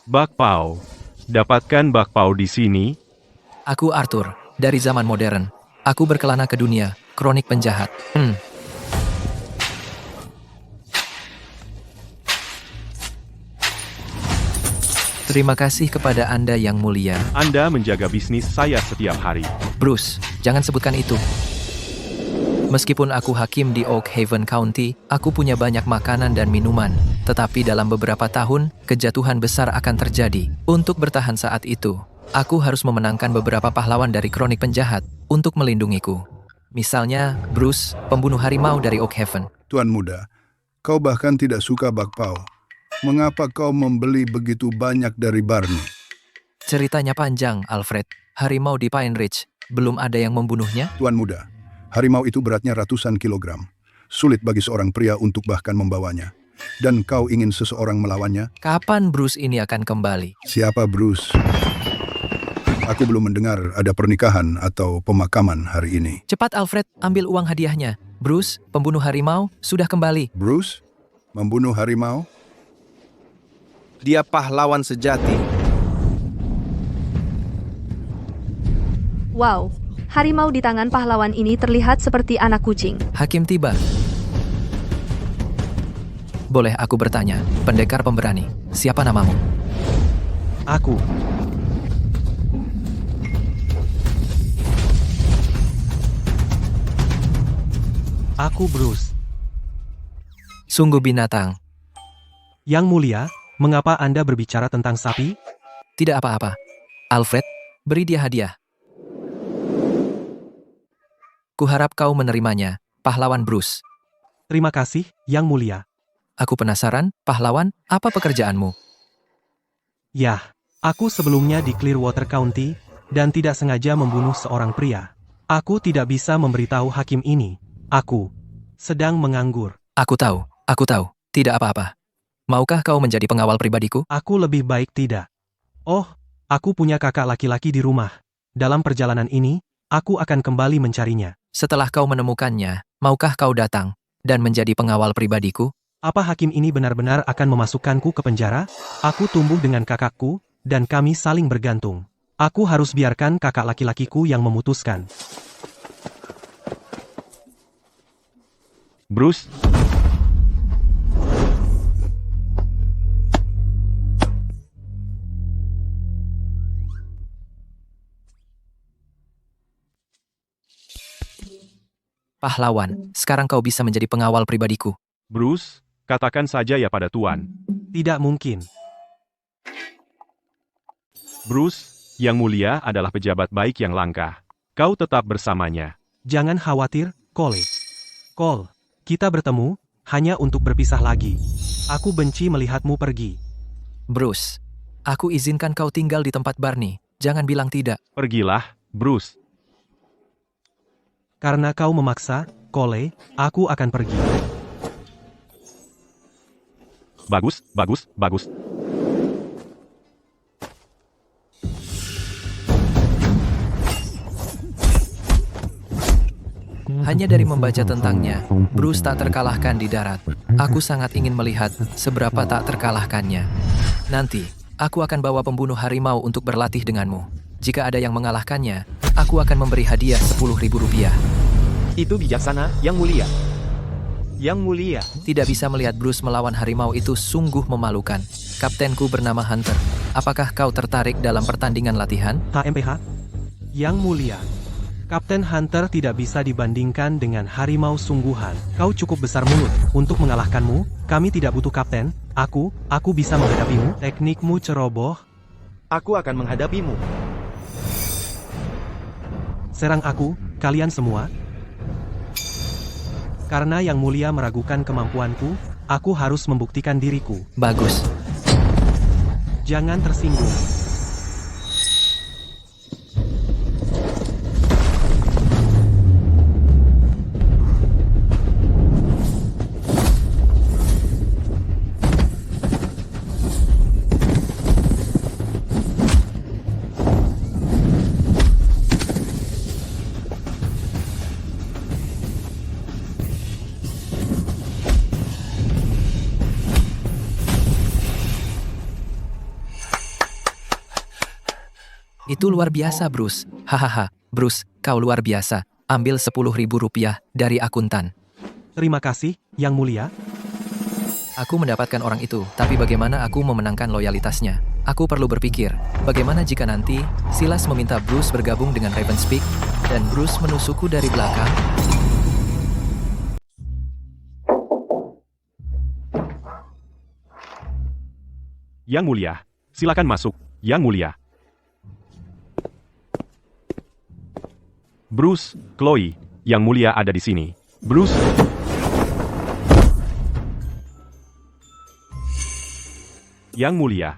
Bakpao. Dapatkan bakpao di sini. Aku Arthur, dari zaman modern. Aku berkelana ke dunia, kronik penjahat. Terima kasih kepada Anda yang mulia. Anda menjaga bisnis saya setiap hari. Bruce, jangan sebutkan itu. Meskipun aku hakim di Oak Haven County, aku punya banyak makanan dan minuman. Tetapi dalam beberapa tahun, kejatuhan besar akan terjadi. Untuk bertahan saat itu, aku harus memenangkan beberapa pahlawan dari kronik penjahat untuk melindungiku. Misalnya, Bruce, pembunuh harimau dari Oak Haven. Tuan muda, kau bahkan tidak suka bakpao. Mengapa kau membeli begitu banyak dari Barney? Ceritanya panjang, Alfred. Harimau di Pine Ridge. Belum ada yang membunuhnya? Tuan muda, harimau itu beratnya ratusan kilogram. Sulit bagi seorang pria untuk bahkan membawanya. Dan kau ingin seseorang melawannya? Kapan Bruce ini akan kembali? Siapa Bruce? Aku belum mendengar ada pernikahan atau pemakaman hari ini. Cepat, Alfred, ambil uang hadiahnya. Bruce, pembunuh harimau, sudah kembali. Bruce? Membunuh harimau? Dia pahlawan sejati. Wow, harimau di tangan pahlawan ini terlihat seperti anak kucing. Hakim tiba. Boleh aku bertanya, pendekar pemberani, siapa namamu? Aku. Aku Bruce. Sungguh binatang. Yang mulia, mengapa Anda berbicara tentang sapi? Tidak apa-apa. Alfred, beri dia hadiah. Kuharap kau menerimanya, pahlawan Bruce. Terima kasih, Yang mulia. Aku penasaran, pahlawan, apa pekerjaanmu? Yah, aku sebelumnya di Clearwater County, dan tidak sengaja membunuh seorang pria. Aku tidak bisa memberitahu hakim ini. Aku sedang menganggur. Aku tahu, tidak apa-apa. Maukah kau menjadi pengawal pribadiku? Aku lebih baik tidak. Oh, aku punya kakak laki-laki di rumah. Dalam perjalanan ini, aku akan kembali mencarinya. Setelah kau menemukannya, maukah kau datang dan menjadi pengawal pribadiku? Apa hakim ini benar-benar akan memasukkanku ke penjara? Aku tumbuh dengan kakakku, dan kami saling bergantung. Aku harus biarkan kakak laki-lakiku yang memutuskan. Bruce, Pahlawan, sekarang kau bisa menjadi pengawal pribadiku. Bruce, katakan saja ya pada Tuan. Tidak mungkin. Bruce, Yang mulia adalah pejabat baik yang langka. Kau tetap bersamanya. Jangan khawatir, Cole. Cole, kita bertemu, hanya untuk berpisah lagi. Aku benci melihatmu pergi. Bruce, aku izinkan kau tinggal di tempat Barney. Jangan bilang tidak. Pergilah, Bruce. Karena kau memaksa, Cole, aku akan pergi. Bagus, bagus, bagus. Hanya dari membaca tentangnya, Bruce tak terkalahkan di darat. Aku sangat ingin melihat seberapa tak terkalahkannya. Nanti, aku akan bawa pembunuh harimau untuk berlatih denganmu. Jika ada yang mengalahkannya, aku akan memberi hadiah Rp10.000. Itu bijaksana, Yang mulia. Yang mulia. Tidak bisa melihat Bruce melawan harimau itu sungguh memalukan. Kaptenku bernama Hunter. Apakah kau tertarik dalam pertandingan latihan? HMPH? Yang mulia. Kapten Hunter tidak bisa dibandingkan dengan harimau sungguhan. Kau cukup besar mulut. Untuk mengalahkanmu, kami tidak butuh kapten. Aku bisa menghadapimu. Teknikmu ceroboh. Aku akan menghadapimu. Serang aku, kalian semua. Karena Yang mulia meragukan kemampuanku, aku harus membuktikan diriku. Bagus. Jangan tersinggung. Itu luar biasa, Bruce. Hahaha, Bruce, kau luar biasa. Ambil 10.000 rupiah dari akuntan. Terima kasih, Yang Mulia. Aku mendapatkan orang itu, tapi bagaimana aku memenangkan loyalitasnya? Aku perlu berpikir, bagaimana jika nanti Silas meminta Bruce bergabung dengan Ravenspeak, dan Bruce menusukku dari belakang? Yang Mulia, silakan masuk, Yang Mulia. Bruce, Chloe, Yang Mulia ada di sini. Bruce. Yang Mulia.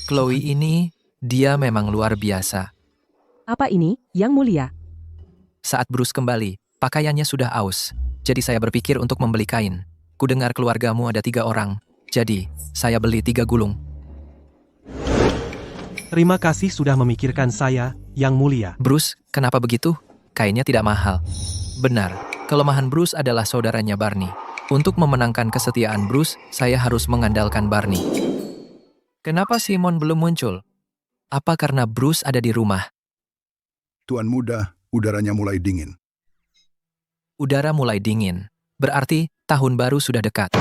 Chloe ini, dia memang luar biasa. Apa ini, Yang Mulia? Saat Bruce kembali, pakaiannya sudah aus. Jadi saya berpikir untuk membeli kain. Kudengar keluargamu ada 3 orang. Jadi, saya beli 3 gulung. Terima kasih sudah memikirkan saya, Yang Mulia. Bruce, kenapa begitu? Kainnya tidak mahal. Benar, kelemahan Bruce adalah saudaranya Barney. Untuk memenangkan kesetiaan Bruce, saya harus mengandalkan Barney. Kenapa Simon belum muncul? Apa karena Bruce ada di rumah? Tuan muda, udaranya mulai dingin. Udara mulai dingin. Berarti tahun baru sudah dekat.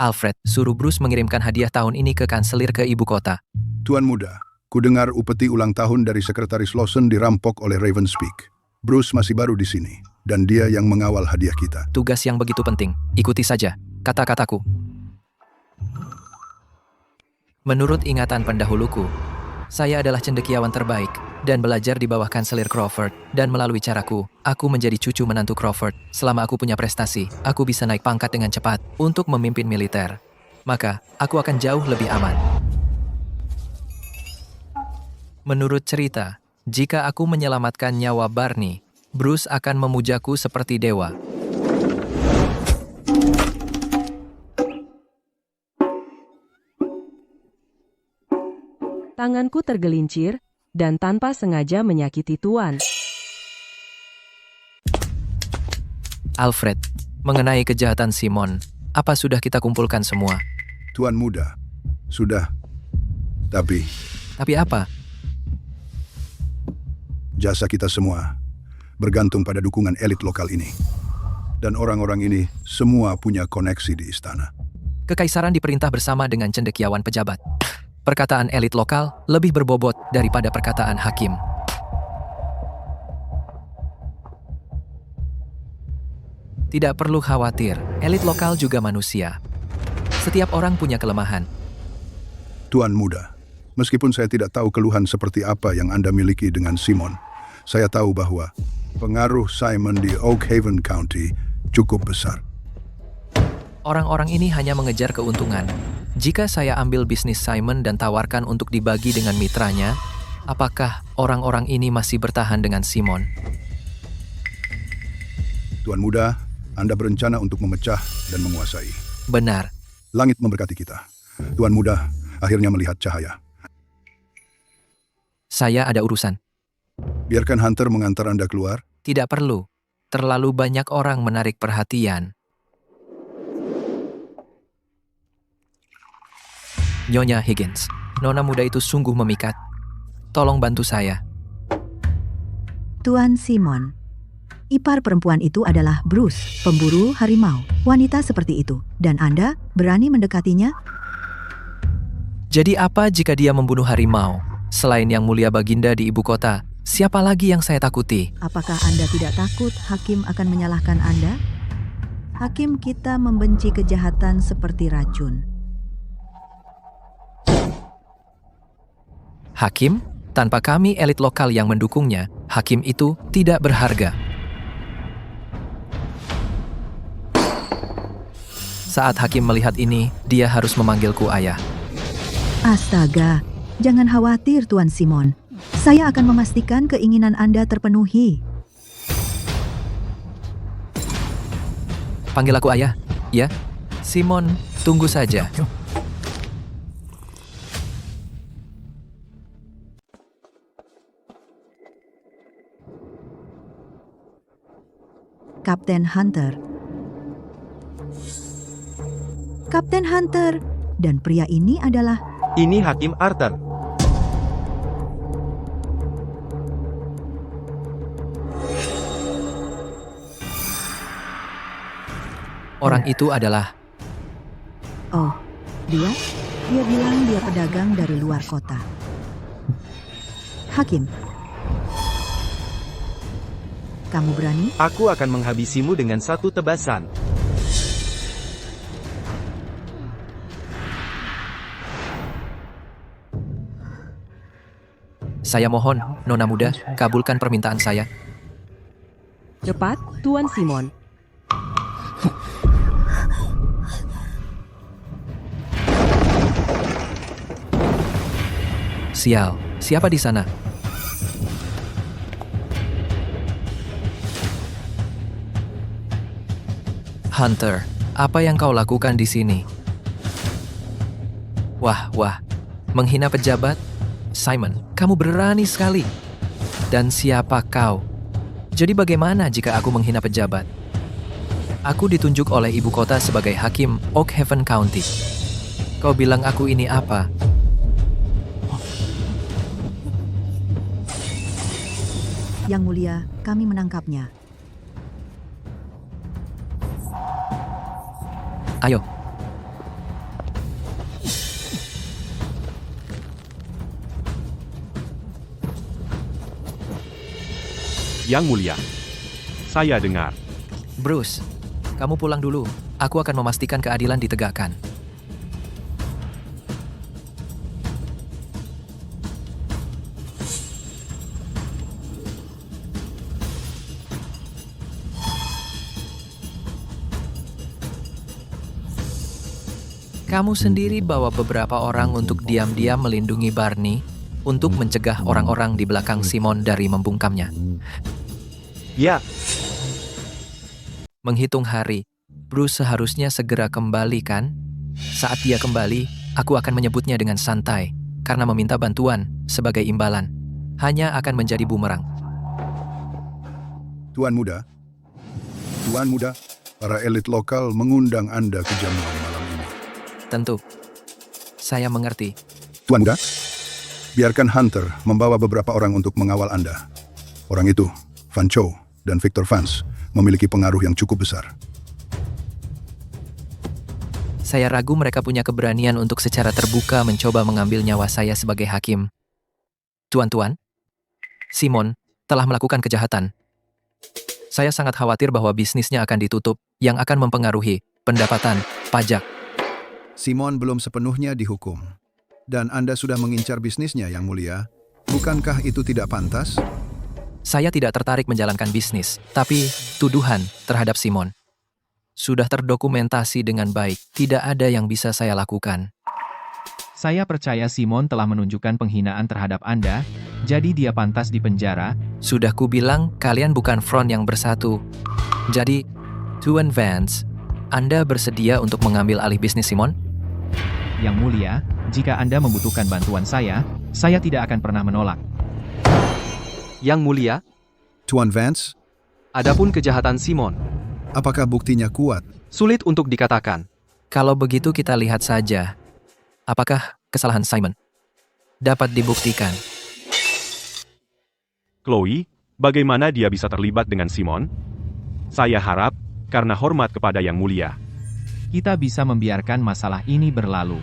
Alfred, suruh Bruce mengirimkan hadiah tahun ini ke kanselir ke ibu kota. Tuan muda, kudengar upeti ulang tahun dari Sekretaris Lawson dirampok oleh Ravenspeak. Bruce masih baru di sini, dan dia yang mengawal hadiah kita. Tugas yang begitu penting. Ikuti saja kata-kataku. Menurut ingatan pendahuluku, saya adalah cendekiawan terbaik dan belajar di bawah kanselir Crawford. Dan melalui caraku, aku menjadi cucu menantu Crawford. Selama aku punya prestasi, aku bisa naik pangkat dengan cepat untuk memimpin militer. Maka, aku akan jauh lebih aman. Menurut cerita, jika aku menyelamatkan nyawa Barney, Bruce akan memujaku seperti dewa. Tanganku tergelincir dan tanpa sengaja menyakiti Tuan. Alfred, mengenai kejahatan Simon, apa sudah kita kumpulkan semua? Tuan muda, sudah. Tapi, Tapi apa? jasa kita semua bergantung pada dukungan elit lokal ini. Dan orang-orang ini semua punya koneksi di istana. Kekaisaran diperintah bersama dengan cendekiawan pejabat. Perkataan elit lokal lebih berbobot daripada perkataan hakim. Tidak perlu khawatir, elit lokal juga manusia. Setiap orang punya kelemahan. Tuan muda, meskipun saya tidak tahu keluhan seperti apa yang Anda miliki dengan Simon, saya tahu bahwa pengaruh Simon di Oak Haven County cukup besar. Orang-orang ini hanya mengejar keuntungan. Jika saya ambil bisnis Simon dan tawarkan untuk dibagi dengan mitranya, apakah orang-orang ini masih bertahan dengan Simon? Tuan muda, Anda berencana untuk memecah dan menguasai. Benar. Langit memberkati kita. Tuan muda akhirnya melihat cahaya. Saya ada urusan. Biarkan Hunter mengantar Anda keluar. Tidak perlu. Terlalu banyak orang menarik perhatian. Nyonya Higgins, nona muda itu sungguh memikat. Tolong bantu saya. Tuan Simon, ipar perempuan itu adalah Bruce, pemburu harimau. Wanita seperti itu. Dan Anda berani mendekatinya? Jadi apa jika dia membunuh harimau? Selain Yang Mulia Baginda di ibu kota, siapa lagi yang saya takuti? Apakah Anda tidak takut hakim akan menyalahkan Anda? Hakim kita membenci kejahatan seperti racun. Hakim? Tanpa kami elit lokal yang mendukungnya, hakim itu tidak berharga. Saat hakim melihat ini, dia harus memanggilku ayah. Astaga, jangan khawatir Tuan Simon. Saya akan memastikan keinginan Anda terpenuhi. Panggil aku ayah, ya? Simon, tunggu saja. Kapten Hunter. Kapten Hunter, dan pria ini adalah Ini Hakim Arthur. Orang itu adalah Oh, dia? Dia bilang dia pedagang dari luar kota. Hakim. Kamu berani? Aku akan menghabisimu dengan satu tebasan. Saya mohon, Nona muda, kabulkan permintaan saya. Cepat, Tuan Simon. Sial, siapa di sana? Hunter, apa yang kau lakukan di sini? Wah, menghina pejabat? Simon, kamu berani sekali. Dan siapa kau? Jadi bagaimana jika aku menghina pejabat? Aku ditunjuk oleh ibu kota sebagai hakim Oak Haven County. Kau bilang aku ini apa? Yang mulia, kami menangkapnya. Ayo. Yang Mulia, saya dengar. Bruce, kamu pulang dulu. Aku akan memastikan keadilan ditegakkan. Kamu sendiri bawa beberapa orang untuk diam-diam melindungi Barney untuk mencegah orang-orang di belakang Simon dari membungkamnya. Ya, Menghitung hari, Bruce seharusnya segera kembali kan? Saat dia kembali, aku akan menyebutnya dengan santai, karena meminta bantuan sebagai imbalan. Hanya akan menjadi bumerang. Tuan Muda, para elit lokal mengundang Anda ke jamuan malam ini. Tentu. Saya mengerti. Tuan Muda, biarkan Hunter membawa beberapa orang untuk mengawal Anda. Orang itu, Van Chow dan Victor Vance, memiliki pengaruh yang cukup besar. Saya ragu mereka punya keberanian untuk secara terbuka mencoba mengambil nyawa saya sebagai hakim. Tuan-tuan, Simon telah melakukan kejahatan. Saya sangat khawatir bahwa bisnisnya akan ditutup, yang akan mempengaruhi pendapatan pajak. Simon belum sepenuhnya dihukum. Dan Anda sudah mengincar bisnisnya, Yang Mulia. Bukankah itu tidak pantas? Saya tidak tertarik menjalankan bisnis, tapi tuduhan terhadap Simon sudah terdokumentasi dengan baik. Tidak ada yang bisa saya lakukan. Saya percaya Simon telah menunjukkan penghinaan terhadap Anda, jadi dia pantas dipenjara. Sudah kubilang, kalian bukan front yang bersatu. Jadi, Tuan Vance, Anda bersedia untuk mengambil alih bisnis Simon? Yang Mulia, jika Anda membutuhkan bantuan saya tidak akan pernah menolak. Yang Mulia, Tuan Vance, adapun kejahatan Simon, apakah buktinya kuat? sulit untuk dikatakan. Kalau begitu kita lihat saja. Apakah kesalahan Simon dapat dibuktikan? Chloe, bagaimana dia bisa terlibat dengan Simon? Saya harap, karena hormat kepada Yang Mulia. Kita bisa membiarkan masalah ini berlalu.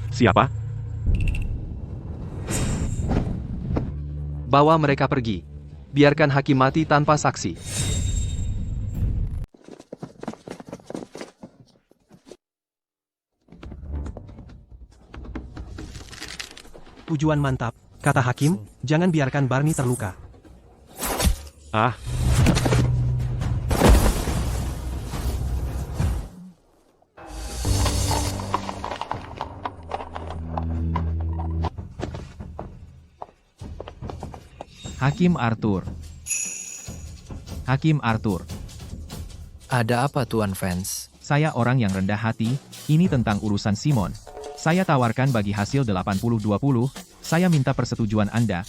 Siapa? Bawa mereka pergi. Biarkan hakim mati tanpa saksi. Tujuan mantap, kata hakim, jangan biarkan Barney terluka. Ah, Hakim Arthur. Hakim Arthur, Ada apa Tuan Vance? saya orang yang rendah hati, ini tentang urusan Simon. Saya tawarkan bagi hasil 80-20, saya minta persetujuan Anda.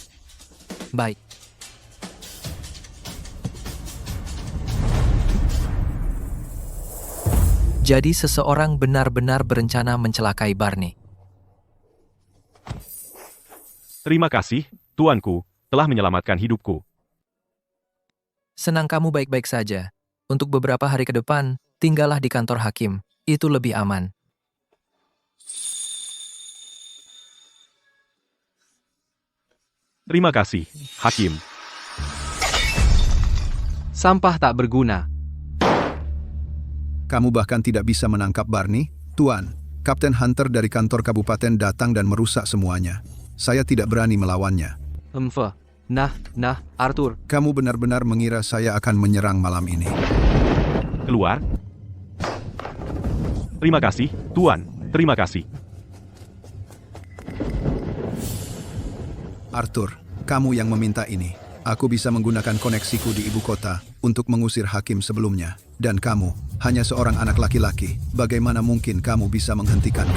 Baik. Jadi seseorang benar-benar berencana mencelakai Barney. Terima kasih, tuanku, telah menyelamatkan hidupku. Senang kamu baik-baik saja. Untuk beberapa hari ke depan, tinggallah di kantor hakim. Itu lebih aman. Terima kasih, Hakim. Sampah tak berguna. Kamu bahkan tidak bisa menangkap Barney? Tuan, Kapten Hunter dari kantor kabupaten datang dan merusak semuanya. Saya tidak berani melawannya. Nah, Arthur. Kamu benar-benar mengira saya akan menyerang malam ini. Keluar. Terima kasih, Tuan. Terima kasih. Arthur, kamu yang meminta ini. Aku bisa menggunakan koneksiku di ibu kota untuk mengusir hakim sebelumnya. Dan kamu, hanya seorang anak laki-laki. Bagaimana mungkin kamu bisa menghentikanku?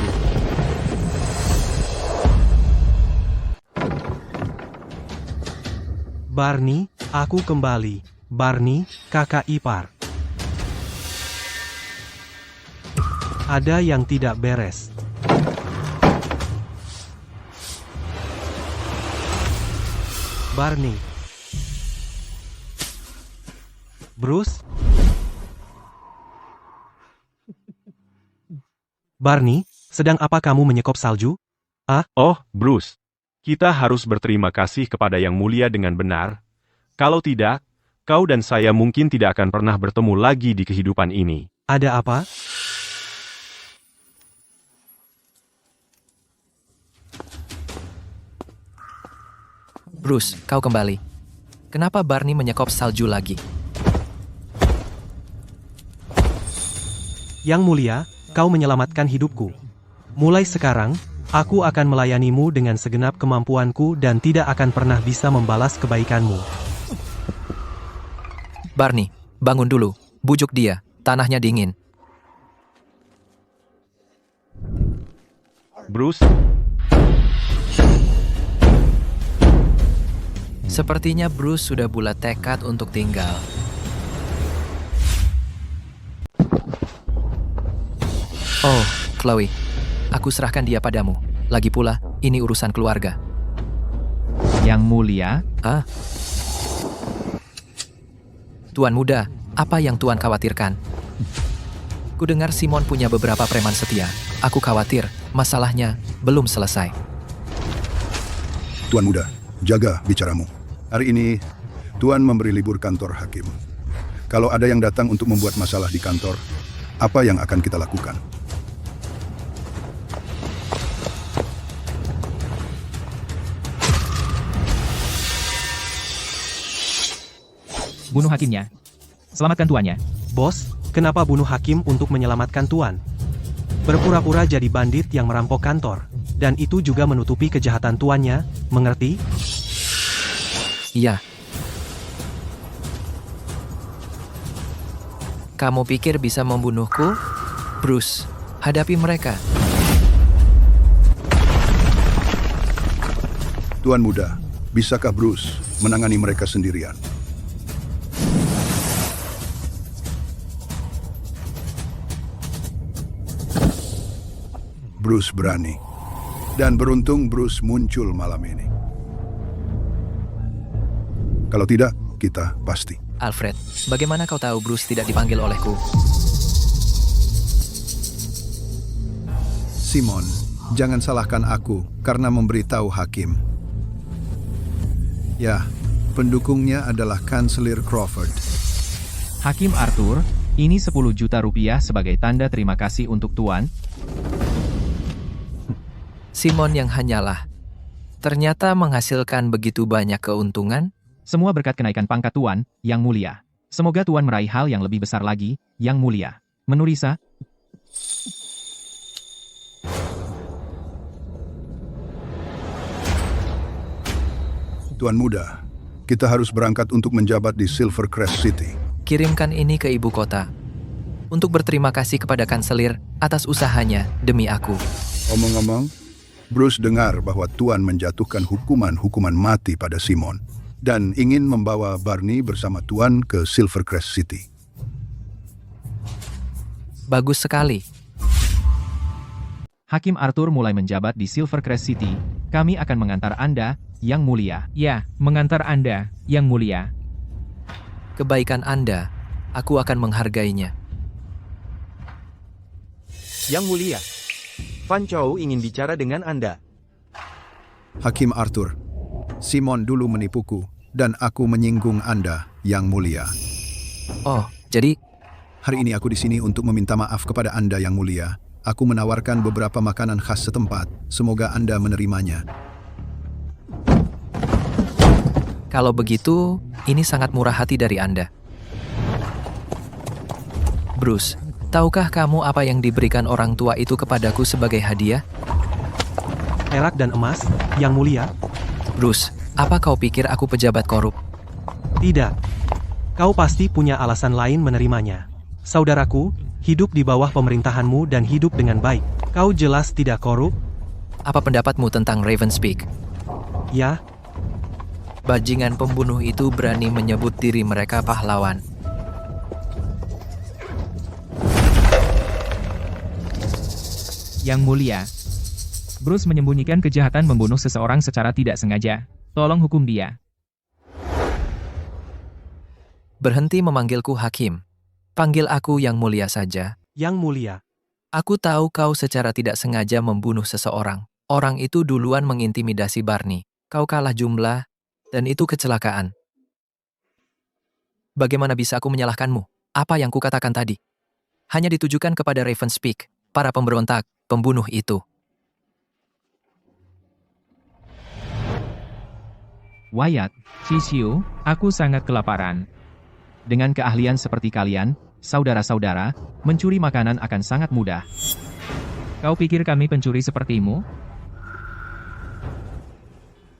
Barney, aku kembali. Barney, kakak ipar. Ada yang tidak beres. Barney. Bruce? Barney, sedang apa kamu menyekop salju? Oh, Bruce. Kita harus berterima kasih kepada Yang Mulia dengan benar. Kalau tidak, kau dan saya mungkin tidak akan pernah bertemu lagi di kehidupan ini. Ada apa? Bruce, kau kembali. Kenapa Barney menyekop salju lagi? Yang Mulia, kau menyelamatkan hidupku. Mulai sekarang, aku akan melayanimu dengan segenap kemampuanku dan tidak akan pernah bisa membalas kebaikanmu. Barney, bangun dulu. Bujuk dia. Tanahnya dingin. Bruce? Sepertinya Bruce sudah bulat tekad untuk tinggal. Oh, Chloe. Aku serahkan dia padamu. Lagi pula, ini urusan keluarga. Yang Mulia, Tuan muda, apa yang Tuan khawatirkan? Kudengar Simon punya beberapa preman setia. Aku khawatir, masalahnya belum selesai. Tuan muda, jaga bicaramu. Hari ini, Tuan memberi libur kantor hakim. Kalau ada yang datang untuk membuat masalah di kantor, apa yang akan kita lakukan? bunuh hakimnya. Selamatkan tuannya. Bos, kenapa bunuh hakim untuk menyelamatkan Tuan? Berpura-pura jadi bandit yang merampok kantor. Dan itu juga menutupi kejahatan tuannya, mengerti? Iya. Kamu pikir bisa membunuhku? Bruce, hadapi mereka. Tuan muda, bisakah Bruce menangani mereka sendirian? Bruce berani. Dan beruntung Bruce muncul malam ini. Kalau tidak, kita pasti. Alfred, bagaimana kau tahu Bruce tidak dipanggil olehku? Simon, jangan salahkan aku karena memberitahu hakim. Ya, pendukungnya adalah Kanselir Crawford. Hakim Arthur, ini 10 juta rupiah sebagai tanda terima kasih untuk Tuan. Simon yang hanyalah. Ternyata menghasilkan begitu banyak keuntungan. Semua berkat kenaikan pangkat Tuan, Yang Mulia. Semoga Tuan meraih hal yang lebih besar lagi, Yang Mulia. Menurisa. Tuan muda, kita harus berangkat untuk menjabat di Silvercrest City. Kirimkan ini ke ibu kota. Untuk berterima kasih kepada Kanselir atas usahanya demi aku. Omong-omong, Bruce dengar bahwa Tuan menjatuhkan hukuman mati pada Simon dan ingin membawa Barney bersama Tuan ke Silvercrest City. Bagus sekali. Hakim Arthur mulai menjabat di Silvercrest City. Kami akan mengantar Anda, Yang Mulia. Ya, mengantar Anda, Yang Mulia. Kebaikan Anda, aku akan menghargainya. Yang Mulia. Fan Chow ingin bicara dengan Anda. Hakim Arthur, Simon dulu menipuku, dan aku menyinggung Anda, Yang Mulia. Oh, jadi Hari ini aku di sini untuk meminta maaf kepada Anda, Yang Mulia. Aku menawarkan beberapa makanan khas setempat. Semoga Anda menerimanya. kalau begitu, ini sangat murah hati dari Anda. Bruce, tahukah kamu apa yang diberikan orang tua itu kepadaku sebagai hadiah? Perak dan emas, Yang Mulia? Bruce, apa kau pikir aku pejabat korup? Tidak. Kau pasti punya alasan lain menerimanya. Saudaraku, hidup di bawah pemerintahanmu dan hidup dengan baik. Kau jelas tidak korup? Apa pendapatmu tentang Ravenspeak? Ya, Bajingan pembunuh itu berani menyebut diri mereka pahlawan. Yang Mulia. Bruce menyembunyikan kejahatan membunuh seseorang secara tidak sengaja. Tolong hukum dia. Berhenti memanggilku Hakim. Panggil aku Yang Mulia saja. Yang Mulia. Aku tahu kau secara tidak sengaja membunuh seseorang. Orang itu duluan mengintimidasi Barney. Kau kalah jumlah, dan itu kecelakaan. Bagaimana bisa aku menyalahkanmu? Apa yang kukatakan tadi? Hanya ditujukan kepada Ravenspeak, para pemberontak, pembunuh itu. Wyatt, Chishu, aku sangat kelaparan. Dengan keahlian seperti kalian, saudara-saudara, mencuri makanan akan sangat mudah. Kau pikir kami pencuri sepertimu?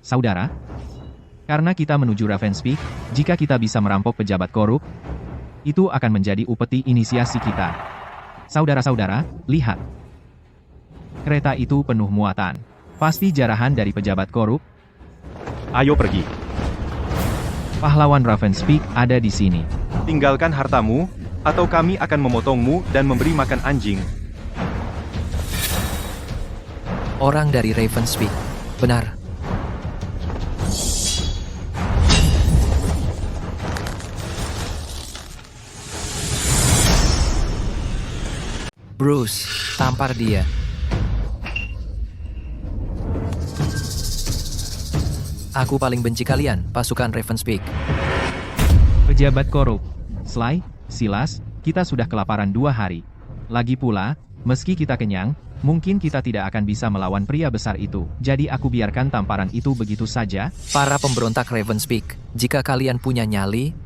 Saudara, karena kita menuju Ravenspeak, jika kita bisa merampok pejabat korup, itu akan menjadi upeti inisiasi kita. Saudara-saudara, lihat. Kereta itu penuh muatan. Pasti jarahan dari pejabat korup. Ayo pergi. Pahlawan Ravenspeak ada di sini. Tinggalkan hartamu, atau kami akan memotongmu dan memberi makan anjing. Orang dari Ravenspeak. Benar. Bruce, tampar dia. Aku paling benci kalian, pasukan Ravenspeak. Pejabat korup. Sly, Silas, kita sudah kelaparan 2 hari. Lagi pula, meski kita kenyang, mungkin kita tidak akan bisa melawan pria besar itu. Jadi aku biarkan tamparan itu begitu saja. Para pemberontak Ravenspeak, jika kalian punya nyali,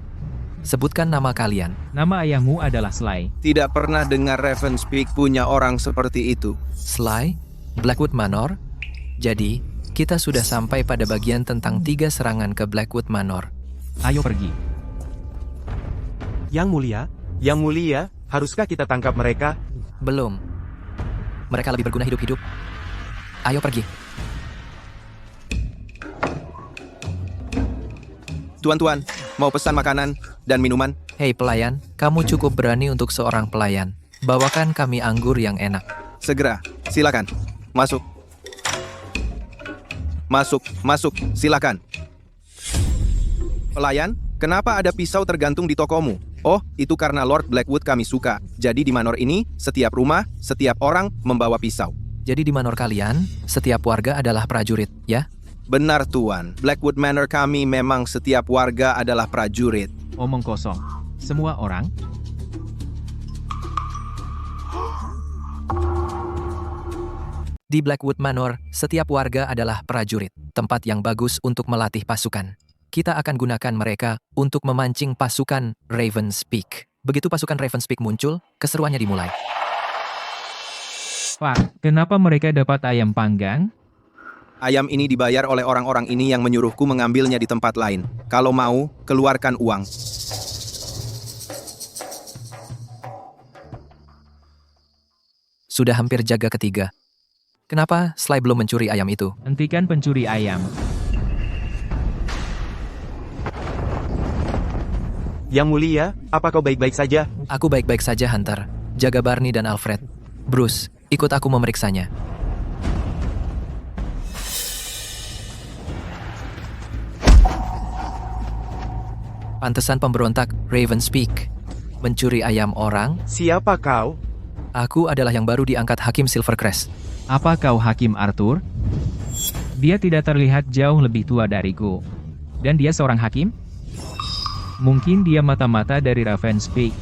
sebutkan nama kalian. Nama ayahmu adalah Sly. Tidak pernah dengar Ravenspeak punya orang seperti itu. Sly? Blackwood Manor? Jadi, kita sudah sampai pada bagian tentang 3 serangan ke Blackwood Manor. Ayo pergi. Yang Mulia? Yang Mulia, haruskah kita tangkap mereka? Belum. Mereka lebih berguna hidup-hidup. Ayo pergi. Tuan-tuan, mau pesan makanan dan minuman? Hei pelayan, kamu cukup berani untuk seorang pelayan. Bawakan kami anggur yang enak. Segera, silakan. Masuk. Masuk, silakan. Pelayan, kenapa ada pisau tergantung di tokomu? Oh, itu karena Lord Blackwood kami suka. Jadi di manor ini, setiap rumah, setiap orang membawa pisau. Jadi di manor kalian, setiap warga adalah prajurit, ya? Benar, Tuan. Blackwood Manor kami memang setiap warga adalah prajurit. Omong kosong. Semua orang? Di Blackwood Manor, setiap warga adalah prajurit, tempat yang bagus untuk melatih pasukan. Kita akan gunakan mereka untuk memancing pasukan Ravenspeak. Begitu pasukan Ravenspeak muncul, keseruannya dimulai. Pak, kenapa mereka dapat ayam panggang? Ayam ini dibayar oleh orang-orang ini yang menyuruhku mengambilnya di tempat lain. Kalau mau, keluarkan uang. Sudah hampir jaga ketiga. Kenapa Sly belum mencuri ayam itu? Hentikan pencuri ayam. Yang Mulia, apa kau baik-baik saja? Aku baik-baik saja, Hunter. jaga Barney dan Alfred. Bruce, ikut aku memeriksanya. Pantesan pemberontak Ravenspeak. Mencuri ayam orang. Siapa kau? Aku adalah yang baru diangkat Hakim Silvercrest. Apa kau Hakim Arthur? Dia tidak terlihat jauh lebih tua dariku. Dan dia seorang hakim? Mungkin dia mata-mata dari Ravenspeak.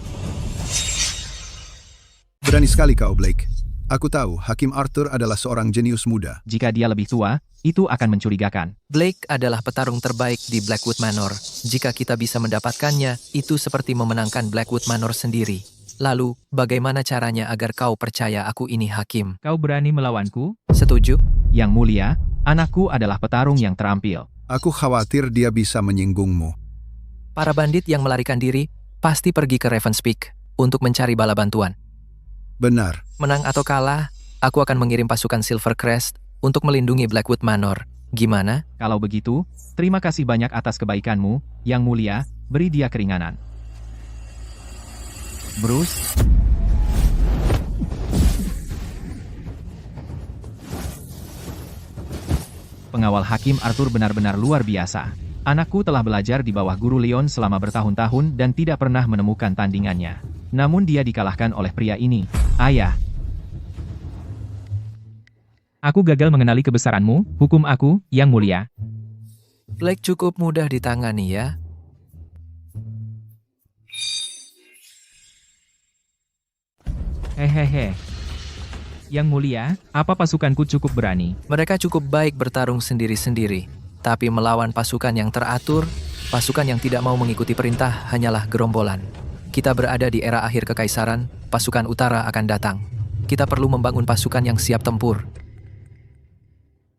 Berani sekali kau, Blake. Aku tahu Hakim Arthur adalah seorang jenius muda. Jika dia lebih tua, itu akan mencurigakan. Blake adalah petarung terbaik di Blackwood Manor. Jika kita bisa mendapatkannya, itu seperti memenangkan Blackwood Manor sendiri. Lalu, bagaimana caranya agar kau percaya aku ini hakim? Kau berani melawanku? Setuju? Yang mulia, anakku adalah petarung yang terampil. Aku khawatir dia bisa menyinggungmu. Para bandit yang melarikan diri pasti pergi ke Ravenspeak untuk mencari bala bantuan. Benar. Menang atau kalah, aku akan mengirim pasukan Silvercrest untuk melindungi Blackwood Manor. Gimana? Kalau begitu, terima kasih banyak atas kebaikanmu, Yang Mulia, beri dia keringanan. Bruce? Pengawal Hakim Arthur benar-benar luar biasa. Anakku telah belajar di bawah guru Leon selama bertahun-tahun dan tidak pernah menemukan tandingannya. Namun dia dikalahkan oleh pria ini. Ayah. Aku gagal mengenali kebesaranmu, hukum aku, Yang Mulia. Blake cukup mudah ditangani ya. Hehehe. Yang Mulia, apa pasukanku cukup berani? Mereka cukup baik bertarung sendiri-sendiri. Tapi melawan pasukan yang teratur, pasukan yang tidak mau mengikuti perintah hanyalah gerombolan. Kita berada di era akhir kekaisaran, pasukan utara akan datang. Kita perlu membangun pasukan yang siap tempur.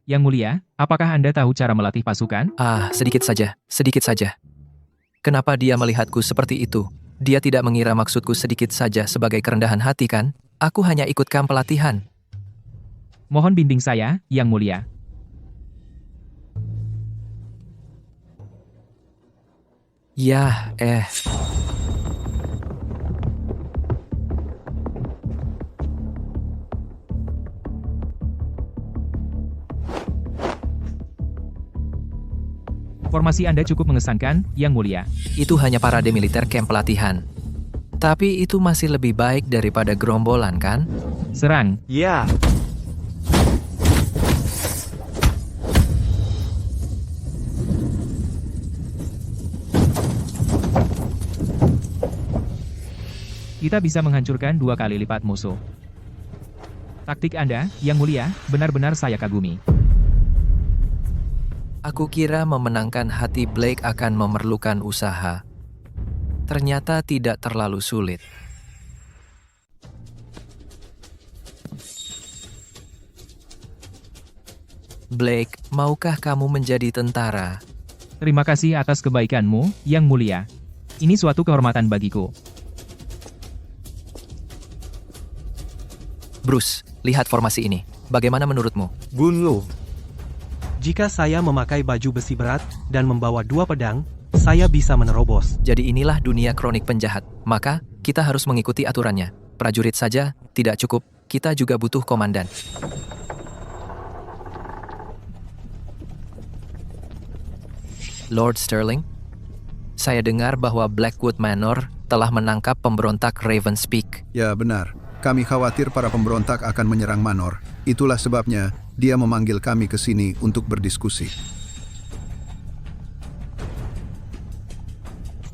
Yang Mulia, apakah Anda tahu cara melatih pasukan? Sedikit saja, sedikit saja. Kenapa dia melihatku seperti itu? Dia tidak mengira maksudku sedikit saja sebagai kerendahan hati kan? Aku hanya ikut kamp pelatihan. Mohon bimbing saya, Yang Mulia. Ya, Formasi Anda cukup mengesankan, Yang Mulia. Itu hanya parade militer camp pelatihan. Tapi itu masih lebih baik daripada gerombolan kan? Serang. Ya. Kita bisa menghancurkan 2 kali lipat musuh. Taktik Anda, Yang Mulia, benar-benar saya kagumi. Aku kira memenangkan hati Blake akan memerlukan usaha. Ternyata tidak terlalu sulit. Blake, maukah kamu menjadi tentara? Terima kasih atas kebaikanmu, Yang Mulia. Ini suatu kehormatan bagiku. Bruce, lihat formasi ini. Bagaimana menurutmu? Bunuh. Jika saya memakai baju besi berat dan membawa 2 pedang, saya bisa menerobos. Jadi inilah dunia kronik penjahat. Maka, kita harus mengikuti aturannya. Prajurit saja tidak cukup, kita juga butuh komandan. Lord Sterling, saya dengar bahwa Blackwood Manor telah menangkap pemberontak Ravenspeak. Ya, benar. Kami khawatir para pemberontak akan menyerang Manor. Itulah sebabnya dia memanggil kami ke sini untuk berdiskusi.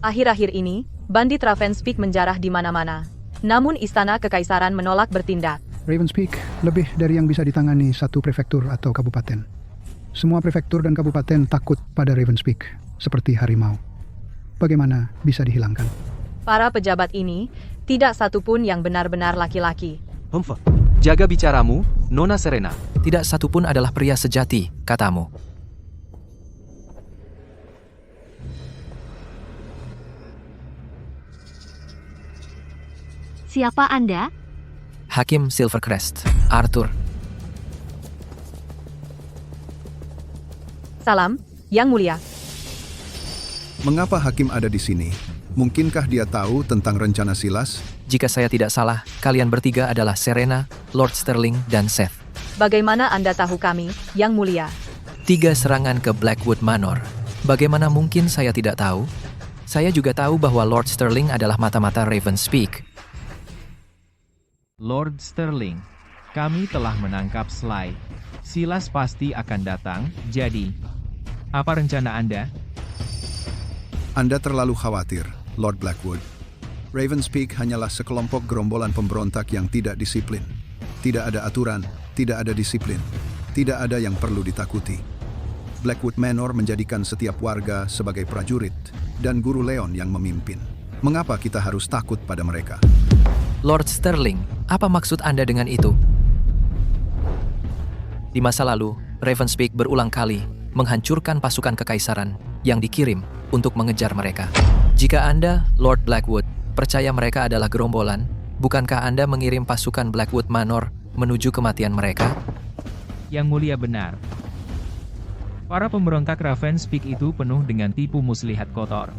Akhir-akhir ini, bandit Ravenspeak menjarah di mana-mana. Namun Istana Kekaisaran menolak bertindak. Ravenspeak lebih dari yang bisa ditangani satu prefektur atau kabupaten. Semua prefektur dan kabupaten takut pada Ravenspeak, seperti harimau. Bagaimana bisa dihilangkan? Para pejabat ini, tidak satu pun yang benar-benar laki-laki. Jaga bicaramu, Nona Serena. Tidak satu pun adalah pria sejati, katamu. Siapa Anda? Hakim Silvercrest, Arthur. Salam, Yang Mulia. Mengapa Hakim ada di sini? Mungkinkah dia tahu tentang rencana Silas? Jika saya tidak salah, kalian bertiga adalah Serena, Lord Sterling, dan Seth. Bagaimana Anda tahu kami, Yang Mulia? 3 serangan ke Blackwood Manor. Bagaimana mungkin saya tidak tahu? Saya juga tahu bahwa Lord Sterling adalah mata-mata Ravenspeak. Lord Sterling, kami telah menangkap Sly. Silas pasti akan datang, jadi apa rencana Anda? Anda terlalu khawatir, Lord Blackwood. Ravenspeak hanyalah sekelompok gerombolan pemberontak yang tidak disiplin. Tidak ada aturan, tidak ada disiplin, tidak ada yang perlu ditakuti. Blackwood Manor menjadikan setiap warga sebagai prajurit dan Guru Leon yang memimpin. Mengapa kita harus takut pada mereka? Lord Sterling, apa maksud Anda dengan itu? Di masa lalu, Ravenspeak berulang kali menghancurkan pasukan kekaisaran yang dikirim untuk mengejar mereka. Jika Anda, Lord Blackwood, percaya mereka adalah gerombolan, bukankah Anda mengirim pasukan Blackwood Manor menuju kematian mereka? Yang Mulia benar. Para pemberontak Ravenspeak itu penuh dengan tipu muslihat kotor.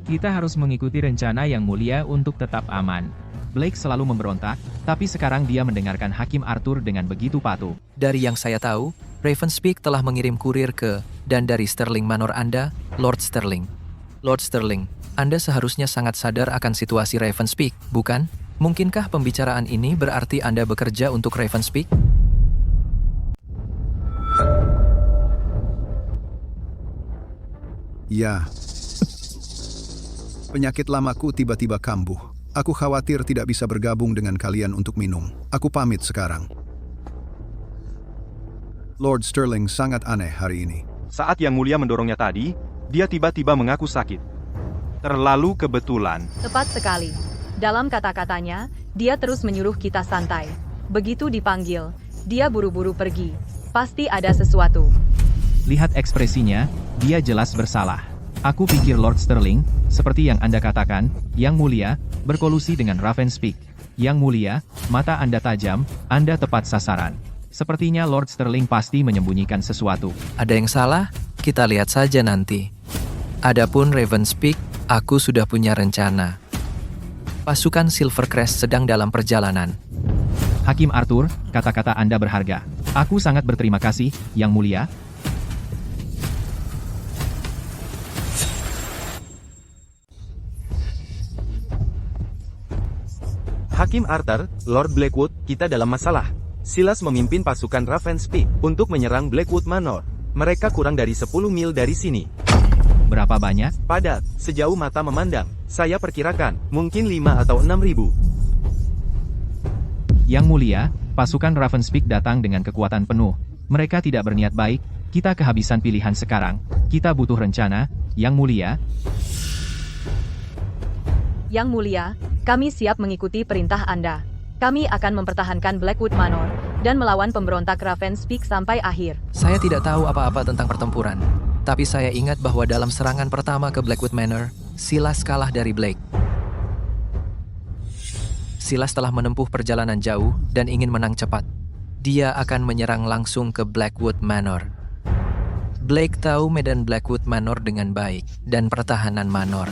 Kita harus mengikuti rencana Yang Mulia untuk tetap aman. Blake selalu memberontak, tapi sekarang dia mendengarkan Hakim Arthur dengan begitu patuh. Dari yang saya tahu, Ravenspeak telah mengirim kurir ke dan dari Sterling Manor Anda, Lord Sterling. Lord Sterling, Anda seharusnya sangat sadar akan situasi Ravenspeak, bukan? Mungkinkah pembicaraan ini berarti Anda bekerja untuk Ravenspeak? Ya. Penyakit lamaku tiba-tiba kambuh. Aku khawatir tidak bisa bergabung dengan kalian untuk minum. Aku pamit sekarang. Lord Sterling sangat aneh hari ini. Saat Yang Mulia mendorongnya tadi, dia tiba-tiba mengaku sakit. Terlalu kebetulan. Tepat sekali. Dalam kata-katanya, dia terus menyuruh kita santai. Begitu dipanggil, dia buru-buru pergi. Pasti ada sesuatu. Lihat ekspresinya, dia jelas bersalah. Aku pikir Lord Sterling, seperti yang Anda katakan, Yang Mulia, berkolusi dengan Ravenspeak. Yang Mulia, mata Anda tajam, Anda tepat sasaran. Sepertinya Lord Sterling pasti menyembunyikan sesuatu. Ada yang salah? Kita lihat saja nanti. Adapun Ravenspeak, aku sudah punya rencana. Pasukan Silvercrest sedang dalam perjalanan. Hakim Arthur, kata-kata Anda berharga. Aku sangat berterima kasih, Yang Mulia. Hakim Arthur, Lord Blackwood, kita dalam masalah. Silas memimpin pasukan Ravenspeak untuk menyerang Blackwood Manor. Mereka kurang dari 10 mil dari sini. Berapa banyak? Padat, sejauh mata memandang. Saya perkirakan, mungkin 5 atau 6 ribu. Yang Mulia, pasukan Ravenspeak datang dengan kekuatan penuh. Mereka tidak berniat baik, kita kehabisan pilihan sekarang. Kita butuh rencana, Yang Mulia. Yang Mulia, kami siap mengikuti perintah Anda. Kami akan mempertahankan Blackwood Manor dan melawan pemberontak Ravenspeak sampai akhir. Saya tidak tahu apa-apa tentang pertempuran, tapi saya ingat bahwa dalam serangan pertama ke Blackwood Manor, Silas kalah dari Blake. Silas telah menempuh perjalanan jauh dan ingin menang cepat. Dia akan menyerang langsung ke Blackwood Manor. Blake tahu medan Blackwood Manor dengan baik dan pertahanan Manor.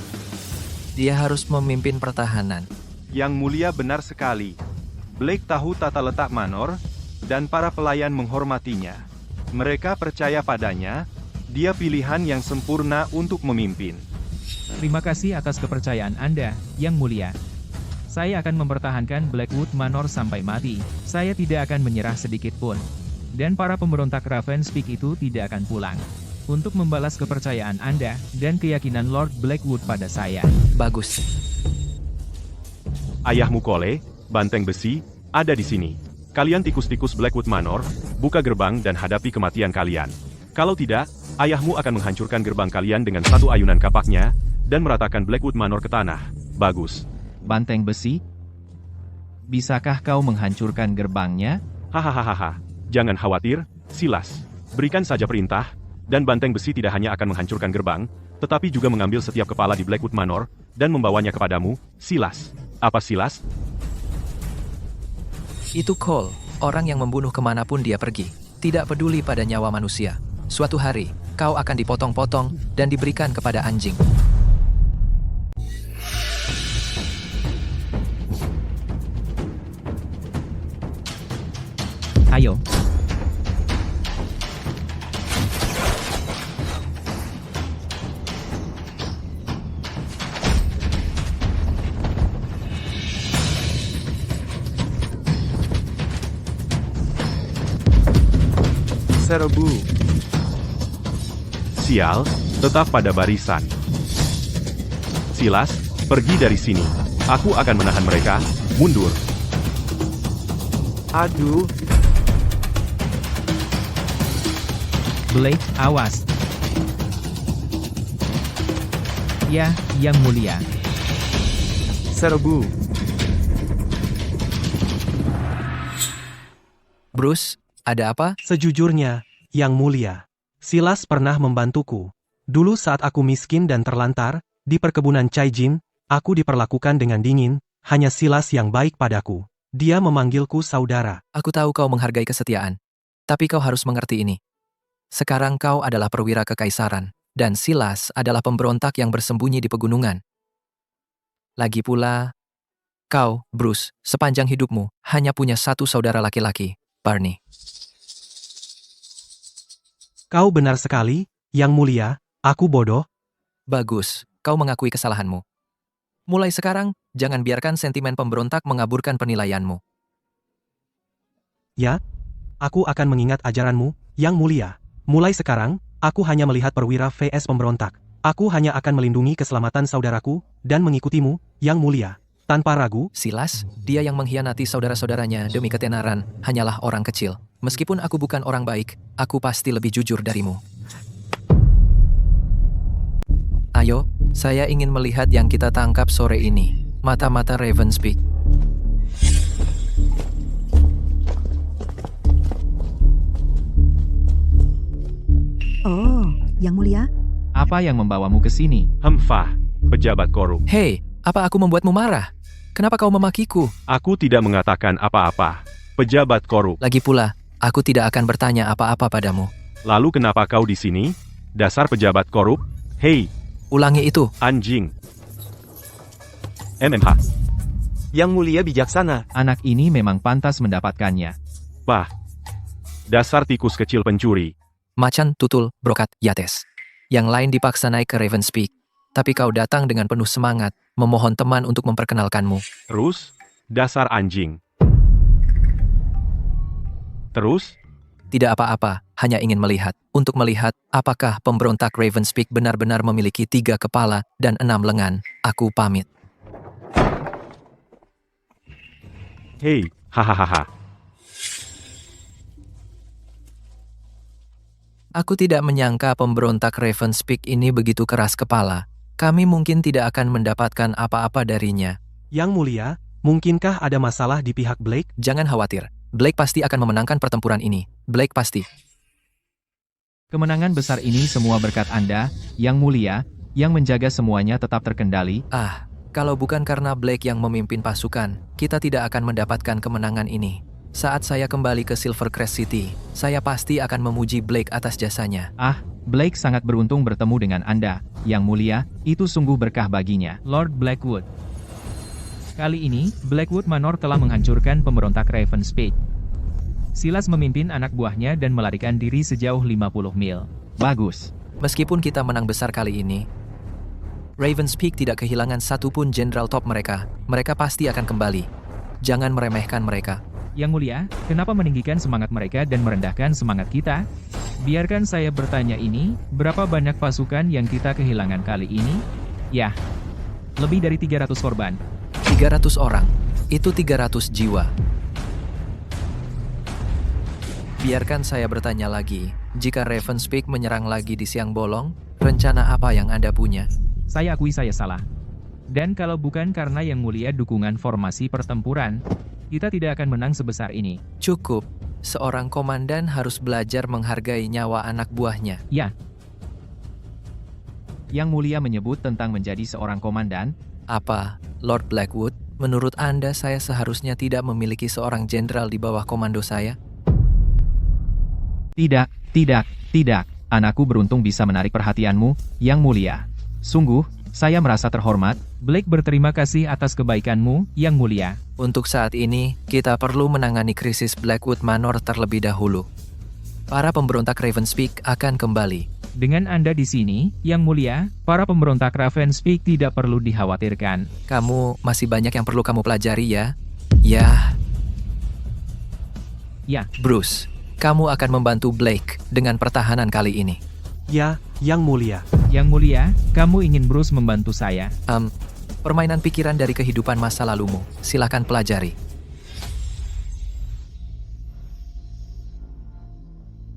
Dia harus memimpin pertahanan. Yang Mulia benar sekali. Blake tahu tata letak Manor, dan para pelayan menghormatinya. Mereka percaya padanya, dia pilihan yang sempurna untuk memimpin. Terima kasih atas kepercayaan Anda, Yang Mulia. Saya akan mempertahankan Blackwood Manor sampai mati. Saya tidak akan menyerah sedikit pun. Dan para pemberontak Ravenspeak itu tidak akan pulang. Untuk membalas kepercayaan Anda dan keyakinan Lord Blackwood pada saya. Bagus. Ayahmu Cole, banteng besi, ada di sini. Kalian tikus-tikus Blackwood Manor, buka gerbang dan hadapi kematian kalian. Kalau tidak, ayahmu akan menghancurkan gerbang kalian dengan satu ayunan kapaknya, dan meratakan Blackwood Manor ke tanah. Bagus. Banteng besi? Bisakah kau menghancurkan gerbangnya? Hahaha, jangan khawatir, Silas. Berikan saja perintah, dan banteng besi tidak hanya akan menghancurkan gerbang, tetapi juga mengambil setiap kepala di Blackwood Manor, dan membawanya kepadamu, Silas. Apa Silas? Itu Cole, orang yang membunuh kemanapun dia pergi. Tidak peduli pada nyawa manusia. Suatu hari, kau akan dipotong-potong dan diberikan kepada anjing. Ayo. Serbu. Sial, tetap pada barisan. Silas, pergi dari sini. Aku akan menahan mereka. Mundur. Aduh. Blake, awas. Ya, Yang Mulia. Serbu. Bruce, ada apa? Sejujurnya, Yang Mulia, Silas pernah membantuku. Dulu saat aku miskin dan terlantar, di perkebunan Caijin, aku diperlakukan dengan dingin, hanya Silas yang baik padaku. Dia memanggilku saudara. Aku tahu kau menghargai kesetiaan. Tapi kau harus mengerti ini. Sekarang kau adalah perwira kekaisaran, dan Silas adalah pemberontak yang bersembunyi di pegunungan. Lagi pula, kau, Bruce, sepanjang hidupmu, hanya punya satu saudara laki-laki, Barney. Kau benar sekali, Yang Mulia, aku bodoh. Bagus, kau mengakui kesalahanmu. Mulai sekarang, jangan biarkan sentimen pemberontak mengaburkan penilaianmu. Ya, aku akan mengingat ajaranmu, Yang Mulia. Mulai sekarang, aku hanya melihat perwira vs pemberontak. Aku hanya akan melindungi keselamatan saudaraku, dan mengikutimu, Yang Mulia. Tanpa ragu, Silas, dia yang mengkhianati saudara-saudaranya demi ketenaran, hanyalah orang kecil. Meskipun aku bukan orang baik, aku pasti lebih jujur darimu. Ayo, saya ingin melihat yang kita tangkap sore ini. Mata-mata Ravenspeak. Oh, Yang Mulia? Apa yang membawamu ke sini? Hemfah, pejabat korup. Hei, apa aku membuatmu marah? Kenapa kau memakiku? Aku tidak mengatakan apa-apa. Pejabat korup. Lagi pula, aku tidak akan bertanya apa-apa padamu. Lalu kenapa kau di sini? Dasar pejabat korup. Hei, ulangi itu. Anjing. MMH. Yang Mulia bijaksana. Anak ini memang pantas mendapatkannya. Bah. Dasar tikus kecil pencuri. Macan, tutul, brokat, yates. Yang lain dipaksa naik ke Ravenspeak. Tapi kau datang dengan penuh semangat, memohon teman untuk memperkenalkanmu. Terus, dasar anjing. Terus? Tidak apa-apa, hanya ingin melihat. Untuk melihat, apakah pemberontak Ravenspeak benar-benar memiliki 3 kepala dan 6 lengan. Aku pamit. Hei, hahaha. Aku tidak menyangka pemberontak Ravenspeak ini begitu keras kepala. Kami mungkin tidak akan mendapatkan apa-apa darinya. Yang Mulia, mungkinkah ada masalah di pihak Blake? Jangan khawatir, Blake pasti akan memenangkan pertempuran ini. Blake pasti. Kemenangan besar ini semua berkat Anda, Yang Mulia, yang menjaga semuanya tetap terkendali. Kalau bukan karena Blake yang memimpin pasukan, kita tidak akan mendapatkan kemenangan ini. Saat saya kembali ke Silvercrest City, saya pasti akan memuji Blake atas jasanya. Blake sangat beruntung bertemu dengan Anda, Yang Mulia, itu sungguh berkah baginya. Lord Blackwood. Kali ini, Blackwood Manor telah menghancurkan pemberontak Ravenspeak. Silas memimpin anak buahnya dan melarikan diri sejauh 50 mil. Bagus. Meskipun kita menang besar kali ini, Ravenspeak tidak kehilangan satupun jenderal top mereka. Mereka pasti akan kembali. Jangan meremehkan mereka. Yang Mulia, kenapa meninggikan semangat mereka dan merendahkan semangat kita? Biarkan saya bertanya ini, berapa banyak pasukan yang kita kehilangan kali ini? Ya, lebih dari 300 korban. 300 orang, itu 300 jiwa. Biarkan saya bertanya lagi, jika Ravenspeak menyerang lagi di siang bolong, rencana apa yang Anda punya? Saya akui saya salah. Dan kalau bukan karena Yang Mulia dukungan formasi pertempuran, kita tidak akan menang sebesar ini. Cukup, seorang komandan harus belajar menghargai nyawa anak buahnya. Ya. Yang Mulia menyebut tentang menjadi seorang komandan. Apa, Lord Blackwood, menurut Anda saya seharusnya tidak memiliki seorang jenderal di bawah komando saya? Tidak. Anakku beruntung bisa menarik perhatianmu, Yang Mulia. Sungguh, saya merasa terhormat. Blake berterima kasih atas kebaikanmu, Yang Mulia. Untuk saat ini, kita perlu menangani krisis Blackwood Manor terlebih dahulu. Para pemberontak Ravenspeak akan kembali. Dengan Anda di sini, Yang Mulia, para pemberontak Ravenspeak tidak perlu dikhawatirkan. Kamu masih banyak yang perlu kamu pelajari ya. Ya. Bruce, kamu akan membantu Blake dengan pertahanan kali ini. Ya, Yang Mulia. Yang Mulia, kamu ingin Bruce membantu saya? Permainan pikiran dari kehidupan masa lalumu. Silakan pelajari.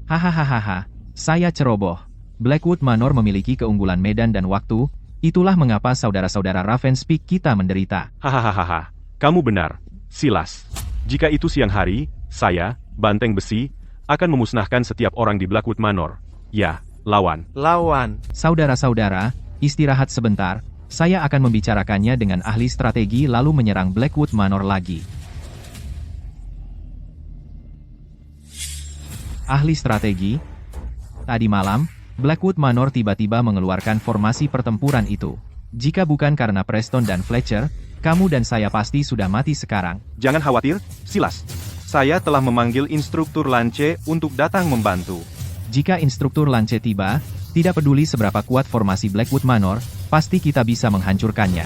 Hahaha, saya ceroboh. Blackwood Manor memiliki keunggulan medan dan waktu, itulah mengapa saudara-saudara Ravenspeak kita menderita. Hahaha, kamu benar, Silas. Jika itu siang hari, saya, Banteng Besi, akan memusnahkan setiap orang di Blackwood Manor. Ya, lawan. Saudara-saudara, istirahat sebentar, saya akan membicarakannya dengan ahli strategi lalu menyerang Blackwood Manor lagi. Ahli strategi? Tadi malam, Blackwood Manor tiba-tiba mengeluarkan formasi pertempuran itu. Jika bukan karena Preston dan Fletcher, kamu dan saya pasti sudah mati sekarang. Jangan khawatir, Silas. Saya telah memanggil instruktur Lance untuk datang membantu. Jika instruktur Lance tiba, tidak peduli seberapa kuat formasi Blackwood Manor, pasti kita bisa menghancurkannya.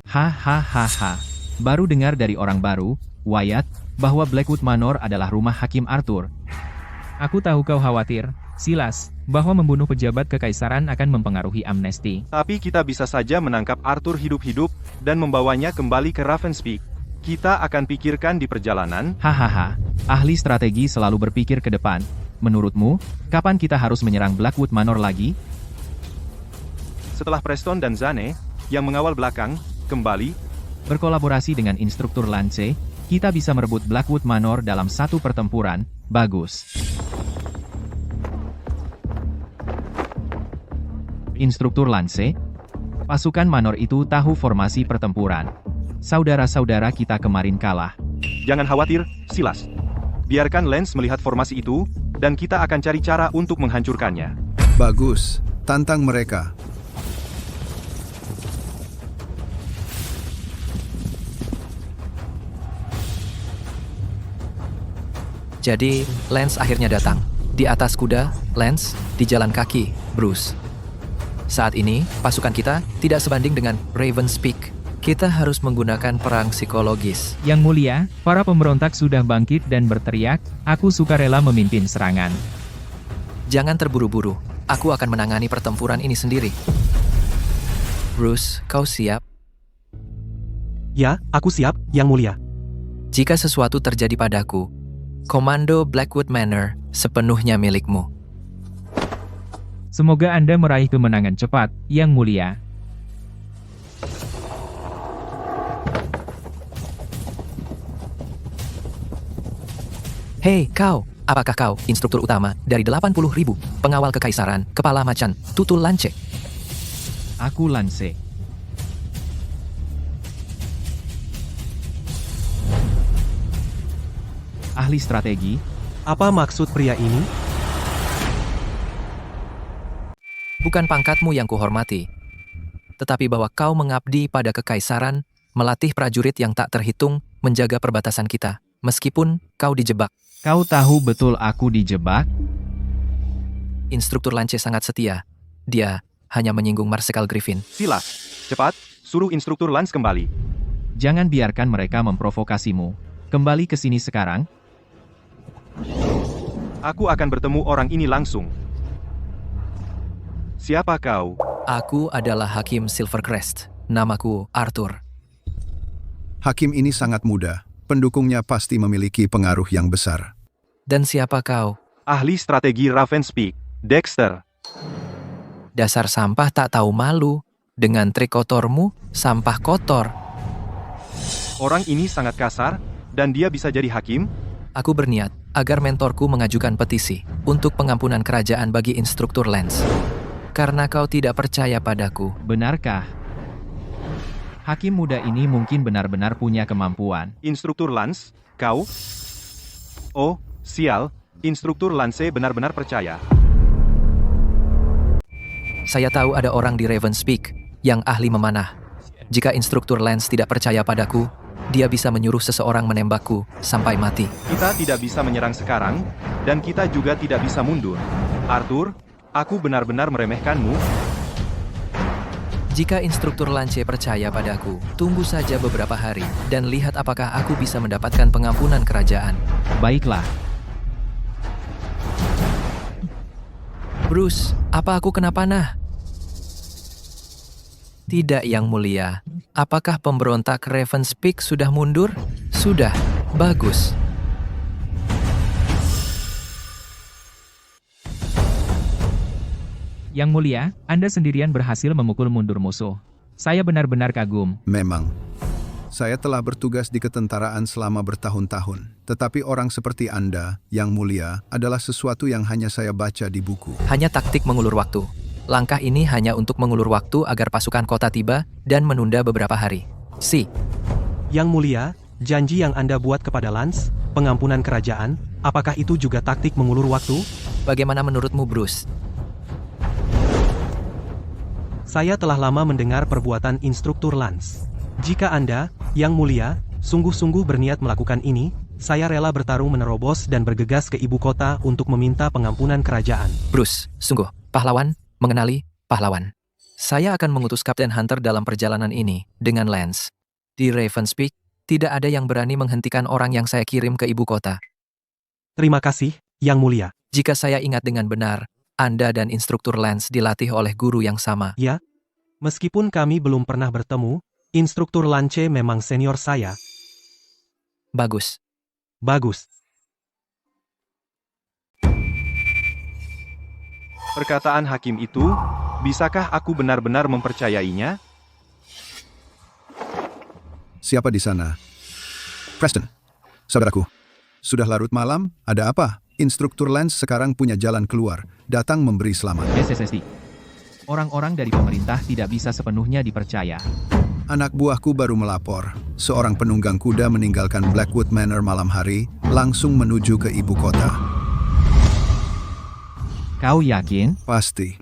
Hahaha. Baru dengar dari orang baru, Wyatt, bahwa Blackwood Manor adalah rumah Hakim Arthur. Aku tahu kau khawatir, Silas, bahwa membunuh pejabat kekaisaran akan mempengaruhi amnesti. Tapi kita bisa saja menangkap Arthur hidup-hidup dan membawanya kembali ke Ravenspeak. Kita akan pikirkan di perjalanan. Hahaha, ahli strategi selalu berpikir ke depan. Menurutmu, kapan kita harus menyerang Blackwood Manor lagi? Setelah Preston dan Zane, yang mengawal belakang, kembali. Berkolaborasi dengan instruktur Lance, kita bisa merebut Blackwood Manor dalam satu pertempuran. Bagus. Instruktur Lance, pasukan Manor itu tahu formasi pertempuran. Saudara-saudara kita kemarin kalah. Jangan khawatir, Silas. Biarkan Lance melihat formasi itu, dan kita akan cari cara untuk menghancurkannya. Bagus, tantang mereka. Jadi, Lance akhirnya datang. Di atas kuda, Lance, di jalan kaki, Bruce. Saat ini, pasukan kita tidak sebanding dengan Ravenspeak. Kita harus menggunakan perang psikologis. Yang Mulia, para pemberontak sudah bangkit dan berteriak, aku sukarela memimpin serangan. Jangan terburu-buru. Aku akan menangani pertempuran ini sendiri. Bruce, kau siap? Ya, aku siap, Yang Mulia. Jika sesuatu terjadi padaku, Komando Blackwood Manor sepenuhnya milikmu. Semoga Anda meraih kemenangan cepat, Yang Mulia. Hei, kau! Apakah kau instruktur utama dari 80.000 pengawal kekaisaran, kepala macan, tutul Lance? Aku Lance. Ahli strategi? Apa maksud pria ini? Bukan pangkatmu yang kuhormati, tetapi bahwa kau mengabdi pada kekaisaran, melatih prajurit yang tak terhitung, menjaga perbatasan kita, meskipun kau dijebak. Kau tahu betul aku dijebak? Instruktur Lance sangat setia. Dia hanya menyinggung Marsekal Griffin. Silas, cepat, suruh instruktur Lance kembali. Jangan biarkan mereka memprovokasimu. Kembali ke sini sekarang. Aku akan bertemu orang ini langsung. Siapa kau? Aku adalah Hakim Silvercrest. Namaku Arthur. Hakim ini sangat muda. Pendukungnya pasti memiliki pengaruh yang besar. Dan siapa kau? Ahli strategi Ravenspeak, Dexter. Dasar sampah tak tahu malu. Dengan trik kotormu, sampah kotor. Orang ini sangat kasar, dan dia bisa jadi hakim? Aku berniat agar mentorku mengajukan petisi untuk pengampunan kerajaan bagi instruktur Lance. Karena kau tidak percaya padaku. Benarkah? Hakim muda ini mungkin benar-benar punya kemampuan. Instruktur Lance, kau? Oh, sial, instruktur Lance benar-benar percaya. Saya tahu ada orang di Ravenspeak yang ahli memanah. Jika instruktur Lance tidak percaya padaku, dia bisa menyuruh seseorang menembakku sampai mati. Kita tidak bisa menyerang sekarang, dan kita juga tidak bisa mundur. Arthur, aku benar-benar meremehkanmu. Jika instruktur Lance percaya padaku, tunggu saja beberapa hari dan lihat apakah aku bisa mendapatkan pengampunan kerajaan. Baiklah. Bruce, apa aku kena panah? Tidak, Yang Mulia. Apakah pemberontak Ravenspeak sudah mundur? Sudah. Bagus. Yang Mulia, Anda sendirian berhasil memukul mundur musuh. Saya benar-benar kagum. Memang. Saya telah bertugas di ketentaraan selama bertahun-tahun. Tetapi orang seperti Anda, Yang Mulia, adalah sesuatu yang hanya saya baca di buku. Hanya taktik mengulur waktu. Langkah ini hanya untuk mengulur waktu agar pasukan kota tiba dan menunda beberapa hari. Yang Mulia, janji yang Anda buat kepada Lance, pengampunan kerajaan, apakah itu juga taktik mengulur waktu? Bagaimana menurutmu, Bruce? Saya telah lama mendengar perbuatan instruktur Lance. Jika Anda, Yang Mulia, sungguh-sungguh berniat melakukan ini, saya rela bertarung menerobos dan bergegas ke ibu kota untuk meminta pengampunan kerajaan. Bruce, sungguh, pahlawan, mengenali pahlawan. Saya akan mengutus Kapten Hunter dalam perjalanan ini dengan Lance. Di Ravenspeak, tidak ada yang berani menghentikan orang yang saya kirim ke ibu kota. Terima kasih, Yang Mulia. Jika saya ingat dengan benar, Anda dan instruktur Lance dilatih oleh guru yang sama. Ya, meskipun kami belum pernah bertemu, instruktur Lance memang senior saya. Bagus. Bagus. Perkataan hakim itu, bisakah aku benar-benar mempercayainya? Siapa di sana? Preston. Saudaraku. Sudah larut malam, ada apa? Instruktur Lance sekarang punya jalan keluar, datang memberi selamat. SSSD. Orang-orang dari pemerintah tidak bisa sepenuhnya dipercaya. Anak buahku baru melapor, seorang penunggang kuda meninggalkan Blackwood Manor malam hari, langsung menuju ke ibu kota. Kau yakin? Pasti.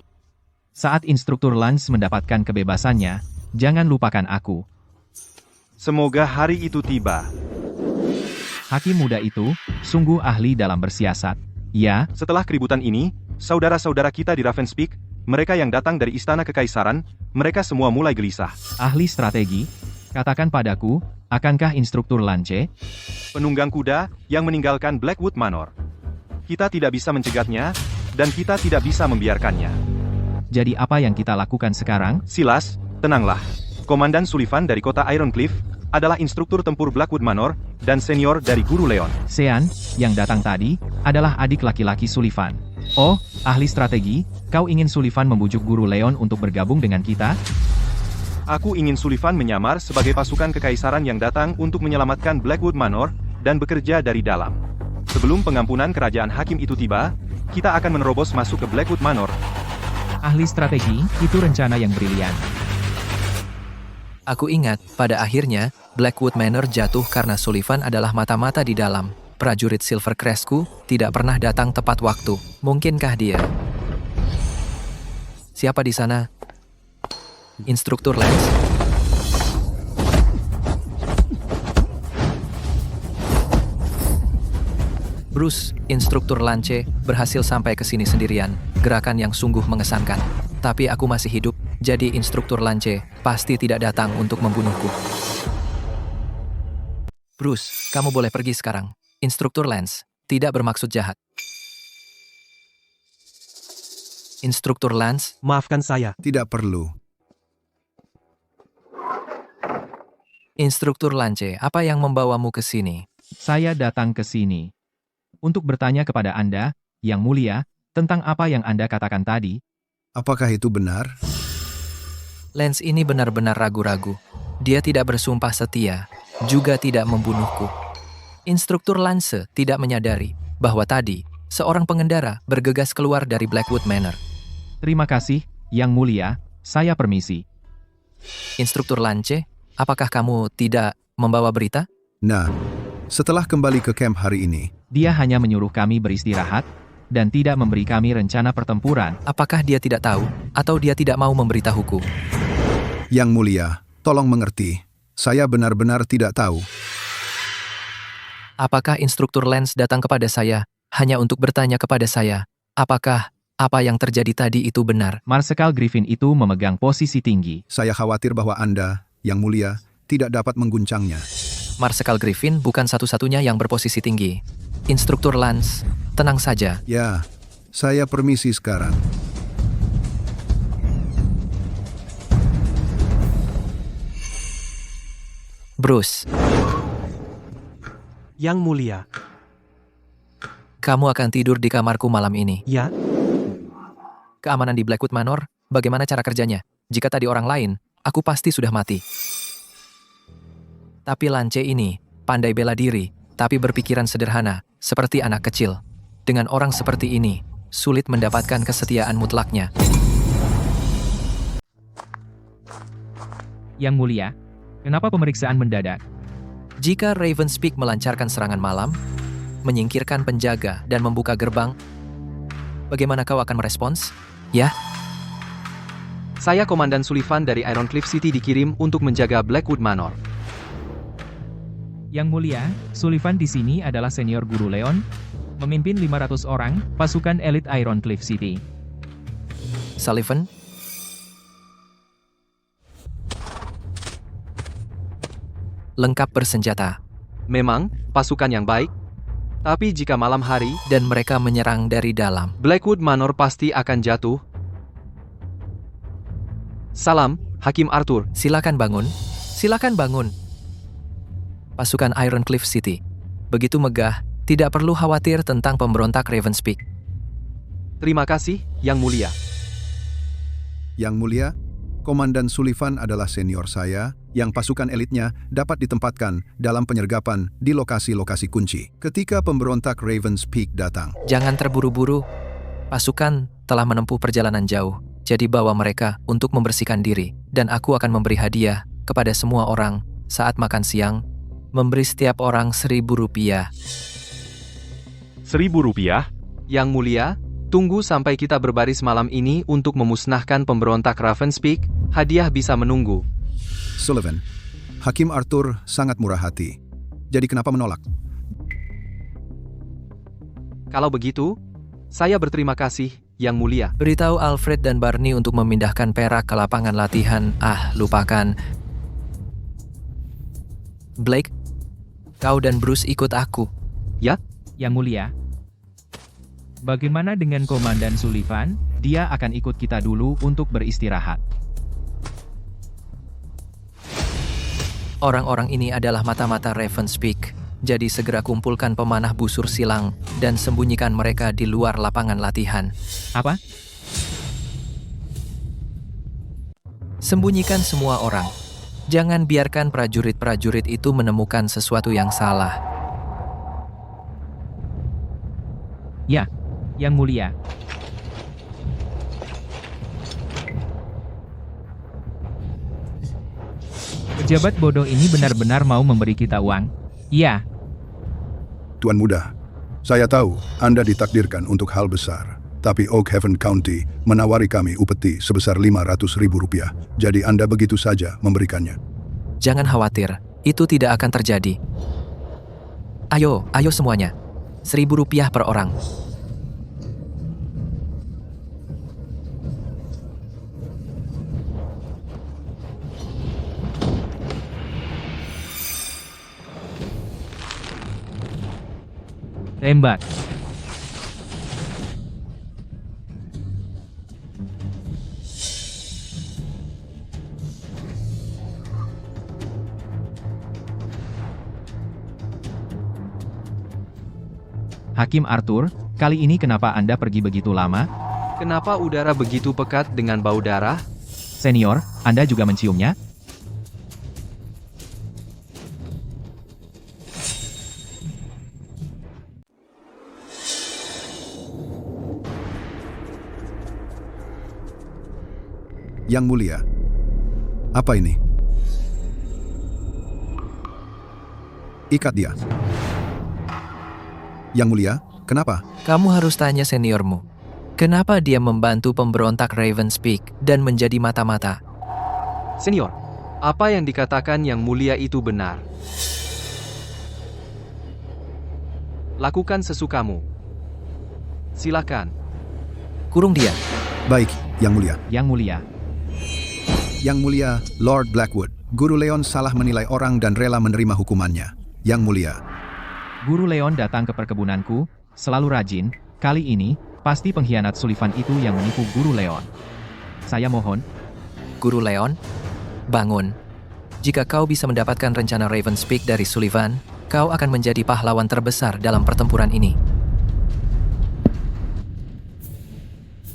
Saat instruktur Lance mendapatkan kebebasannya, jangan lupakan aku. Semoga hari itu tiba. Hakim muda itu, sungguh ahli dalam bersiasat. Ya. Setelah keributan ini, saudara-saudara kita di Ravenspeak, mereka yang datang dari istana kekaisaran, mereka semua mulai gelisah. Ahli strategi, katakan padaku, akankah instruktur Lance? Penunggang kuda yang meninggalkan Blackwood Manor. Kita tidak bisa mencegatnya, dan kita tidak bisa membiarkannya. Jadi apa yang kita lakukan sekarang? Silas, tenanglah. Komandan Sullivan dari kota Ironcliff adalah instruktur tempur Blackwood Manor dan senior dari Guru Leon. Sean, yang datang tadi, adalah adik laki-laki Sullivan. Oh, ahli strategi, kau ingin Sullivan membujuk Guru Leon untuk bergabung dengan kita? Aku ingin Sullivan menyamar sebagai pasukan kekaisaran yang datang untuk menyelamatkan Blackwood Manor dan bekerja dari dalam. Sebelum pengampunan kerajaan hakim itu tiba, kita akan menerobos masuk ke Blackwood Manor. Ahli strategi, itu rencana yang brilian. Aku ingat, pada akhirnya, Blackwood Manor jatuh karena Sullivan adalah mata-mata di dalam. Prajurit Silvercrestku tidak pernah datang tepat waktu. Mungkinkah dia? Siapa di sana? Instruktur Lance? Bruce, instruktur Lance, berhasil sampai ke sini sendirian. Gerakan yang sungguh mengesankan. Tapi aku masih hidup, jadi instruktur Lance pasti tidak datang untuk membunuhku. Bruce, kamu boleh pergi sekarang. Instruktur Lance tidak bermaksud jahat. Instruktur Lance, maafkan saya. Tidak perlu. Instruktur Lance, apa yang membawamu ke sini? Saya datang ke sini untuk bertanya kepada Anda, Yang Mulia, tentang apa yang Anda katakan tadi. Apakah itu benar? Lance ini benar-benar ragu-ragu. Dia tidak bersumpah setia, juga tidak membunuhku. Instruktur Lance tidak menyadari bahwa tadi seorang pengendara bergegas keluar dari Blackwood Manor. Terima kasih, Yang Mulia. Saya permisi. Instruktur Lance, apakah kamu tidak membawa berita? Nah, setelah kembali ke camp hari ini, dia hanya menyuruh kami beristirahat. dan tidak memberi kami rencana pertempuran. Apakah dia tidak tahu, atau dia tidak mau memberitahuku? Yang Mulia, tolong mengerti. Saya benar-benar tidak tahu. Apakah instruktur Lance datang kepada saya, hanya untuk bertanya kepada saya, apakah apa yang terjadi tadi itu benar? Marsekal Griffin itu memegang posisi tinggi. Saya khawatir bahwa Anda, Yang Mulia, tidak dapat mengguncangnya. Marsekal Griffin bukan satu-satunya yang berposisi tinggi. Instruktur Lance, tenang saja. Ya, saya permisi sekarang. Bruce, Yang Mulia. kamu akan tidur di kamarku malam ini. Ya? Keamanan di Blackwood Manor, bagaimana cara kerjanya? Jika tadi orang lain, aku pasti sudah mati. Tapi Lance ini, pandai bela diri, tapi berpikiran sederhana, seperti anak kecil. Dengan orang seperti ini, sulit mendapatkan kesetiaan mutlaknya. Yang Mulia, kenapa pemeriksaan mendadak? Jika Ravenspeak melancarkan serangan malam, menyingkirkan penjaga dan membuka gerbang, bagaimana kau akan merespons? Ya? Saya Komandan Sullivan dari Ironcliff City dikirim untuk menjaga Blackwood Manor. Yang Mulia, Sullivan di sini adalah senior guru Leon, memimpin 500 orang, pasukan elit Ironcliff City. Sullivan? Lengkap bersenjata. Memang, pasukan yang baik. Tapi jika malam hari, dan mereka menyerang dari dalam, Blackwood Manor pasti akan jatuh. Salam, Hakim Arthur. Silakan bangun. Silakan bangun. Pasukan Ironcliff City. Begitu megah, tidak perlu khawatir tentang pemberontak Ravenspeak. Terima kasih, Yang Mulia. Yang Mulia, Komandan Sullivan adalah senior saya, yang pasukan elitnya dapat ditempatkan dalam penyergapan di lokasi-lokasi kunci ketika pemberontak Ravenspeak datang. Jangan terburu-buru. Pasukan telah menempuh perjalanan jauh, jadi bawa mereka untuk membersihkan diri, dan aku akan memberi hadiah kepada semua orang saat makan siang, memberi setiap orang Rp1.000. Rp1.000? Yang Mulia, tunggu sampai kita berbaris malam ini untuk memusnahkan pemberontak Ravenspeak, hadiah bisa menunggu. Sullivan, Hakim Arthur sangat murah hati. Jadi kenapa menolak? Kalau begitu, saya berterima kasih, Yang Mulia. Beritahu Alfred dan Barney untuk memindahkan perak ke lapangan latihan. Lupakan. Blake, kau dan Bruce ikut aku. Ya? Yang Mulia. Bagaimana dengan Komandan Sullivan? Dia akan ikut kita dulu untuk beristirahat. Orang-orang ini adalah mata-mata Ravenspeak. Jadi segera kumpulkan pemanah busur silang dan sembunyikan mereka di luar lapangan latihan. Apa? Sembunyikan semua orang. Jangan biarkan prajurit-prajurit itu menemukan sesuatu yang salah. Ya, Yang Mulia. Pejabat bodoh ini benar-benar mau memberi kita uang. Iya. Tuan Muda, saya tahu Anda ditakdirkan untuk hal besar. Tapi Oak Haven County menawari kami upeti sebesar Rp500.000. Jadi Anda begitu saja memberikannya. Jangan khawatir, itu tidak akan terjadi. Ayo semuanya. Rp1.000 per orang. Tembak. Hakim Arthur, kali ini kenapa Anda pergi begitu lama? Kenapa udara begitu pekat dengan bau darah? Senior, Anda juga menciumnya? Yang Mulia, apa ini? Ikat dia. Yang Mulia, Kenapa? Kamu harus tanya seniormu. Kenapa dia membantu pemberontak Ravenspeak dan menjadi mata-mata? Senior, apa yang dikatakan Yang Mulia itu benar. Lakukan sesukamu. Silakan. Kurung dia. Baik, Yang Mulia. Yang Mulia. Yang Mulia, Lord Blackwood. Guru Leon salah menilai orang dan rela menerima hukumannya. Yang Mulia. Guru Leon datang ke perkebunanku, selalu rajin. Kali ini, pasti pengkhianat Sullivan itu yang menipu Guru Leon. Saya mohon. Guru Leon, bangun. Jika kau bisa mendapatkan rencana Ravenspeak dari Sullivan, kau akan menjadi pahlawan terbesar dalam pertempuran ini.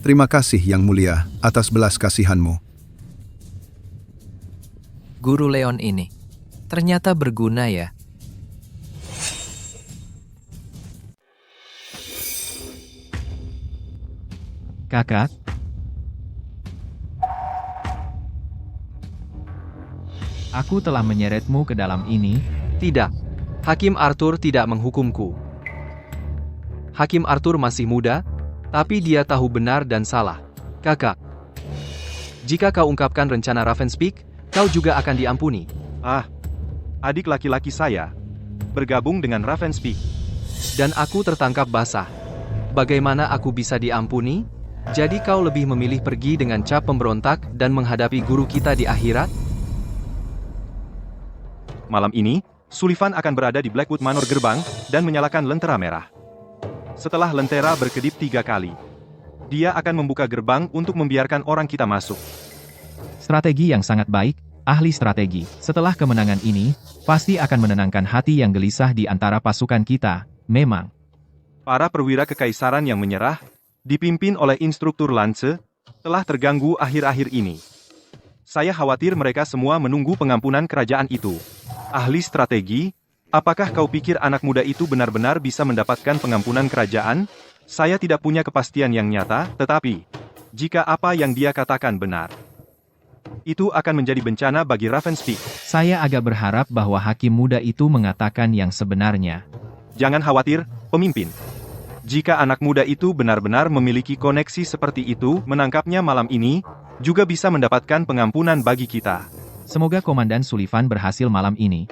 Terima kasih, Yang Mulia, atas belas kasihanmu. Guru Leon ini ternyata berguna ya. Kakak, aku telah menyeretmu ke dalam ini. Tidak. Hakim Arthur tidak menghukumku. Hakim Arthur masih muda, tapi dia tahu benar dan salah. Kakak, jika kau ungkapkan rencana Ravenspeak, kau juga akan diampuni. Adik laki-laki saya bergabung dengan Ravenspeak. Dan aku tertangkap basah. Bagaimana aku bisa diampuni? Jadi kau lebih memilih pergi dengan cap pemberontak dan menghadapi guru kita di akhirat? Malam ini, Sullivan akan berada di Blackwood Manor gerbang dan menyalakan lentera merah. Setelah lentera berkedip 3 kali, dia akan membuka gerbang untuk membiarkan orang kita masuk. Strategi yang sangat baik, ahli strategi. Setelah kemenangan ini, pasti akan menenangkan hati yang gelisah di antara pasukan kita, memang. Para perwira kekaisaran yang menyerah, dipimpin oleh instruktur Lance, telah terganggu akhir-akhir ini. Saya khawatir mereka semua menunggu pengampunan kerajaan itu. Ahli strategi, apakah kau pikir anak muda itu benar-benar bisa mendapatkan pengampunan kerajaan? Saya tidak punya kepastian yang nyata, tetapi jika apa yang dia katakan benar, itu akan menjadi bencana bagi Ravenspeak. Saya agak berharap bahwa hakim muda itu mengatakan yang sebenarnya. Jangan khawatir, pemimpin. Jika anak muda itu benar-benar memiliki koneksi seperti itu, menangkapnya malam ini, juga bisa mendapatkan pengampunan bagi kita. Semoga Komandan Sullivan berhasil malam ini.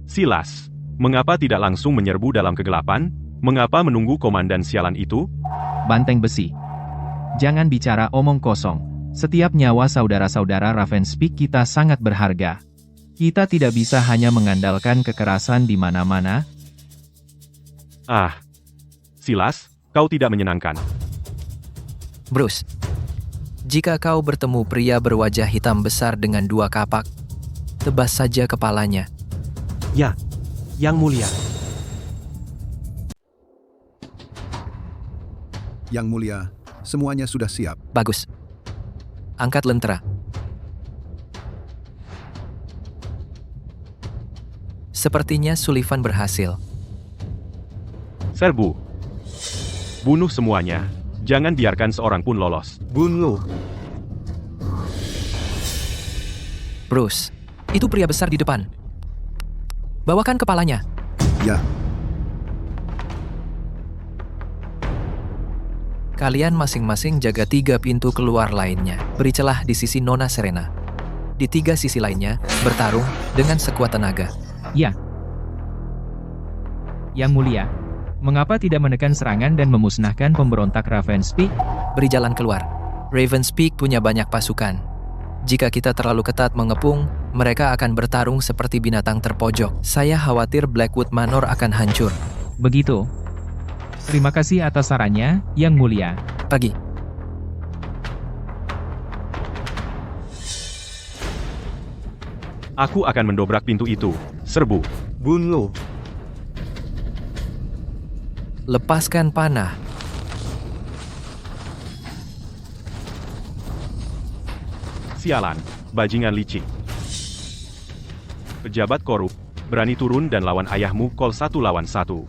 Silas, mengapa tidak langsung menyerbu dalam kegelapan? Mengapa menunggu komandan sialan itu? Banteng besi. Jangan bicara omong kosong. Setiap nyawa saudara-saudara Ravenspeak kita sangat berharga. Kita tidak bisa hanya mengandalkan kekerasan di mana-mana. Silas, kau tidak menyenangkan. Bruce, jika kau bertemu pria berwajah hitam besar dengan 2 kapak, tebas saja kepalanya. Ya, Yang Mulia. Yang Mulia, semuanya sudah siap. Bagus. Angkat lentera. Sepertinya Sullivan berhasil. Serbu. Bunuh semuanya. Jangan biarkan seorang pun lolos. Bunuh. Bruce, itu pria besar di depan. Bawakan kepalanya. Ya. Kalian masing-masing jaga 3 pintu keluar lainnya. Beri celah di sisi Nona Serena. Di 3 sisi lainnya, bertarung dengan sekuat tenaga. Ya. Yang Mulia, mengapa tidak menekan serangan dan memusnahkan pemberontak Ravenspeak? Beri jalan keluar. Ravenspeak punya banyak pasukan. Jika kita terlalu ketat mengepung, mereka akan bertarung seperti binatang terpojok. Saya khawatir Blackwood Manor akan hancur. Begitu. Terima kasih atas sarannya, Yang Mulia. Pagi. Aku akan mendobrak pintu itu. Serbu. Bunuh. Lepaskan panah. Sialan, bajingan licik. Pejabat korup, berani turun dan lawan ayahmu call 1 lawan 1.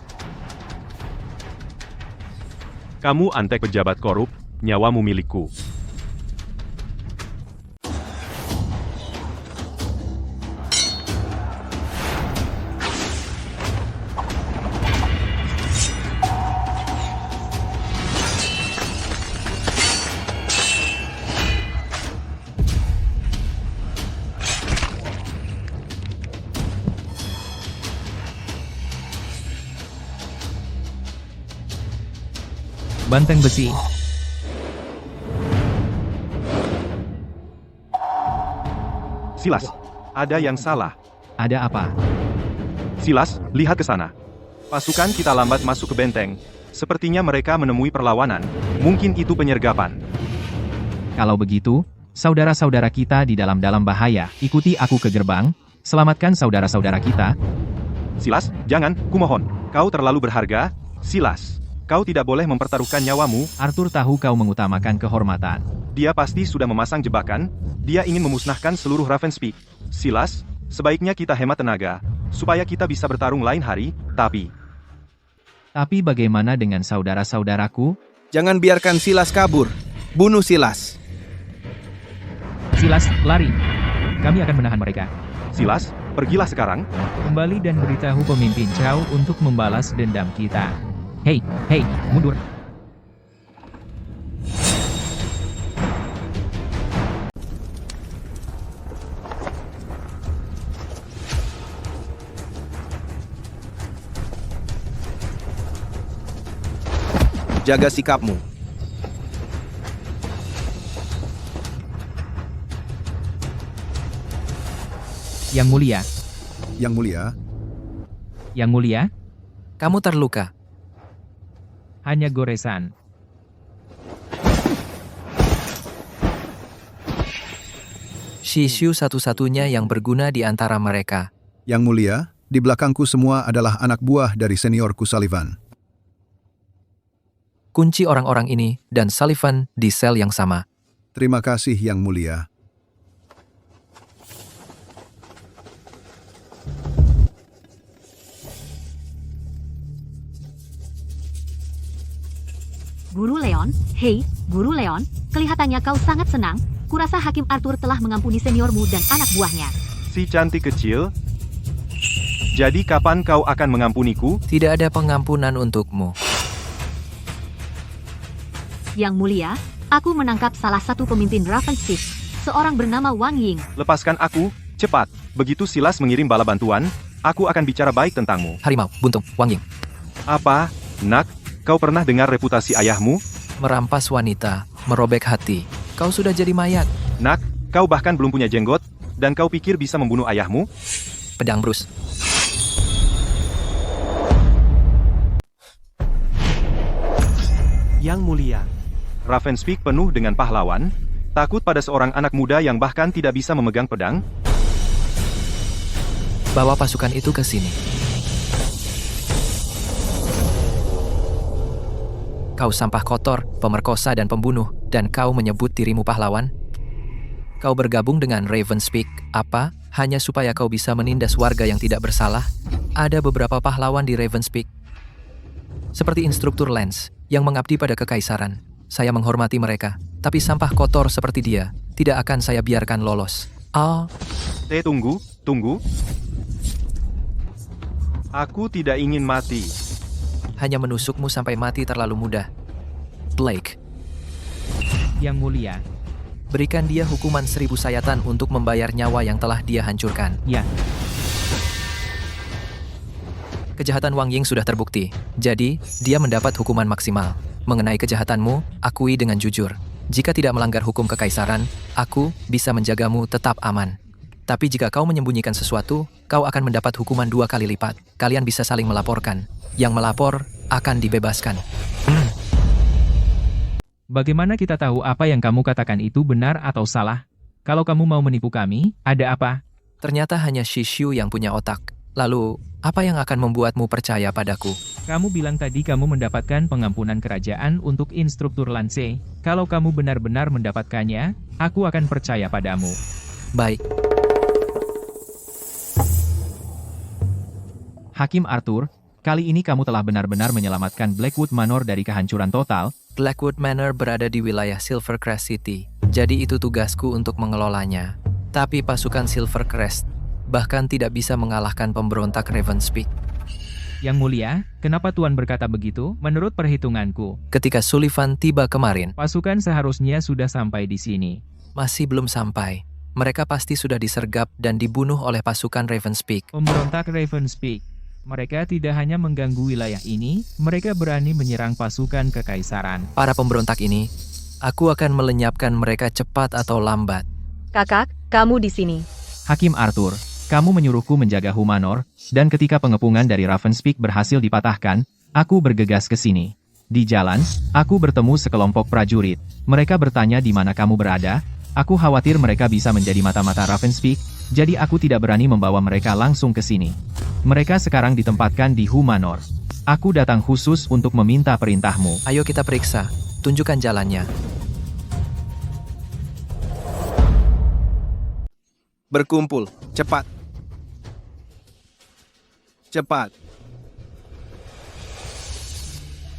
Kamu antek pejabat korup, nyawamu milikku. Banteng besi. Silas, ada yang salah. Ada apa? Silas, lihat ke sana. Pasukan kita lambat masuk ke benteng. Sepertinya mereka menemui perlawanan. Mungkin itu penyergapan. Kalau begitu, saudara-saudara kita di dalam bahaya. Ikuti aku ke gerbang. Selamatkan saudara-saudara kita. Silas, jangan, kumohon. Kau terlalu berharga. Silas, kau tidak boleh mempertaruhkan nyawamu. Arthur tahu kau mengutamakan kehormatan. Dia pasti sudah memasang jebakan. Dia ingin memusnahkan seluruh Ravenspeak. Silas, sebaiknya kita hemat tenaga, supaya kita bisa bertarung lain hari, tapi bagaimana dengan saudara-saudaraku? Jangan biarkan Silas kabur. Bunuh Silas. Silas, lari. Kami akan menahan mereka. Silas, pergilah sekarang. Kembali dan beritahu pemimpin Chow untuk membalas dendam kita. Hei, mundur. Jaga sikapmu. Yang Mulia. Yang Mulia, Yang Mulia, Kamu terluka. hanya goresan. Shishu satu-satunya yang berguna di antara mereka. Yang Mulia, di belakangku semua adalah anak buah dari seniorku Sullivan. Kunci orang-orang ini dan Sullivan di sel yang sama. Terima kasih Yang Mulia. Guru Leon, hei, Guru Leon, kelihatannya kau sangat senang. Kurasa Hakim Arthur telah mengampuni seniormu dan anak buahnya. Si cantik kecil. Jadi kapan kau akan mengampuniku? Tidak ada pengampunan untukmu. Yang Mulia, aku menangkap salah satu pemimpin Ravenspeak, seorang bernama Wang Ying. Lepaskan aku, cepat. Begitu Silas mengirim bala bantuan, aku akan bicara baik tentangmu. Harimau, buntung, Wang Ying. Apa, nak? Kau pernah dengar reputasi ayahmu? Merampas wanita, merobek hati. Kau sudah jadi mayat. Nak, kau bahkan belum punya jenggot, dan kau pikir bisa membunuh ayahmu? Pedang Bruce. Yang Mulia. Ravenspeak penuh dengan pahlawan, takut pada seorang anak muda yang bahkan tidak bisa memegang pedang? Bawa pasukan itu ke sini. Kau sampah kotor, pemerkosa dan pembunuh, dan kau menyebut dirimu pahlawan? Kau bergabung dengan Ravenspeak, apa? Hanya supaya kau bisa menindas warga yang tidak bersalah? Ada beberapa pahlawan di Ravenspeak, seperti instruktur Lance, yang mengabdi pada kekaisaran. Saya menghormati mereka, tapi sampah kotor seperti dia, tidak akan saya biarkan lolos. Tunggu. Aku tidak ingin mati. Hanya menusukmu sampai mati terlalu mudah. Blake. Yang Mulia. Berikan dia hukuman 1000 sayatan untuk membayar nyawa yang telah dia hancurkan. Ya. Kejahatan Wang Ying sudah terbukti, jadi dia mendapat hukuman maksimal. Mengenai kejahatanmu, akui dengan jujur. Jika tidak melanggar hukum kekaisaran, aku bisa menjagamu tetap aman. Tapi jika kau menyembunyikan sesuatu, kau akan mendapat hukuman 2 kali lipat. Kalian bisa saling melaporkan. Yang melapor akan dibebaskan. Bagaimana kita tahu apa yang kamu katakan itu benar atau salah? Kalau kamu mau menipu kami, ada apa? Ternyata hanya Shishu yang punya otak. Lalu, apa yang akan membuatmu percaya padaku? Kamu bilang tadi kamu mendapatkan pengampunan kerajaan untuk instruktur Lance. Kalau kamu benar-benar mendapatkannya, aku akan percaya padamu. Baik. Hakim Arthur, kali ini kamu telah benar-benar menyelamatkan Blackwood Manor dari kehancuran total. Blackwood Manor berada di wilayah Silvercrest City, jadi itu tugasku untuk mengelolanya. Tapi pasukan Silvercrest bahkan tidak bisa mengalahkan pemberontak Ravenspeak. Yang Mulia, kenapa Tuan berkata begitu? Menurut perhitunganku, Ketika Sullivan tiba kemarin, pasukan seharusnya sudah sampai di sini. masih belum sampai. Mereka pasti sudah disergap dan dibunuh oleh pasukan Ravenspeak. Pemberontak Ravenspeak. Mereka tidak hanya mengganggu wilayah ini, mereka berani menyerang pasukan kekaisaran. Para pemberontak ini, aku akan melenyapkan mereka cepat atau lambat. Kakak, kamu di sini. Hakim Arthur, kamu menyuruhku menjaga Humanor, dan ketika pengepungan dari Ravenspeak berhasil dipatahkan, aku bergegas ke sini. Di jalan, aku bertemu sekelompok prajurit. Mereka bertanya di mana kamu berada. Aku khawatir mereka bisa menjadi mata-mata Ravenspeak, jadi aku tidak berani membawa mereka langsung ke sini. Mereka sekarang ditempatkan di Humanor. Aku datang khusus untuk meminta perintahmu. Ayo kita periksa, tunjukkan jalannya. Berkumpul, cepat. Cepat.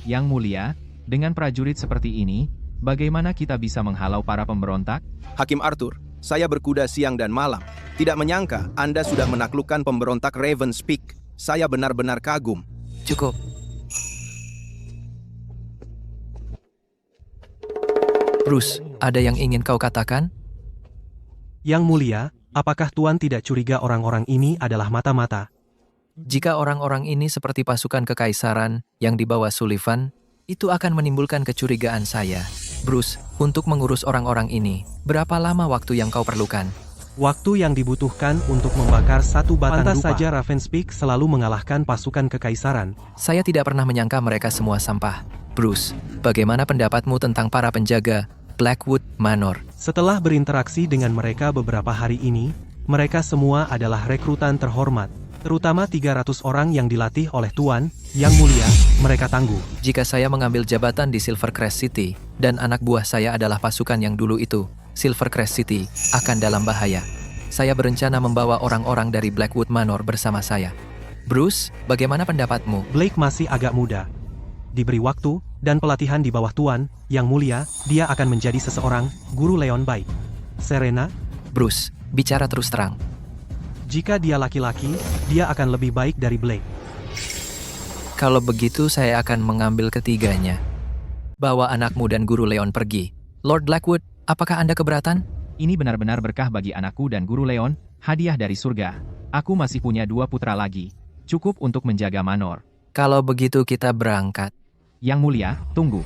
Yang Mulia, dengan prajurit seperti ini, bagaimana kita bisa menghalau para pemberontak? Hakim Arthur, saya berkuda siang dan malam. Tidak menyangka Anda sudah menaklukkan pemberontak Ravenspeak. Saya benar-benar kagum. Cukup. Bruce, ada yang ingin kau katakan? Yang Mulia, apakah Tuan tidak curiga orang-orang ini adalah mata-mata? Jika orang-orang ini seperti pasukan kekaisaran yang dibawa Sullivan, itu akan menimbulkan kecurigaan saya. Bruce, untuk mengurus orang-orang ini, berapa lama waktu yang kau perlukan? Waktu yang dibutuhkan untuk membakar satu batang Pantas dupa. saja Ravenspeak selalu mengalahkan pasukan kekaisaran. Saya tidak pernah menyangka mereka semua sampah. Bruce, bagaimana pendapatmu tentang para penjaga Blackwood Manor? Setelah berinteraksi dengan mereka beberapa hari ini, mereka semua adalah rekrutan terhormat. Terutama 300 orang yang dilatih oleh Tuan, Yang Mulia, mereka tangguh. Jika saya mengambil jabatan di Silvercrest City, dan anak buah saya adalah pasukan yang dulu itu, Silvercrest City akan dalam bahaya. Saya berencana membawa orang-orang dari Blackwood Manor bersama saya. Bruce, bagaimana pendapatmu? Blake masih agak muda. Diberi waktu dan pelatihan di bawah Tuan, Yang Mulia, dia akan menjadi seseorang guru Leon baik. Serena? Bruce, bicara terus terang. Jika dia laki-laki, dia akan lebih baik dari Blake. Kalau begitu saya akan mengambil ketiganya. Bawa anakmu dan guru Leon pergi. Lord Blackwood, apakah Anda keberatan? Ini benar-benar berkah bagi anakku dan guru Leon, hadiah dari surga. Aku masih punya 2 putra lagi. Cukup untuk menjaga Manor. Kalau begitu kita berangkat. Yang Mulia, tunggu.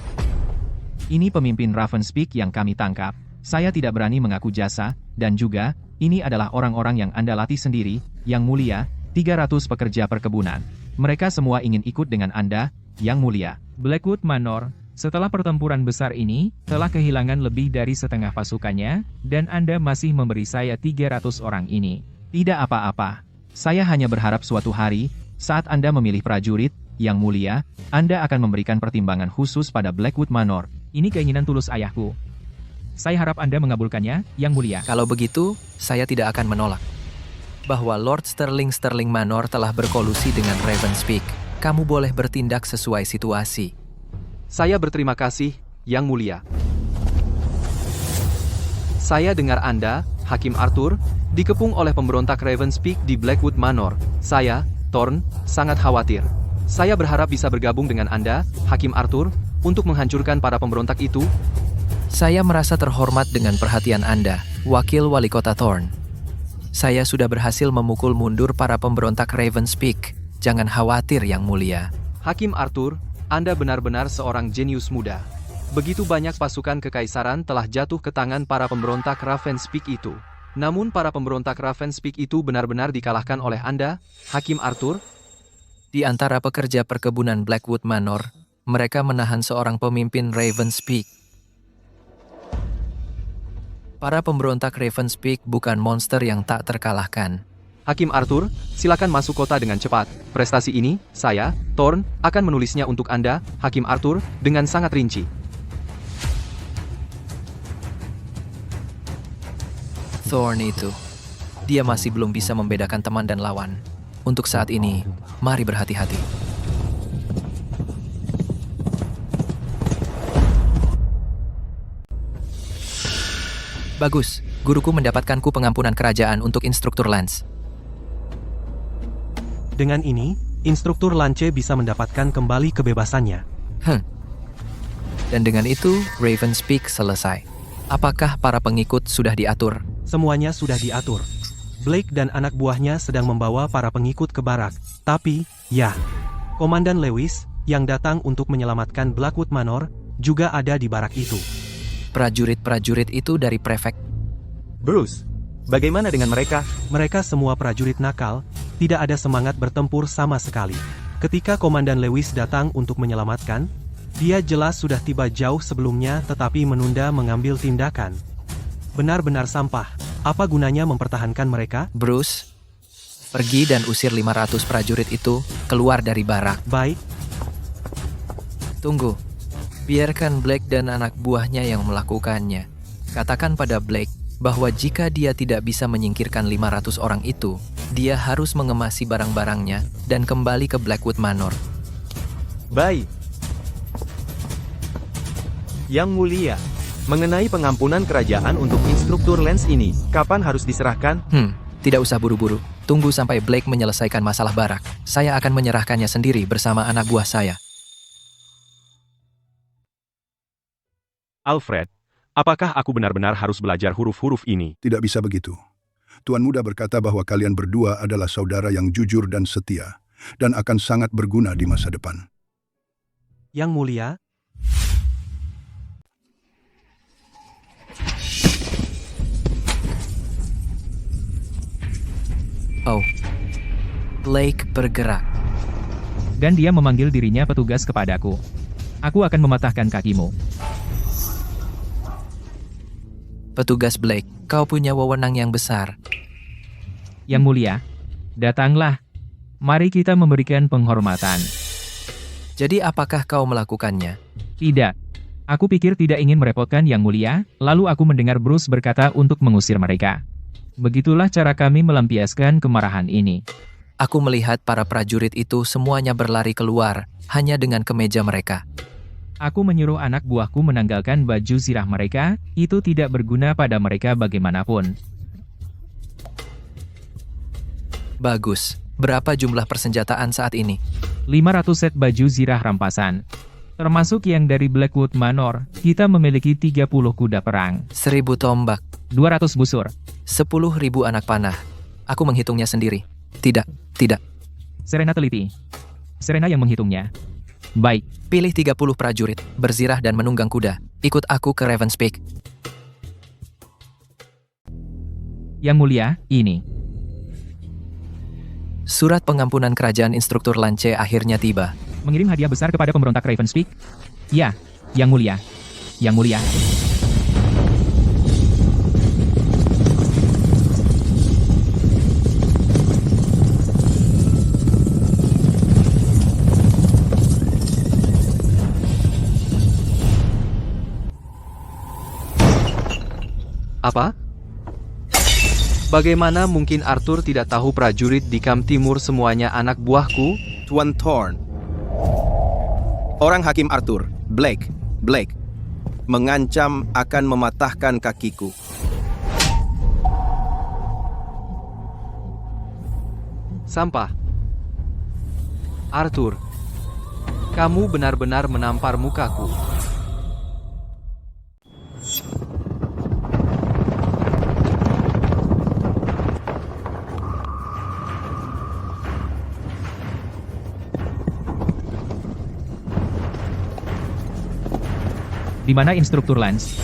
Ini pemimpin Ravenspeak yang kami tangkap. Saya tidak berani mengaku jasa, dan juga, ini adalah orang-orang yang Anda latih sendiri, Yang Mulia, 300 pekerja perkebunan. Mereka semua ingin ikut dengan Anda, Yang Mulia. Blackwood Manor, setelah pertempuran besar ini, telah kehilangan lebih dari setengah pasukannya, dan Anda masih memberi saya 300 orang ini. Tidak apa-apa. Saya hanya berharap suatu hari, saat Anda memilih prajurit, Yang Mulia, Anda akan memberikan pertimbangan khusus pada Blackwood Manor. Ini keinginan tulus ayahku. Saya harap Anda mengabulkannya, Yang Mulia. Kalau begitu, saya tidak akan menolak. Bahwa Lord Sterling Manor telah berkolusi dengan Ravenspeak. Kamu boleh bertindak sesuai situasi. Saya berterima kasih, Yang Mulia. Saya dengar Anda, Hakim Arthur, dikepung oleh pemberontak Ravenspeak di Blackwood Manor. Saya, Thorn, sangat khawatir. Saya berharap bisa bergabung dengan Anda, Hakim Arthur, untuk menghancurkan para pemberontak itu. Saya merasa terhormat dengan perhatian Anda, Wakil Wali Kota Thorn. Saya sudah berhasil memukul mundur para pemberontak Ravenspeak. Jangan khawatir, Yang Mulia. Hakim Arthur, Anda benar-benar seorang jenius muda. Begitu banyak pasukan kekaisaran telah jatuh ke tangan para pemberontak Ravenspeak itu. Namun para pemberontak Ravenspeak itu benar-benar dikalahkan oleh Anda, Hakim Arthur. Di antara pekerja perkebunan Blackwood Manor, mereka menahan seorang pemimpin Ravenspeak. Para pemberontak Ravenspeak bukan monster yang tak terkalahkan. Hakim Arthur, silakan masuk kota dengan cepat. Prestasi ini, saya, Thorn, akan menulisnya untuk Anda, Hakim Arthur, dengan sangat rinci. Thorn itu, dia masih belum bisa membedakan teman dan lawan. Untuk saat ini, mari berhati-hati. Bagus, guruku mendapatkanku pengampunan kerajaan untuk instruktur Lance. Dengan ini, instruktur Lance bisa mendapatkan kembali kebebasannya. Dan dengan itu, Ravenspeak selesai. Apakah para pengikut sudah diatur? Semuanya sudah diatur. Blake dan anak buahnya sedang membawa para pengikut ke barak, Tapi, ya, Komandan Lewis, yang datang untuk menyelamatkan Blackwood Manor, juga ada di barak itu. Prajurit-prajurit itu dari prefek. Bruce, bagaimana dengan mereka? Mereka semua prajurit nakal, tidak ada semangat bertempur sama sekali. Ketika Komandan Lewis datang untuk menyelamatkan, dia jelas sudah tiba jauh sebelumnya tetapi menunda mengambil tindakan. Benar-benar sampah. Apa gunanya mempertahankan mereka? Bruce, pergi dan usir 500 prajurit itu keluar dari barak. Baik. Tunggu. Biarkan Blake dan anak buahnya yang melakukannya. Katakan pada Blake bahwa jika dia tidak bisa menyingkirkan 500 orang itu, dia harus mengemasi barang-barangnya dan kembali ke Blackwood Manor. Baik. Yang Mulia, mengenai pengampunan kerajaan untuk instruktur Lance ini, kapan harus diserahkan? Tidak usah buru-buru. Tunggu sampai Blake menyelesaikan masalah barak. Saya akan menyerahkannya sendiri bersama anak buah saya. Alfred, apakah aku benar-benar harus belajar huruf-huruf ini? Tidak bisa begitu. Tuan Muda berkata bahwa kalian berdua adalah saudara yang jujur dan setia, dan akan sangat berguna di masa depan. Yang Mulia, oh, Blake bergerak. Dan dia memanggil dirinya petugas kepadaku. Aku akan mematahkan kakimu. Petugas Blake, kau punya wewenang yang besar. Yang Mulia, datanglah. Mari kita memberikan penghormatan. Jadi apakah kau melakukannya? Tidak. Aku pikir tidak ingin merepotkan Yang Mulia, lalu aku mendengar Bruce berkata untuk mengusir mereka. Begitulah cara kami melampiaskan kemarahan ini. Aku melihat para prajurit itu semuanya berlari keluar, hanya dengan kemeja mereka. Aku menyuruh anak buahku menanggalkan baju zirah mereka, itu tidak berguna pada mereka bagaimanapun. Bagus. Berapa jumlah persenjataan saat ini? 500 set baju zirah rampasan. Termasuk yang dari Blackwood Manor, kita memiliki 30 kuda perang. 1000 tombak. 200 busur. 10.000 anak panah. Aku menghitungnya sendiri. Tidak. Serena teliti. Serena yang menghitungnya. Baik. Pilih 30 prajurit, berzirah dan menunggang kuda. Ikut aku ke Ravens Peak. Yang Mulia, ini. Surat pengampunan kerajaan instruktur Lance akhirnya tiba. Mengirim hadiah besar kepada pemberontak Ravens Peak? Ya, Yang Mulia. Yang Mulia. Apa? Bagaimana mungkin Arthur tidak tahu prajurit di Kam Timur semuanya anak buahku? Tuan Thorn. Orang Hakim Arthur, Blake, mengancam akan mematahkan kakiku. Sampah. Arthur, kamu benar-benar menampar mukaku. Di mana instruktur Lance?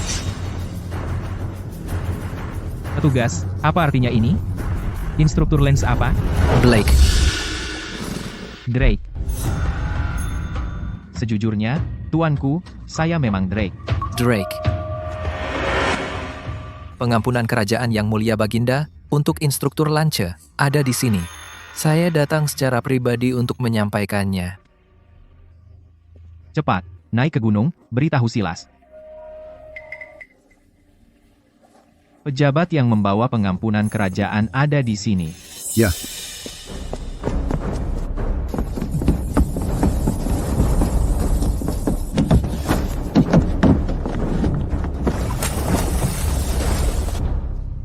Petugas, apa artinya ini? Instruktur Lance apa? Blake. Drake. Sejujurnya, tuanku, saya memang Drake. Pengampunan kerajaan Yang Mulia Baginda untuk instruktur Lance ada di sini. Saya datang secara pribadi untuk menyampaikannya. Cepat, naik ke gunung, beritahu Silas. Pejabat yang membawa pengampunan kerajaan ada di sini. Ya.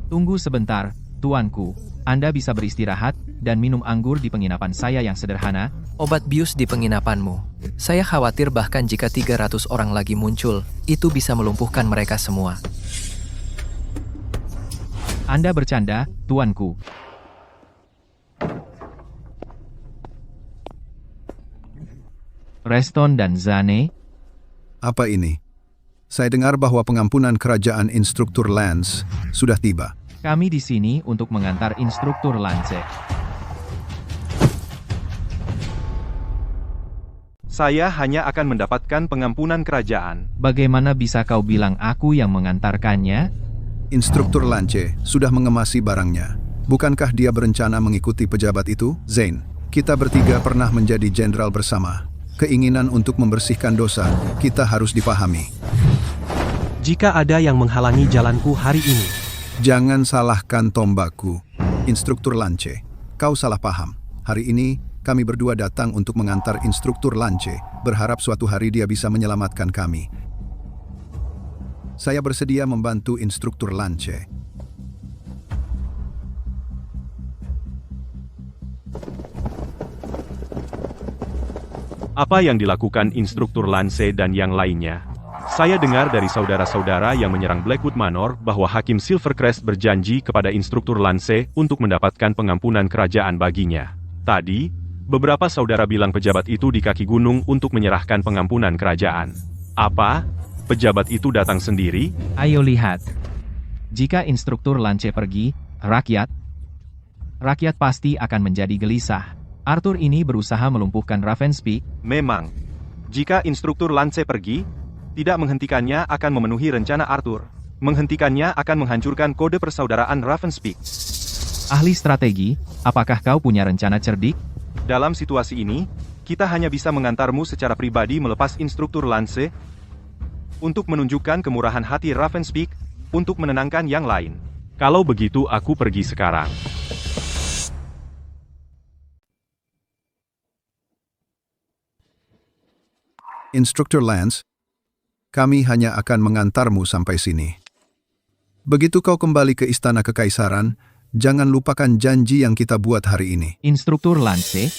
Tunggu sebentar, tuanku. Anda bisa beristirahat dan minum anggur di penginapan saya yang sederhana. Obat bius di penginapanmu. Saya khawatir bahkan jika 300 orang lagi muncul, itu bisa melumpuhkan mereka semua. Anda bercanda, tuanku. Reston dan Zane. Apa ini? Saya dengar bahwa pengampunan kerajaan Instruktur Lance sudah tiba. Kami di sini untuk mengantar Instruktur Lance. Saya hanya akan mendapatkan pengampunan kerajaan. Bagaimana bisa kau bilang aku yang mengantarkannya? Instruktur Lance sudah mengemasi barangnya. Bukankah dia berencana mengikuti pejabat itu? Zane, kita bertiga pernah menjadi jenderal bersama. Keinginan untuk membersihkan dosa, kita harus dipahami. Jika ada yang menghalangi jalanku hari ini, jangan salahkan tombakku. Instruktur Lance, kau salah paham. Hari ini, kami berdua datang untuk mengantar Instruktur Lance, berharap suatu hari dia bisa menyelamatkan kami. Saya bersedia membantu Instruktur Lance. Apa yang dilakukan Instruktur Lance dan yang lainnya? Saya dengar dari saudara-saudara yang menyerang Blackwood Manor bahwa Hakim Silvercrest berjanji kepada Instruktur Lance untuk mendapatkan pengampunan kerajaan baginya. Tadi, beberapa saudara bilang pejabat itu di kaki gunung untuk menyerahkan pengampunan kerajaan. Apa? Pejabat itu datang sendiri? Ayo lihat. Jika Instruktur Lance pergi, rakyat pasti akan menjadi gelisah. Arthur ini berusaha melumpuhkan Ravenspeak. Memang. Jika Instruktur Lance pergi, tidak menghentikannya akan memenuhi rencana Arthur. Menghentikannya akan menghancurkan kode persaudaraan Ravenspeak. Ahli strategi, apakah kau punya rencana cerdik? Dalam situasi ini, kita hanya bisa mengantarmu secara pribadi melepas Instruktur Lance untuk menunjukkan kemurahan hati Ravenspeak untuk menenangkan yang lain. Kalau begitu aku pergi sekarang. Instruktur Lance, kami hanya akan mengantarmu sampai sini. Begitu kau kembali ke Istana Kekaisaran, jangan lupakan janji yang kita buat hari ini. Instruktur Lance,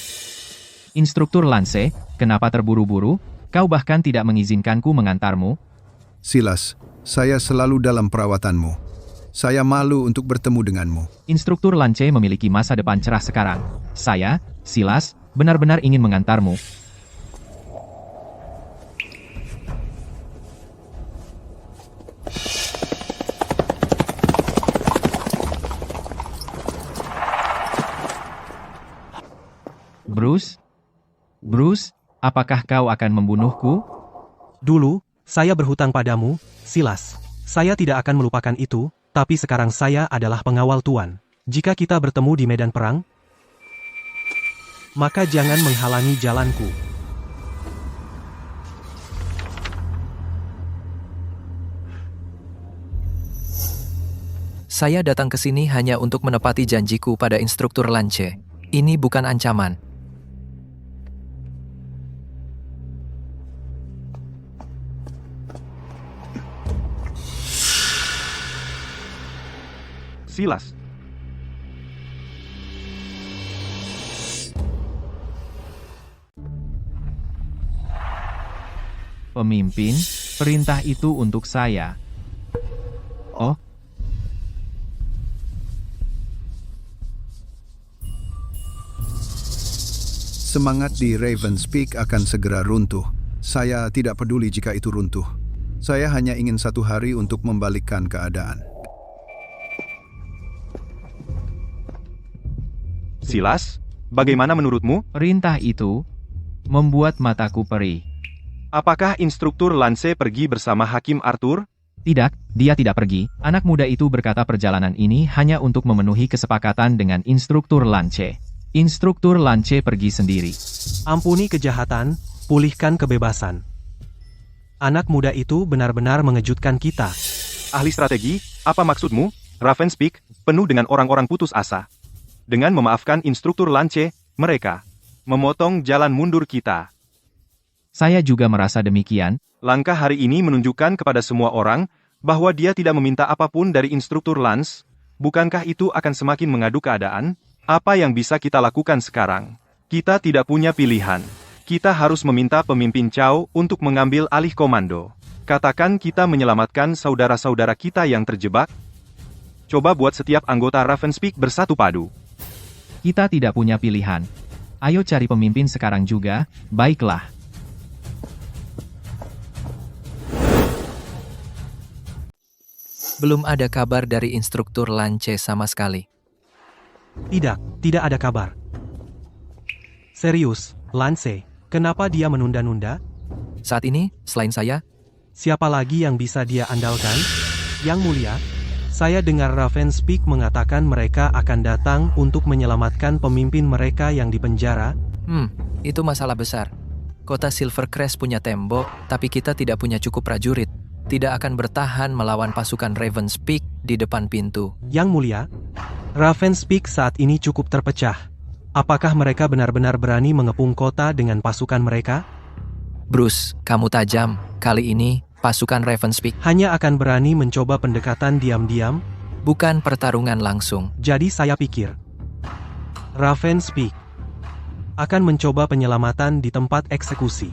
kenapa terburu-buru? Kau bahkan tidak mengizinkanku mengantarmu. Silas, saya selalu dalam perawatanmu. Saya malu untuk bertemu denganmu. Instruktur Lance memiliki masa depan cerah sekarang. Saya, Silas, benar-benar ingin mengantarmu. Bruce, apakah kau akan membunuhku? Dulu, saya berhutang padamu, Silas. Saya tidak akan melupakan itu, tapi sekarang saya adalah pengawal Tuan. Jika kita bertemu di medan perang, maka jangan menghalangi jalanku. Saya datang ke sini hanya untuk menepati janjiku pada Instruktur Lance. Ini bukan ancaman. Silas. Pemimpin, perintah itu untuk saya. Oh. Semangat di Ravenspeak akan segera runtuh. Saya tidak peduli jika itu runtuh. Saya hanya ingin satu hari untuk membalikkan keadaan. Silas, bagaimana menurutmu? Perintah itu membuat mataku perih. Apakah Instruktur Lance pergi bersama Hakim Arthur? Tidak, dia tidak pergi. Anak muda itu berkata perjalanan ini hanya untuk memenuhi kesepakatan dengan Instruktur Lance. Instruktur Lance pergi sendiri. Ampuni kejahatan, pulihkan kebebasan. Anak muda itu benar-benar mengejutkan kita. Ahli strategi, apa maksudmu? Ravenspeak penuh dengan orang-orang putus asa. Dengan memaafkan Instruktur Lance, mereka memotong jalan mundur kita. Saya juga merasa demikian. Langkah hari ini menunjukkan kepada semua orang bahwa dia tidak meminta apapun dari Instruktur Lance. Bukankah itu akan semakin mengadu keadaan? Apa yang bisa kita lakukan sekarang? Kita tidak punya pilihan. Kita harus meminta pemimpin Chow untuk mengambil alih komando. Katakan kita menyelamatkan saudara-saudara kita yang terjebak. Coba buat setiap anggota Ravenspeak bersatu padu. Kita tidak punya pilihan. Ayo cari pemimpin sekarang juga, baiklah. Belum ada kabar dari instruktur Lance sama sekali. Tidak ada kabar. Serius, Lance, kenapa dia menunda-nunda? Saat ini, selain saya, siapa lagi yang bisa dia andalkan? Yang Mulia, saya dengar Ravenspeak mengatakan mereka akan datang untuk menyelamatkan pemimpin mereka yang dipenjara. Itu masalah besar. Kota Silvercrest punya tembok, tapi kita tidak punya cukup prajurit. Tidak akan bertahan melawan pasukan Ravenspeak di depan pintu. Yang Mulia, Ravenspeak saat ini cukup terpecah. Apakah mereka benar-benar berani mengepung kota dengan pasukan mereka? Bruce, kamu tajam. Kali ini, pasukan Ravenspeak hanya akan berani mencoba pendekatan diam-diam, bukan pertarungan langsung. Jadi saya pikir, Ravenspeak akan mencoba penyelamatan di tempat eksekusi.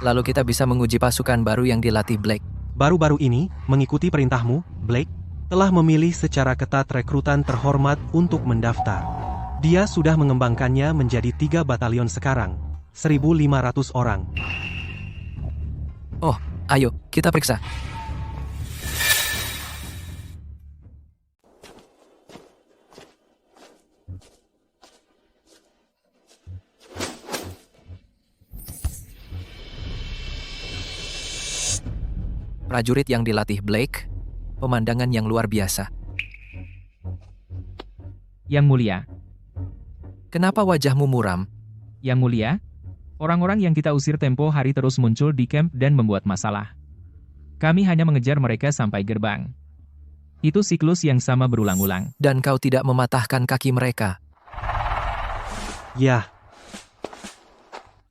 Lalu kita bisa menguji pasukan baru yang dilatih Blake. Baru-baru ini, mengikuti perintahmu, Blake telah memilih secara ketat rekrutan terhormat untuk mendaftar. Dia sudah mengembangkannya menjadi 3 batalion sekarang, 1.500 orang. Oh, ayo, kita periksa. Prajurit yang dilatih Blake, pemandangan yang luar biasa. Yang Mulia. Kenapa wajahmu muram? Yang Mulia, orang-orang yang kita usir tempo hari terus muncul di camp dan membuat masalah. Kami hanya mengejar mereka sampai gerbang. Itu siklus yang sama berulang-ulang. Dan kau tidak mematahkan kaki mereka. Ya.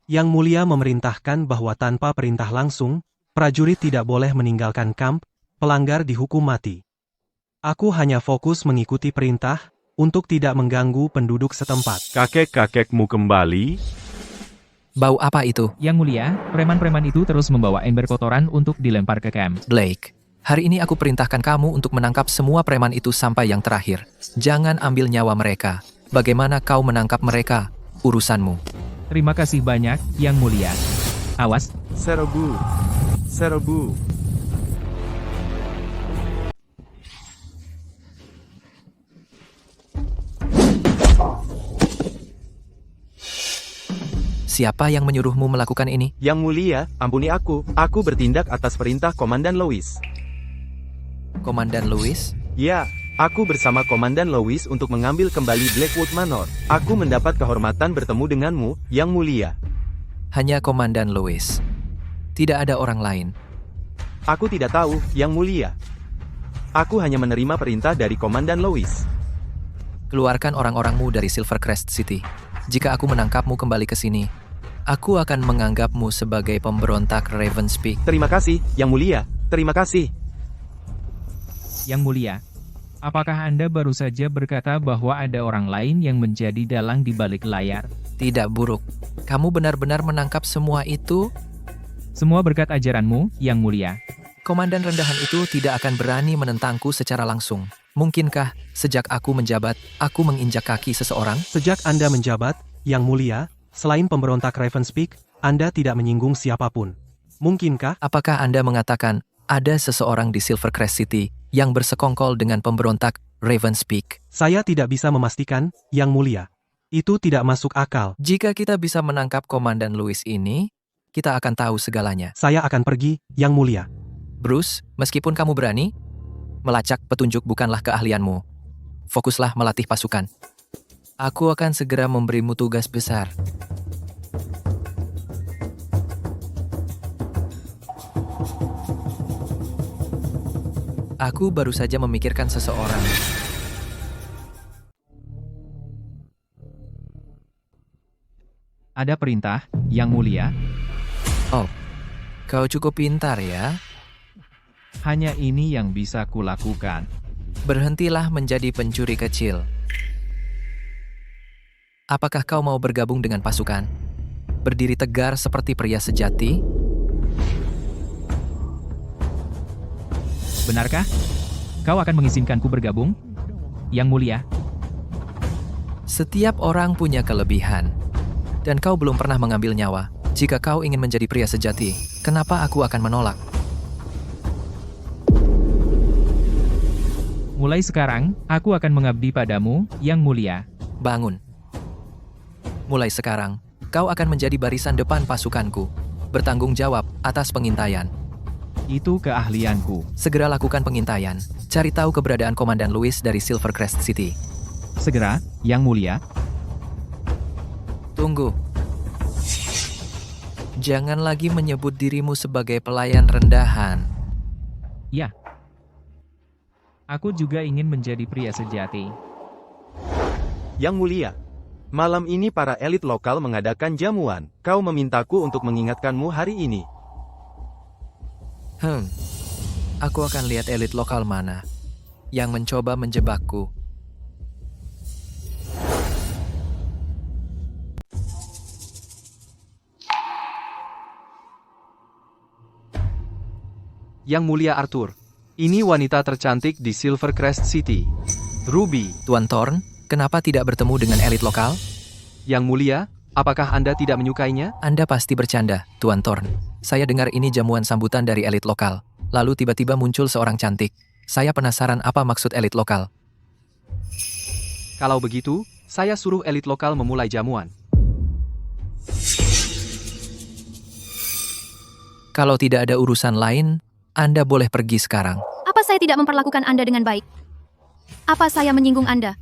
Yang Mulia memerintahkan bahwa tanpa perintah langsung, prajurit tidak boleh meninggalkan kamp, pelanggar dihukum mati. Aku hanya fokus mengikuti perintah, untuk tidak mengganggu penduduk setempat. Kakek-kakekmu kembali? Bau apa itu? Yang Mulia, preman-preman itu terus membawa ember kotoran untuk dilempar ke camp. Blake, hari ini aku perintahkan kamu untuk menangkap semua preman itu sampai yang terakhir. Jangan ambil nyawa mereka. Bagaimana kau menangkap mereka? Urusanmu. Terima kasih banyak, Yang Mulia. Awas. Serbu. Siapa yang menyuruhmu melakukan ini? Yang Mulia, ampuni aku. Aku bertindak atas perintah Komandan Louis. Komandan Louis? Ya, aku bersama Komandan Louis untuk mengambil kembali Blackwood Manor. Aku mendapat kehormatan bertemu denganmu, Yang Mulia. Hanya Komandan Louis. Tidak ada orang lain. Aku tidak tahu, Yang Mulia. Aku hanya menerima perintah dari Komandan Louis. Keluarkan orang-orangmu dari Silvercrest City. Jika aku menangkapmu kembali ke sini, aku akan menganggapmu sebagai pemberontak Ravenspeak. Terima kasih, Yang Mulia. Terima kasih. Yang Mulia, apakah Anda baru saja berkata bahwa ada orang lain yang menjadi dalang di balik layar? Tidak, Buruk. Kamu benar-benar menangkap semua itu? Semua berkat ajaranmu, Yang Mulia. Komandan rendahan itu tidak akan berani menentangku secara langsung. Mungkinkah, sejak aku menjabat, aku menginjak kaki seseorang? Sejak Anda menjabat, Yang Mulia, selain pemberontak Ravenspeak, Anda tidak menyinggung siapapun. Mungkinkah? Apakah Anda mengatakan, ada seseorang di Silvercrest City yang bersekongkol dengan pemberontak Ravenspeak? Saya tidak bisa memastikan, Yang Mulia. Itu tidak masuk akal. Jika kita bisa menangkap Komandan Louis ini, kita akan tahu segalanya. Saya akan pergi, Yang Mulia. Bruce, meskipun kamu berani, melacak petunjuk bukanlah keahlianmu. Fokuslah melatih pasukan. Aku akan segera memberimu tugas besar. Aku baru saja memikirkan seseorang. Ada perintah, Yang Mulia? Oh, kau cukup pintar ya? Hanya ini yang bisa kulakukan. Berhentilah menjadi pencuri kecil. Apakah kau mau bergabung dengan pasukan? Berdiri tegar seperti pria sejati? Benarkah? Kau akan mengizinkanku bergabung? Yang Mulia. Setiap orang punya kelebihan. Dan kau belum pernah mengambil nyawa. Jika kau ingin menjadi pria sejati, kenapa aku akan menolak? Mulai sekarang, aku akan mengabdi padamu, Yang Mulia. Bangun. Mulai sekarang, kau akan menjadi barisan depan pasukanku. Bertanggung jawab atas pengintaian. Itu keahlianku. Segera lakukan pengintaian. Cari tahu keberadaan Komandan Louis dari Silvercrest City. Segera, Yang Mulia. Tunggu. Jangan lagi menyebut dirimu sebagai pelayan rendahan. Ya. Aku juga ingin menjadi pria sejati. Yang Mulia, malam ini para elit lokal mengadakan jamuan. Kau memintaku untuk mengingatkanmu hari ini. Aku akan lihat elit lokal mana yang mencoba menjebakku. Yang Mulia Arthur, ini wanita tercantik di Silvercrest City. Ruby. Tuan Thorn, kenapa tidak bertemu dengan elit lokal? Yang Mulia, apakah Anda tidak menyukainya? Anda pasti bercanda, Tuan Thorn. Saya dengar ini jamuan sambutan dari elit lokal. Lalu tiba-tiba muncul seorang cantik. Saya penasaran apa maksud elit lokal. Kalau begitu, saya suruh elit lokal memulai jamuan. Kalau tidak ada urusan lain, Anda boleh pergi sekarang. Apa saya tidak memperlakukan Anda dengan baik? Apa saya menyinggung Anda,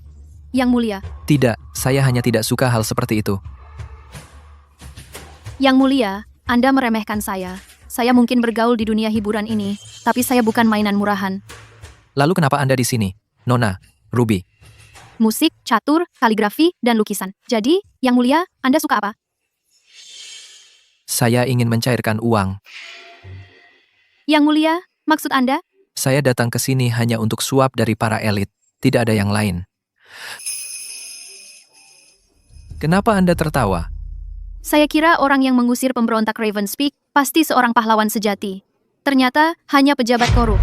Yang Mulia? Tidak, saya hanya tidak suka hal seperti itu. Yang Mulia, Anda meremehkan saya. Saya mungkin bergaul di dunia hiburan ini, tapi saya bukan mainan murahan. Lalu kenapa Anda di sini, Nona, Ruby? Musik, catur, kaligrafi, dan lukisan. Jadi, Yang Mulia, Anda suka apa? Saya ingin mencairkan uang. Yang Mulia, maksud Anda? Saya datang ke sini hanya untuk suap dari para elit. Tidak ada yang lain. Kenapa Anda tertawa? Saya kira orang yang mengusir pemberontak Ravenspeak pasti seorang pahlawan sejati. Ternyata hanya pejabat korup.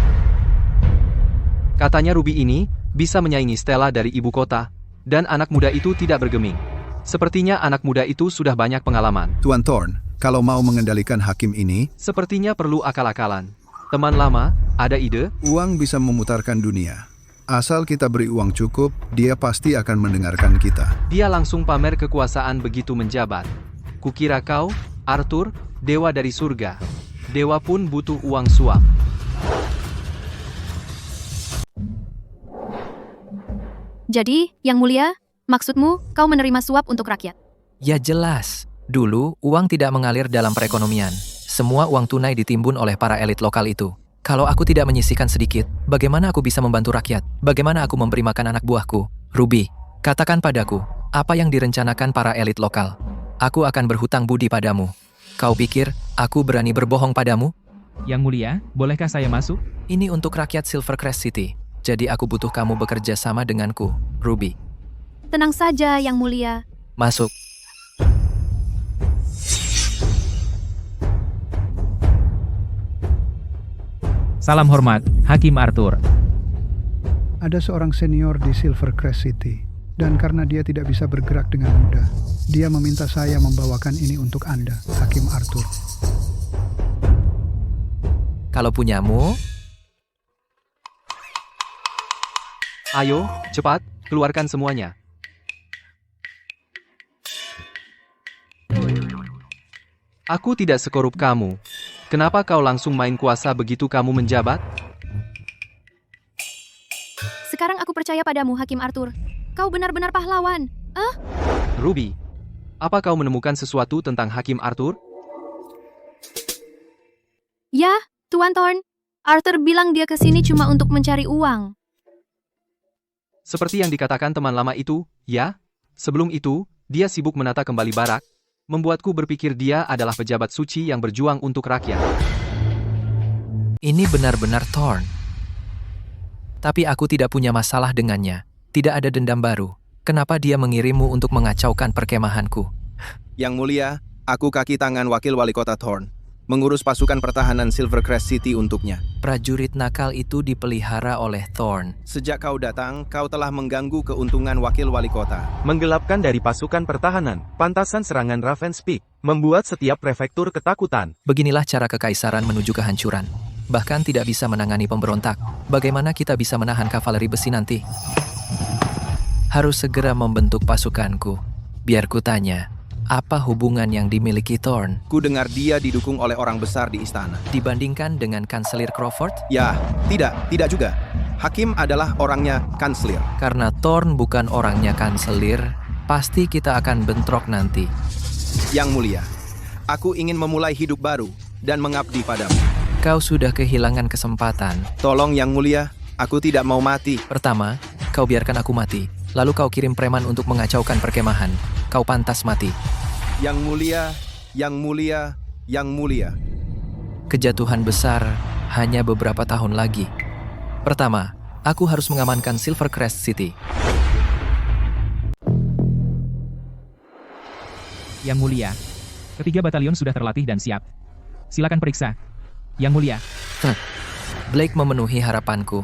Katanya Ruby ini bisa menyaingi Stella dari ibu kota, dan anak muda itu tidak bergeming. Sepertinya anak muda itu sudah banyak pengalaman. Tuan Thorn, kalau mau mengendalikan hakim ini, sepertinya perlu akal-akalan. Teman lama, ada ide? Uang bisa memutarkan dunia. Asal kita beri uang cukup, dia pasti akan mendengarkan kita. Dia langsung pamer kekuasaan begitu menjabat. Kukira kau, Arthur, dewa dari surga. Dewa pun butuh uang suap. Jadi, Yang Mulia, maksudmu kau menerima suap untuk rakyat? Ya jelas. Dulu, uang tidak mengalir dalam perekonomian. Semua uang tunai ditimbun oleh para elit lokal itu. Kalau aku tidak menyisihkan sedikit, bagaimana aku bisa membantu rakyat? Bagaimana aku memberi makan anak buahku? Ruby, katakan padaku, apa yang direncanakan para elit lokal? Aku akan berhutang budi padamu. Kau pikir aku berani berbohong padamu? Yang Mulia, bolehkah saya masuk? Ini untuk rakyat Silvercrest City. Jadi aku butuh kamu bekerja sama denganku, Ruby. Tenang saja, Yang Mulia. Masuk. Salam hormat, Hakim Arthur. Ada seorang senior di Silvercrest City, dan karena dia tidak bisa bergerak dengan mudah, dia meminta saya membawakan ini untuk Anda, Hakim Arthur. Kalau punyamu, ayo, cepat, keluarkan semuanya. Aku tidak sekorup kamu. Kenapa kau langsung main kuasa begitu kamu menjabat? Sekarang aku percaya padamu, Hakim Arthur. Kau benar-benar pahlawan. Ruby, apa kau menemukan sesuatu tentang Hakim Arthur? Ya, Tuan Thorn. Arthur bilang dia ke sini cuma untuk mencari uang. Seperti yang dikatakan teman lama itu, ya? Sebelum itu, dia sibuk menata kembali barak, membuatku berpikir dia adalah pejabat suci yang berjuang untuk rakyat. Ini benar-benar Thorn. Tapi aku tidak punya masalah dengannya. Tidak ada dendam baru. Kenapa dia mengirimmu untuk mengacaukan perkemahanku? Yang Mulia, aku kaki tangan wakil wali kota Thorn. Mengurus pasukan pertahanan Silvercrest City untuknya. Prajurit nakal itu dipelihara oleh Thorn. Sejak kau datang, kau telah mengganggu keuntungan wakil wali kota. Menggelapkan dari pasukan pertahanan, pantasan serangan Ravenspeak, membuat setiap prefektur ketakutan. Beginilah cara kekaisaran menuju kehancuran. bahkan tidak bisa menangani pemberontak. Bagaimana kita bisa menahan kavaleri besi nanti? Harus segera membentuk pasukanku. Biar ku tanya, apa hubungan yang dimiliki Thorn Ku dengar dia didukung oleh orang besar di istana. dibandingkan dengan Kanselir Crawford? Ya, tidak juga. Hakim adalah orangnya kanselir. Karena Thorn bukan orangnya Kanselir, pasti kita akan bentrok nanti. Yang mulia, aku ingin memulai hidup baru dan mengabdi padamu. Kau sudah kehilangan kesempatan. Tolong yang mulia, aku tidak mau mati. Pertama, kau biarkan aku mati. Lalu kau kirim preman untuk mengacaukan perkemahan. Kau pantas mati. Yang mulia, yang mulia, yang mulia. Kejatuhan besar hanya beberapa tahun lagi. Pertama, aku harus mengamankan Silvercrest City. Yang mulia, ketiga batalion sudah terlatih dan siap. Silakan periksa. Yang mulia. Blake memenuhi harapanku.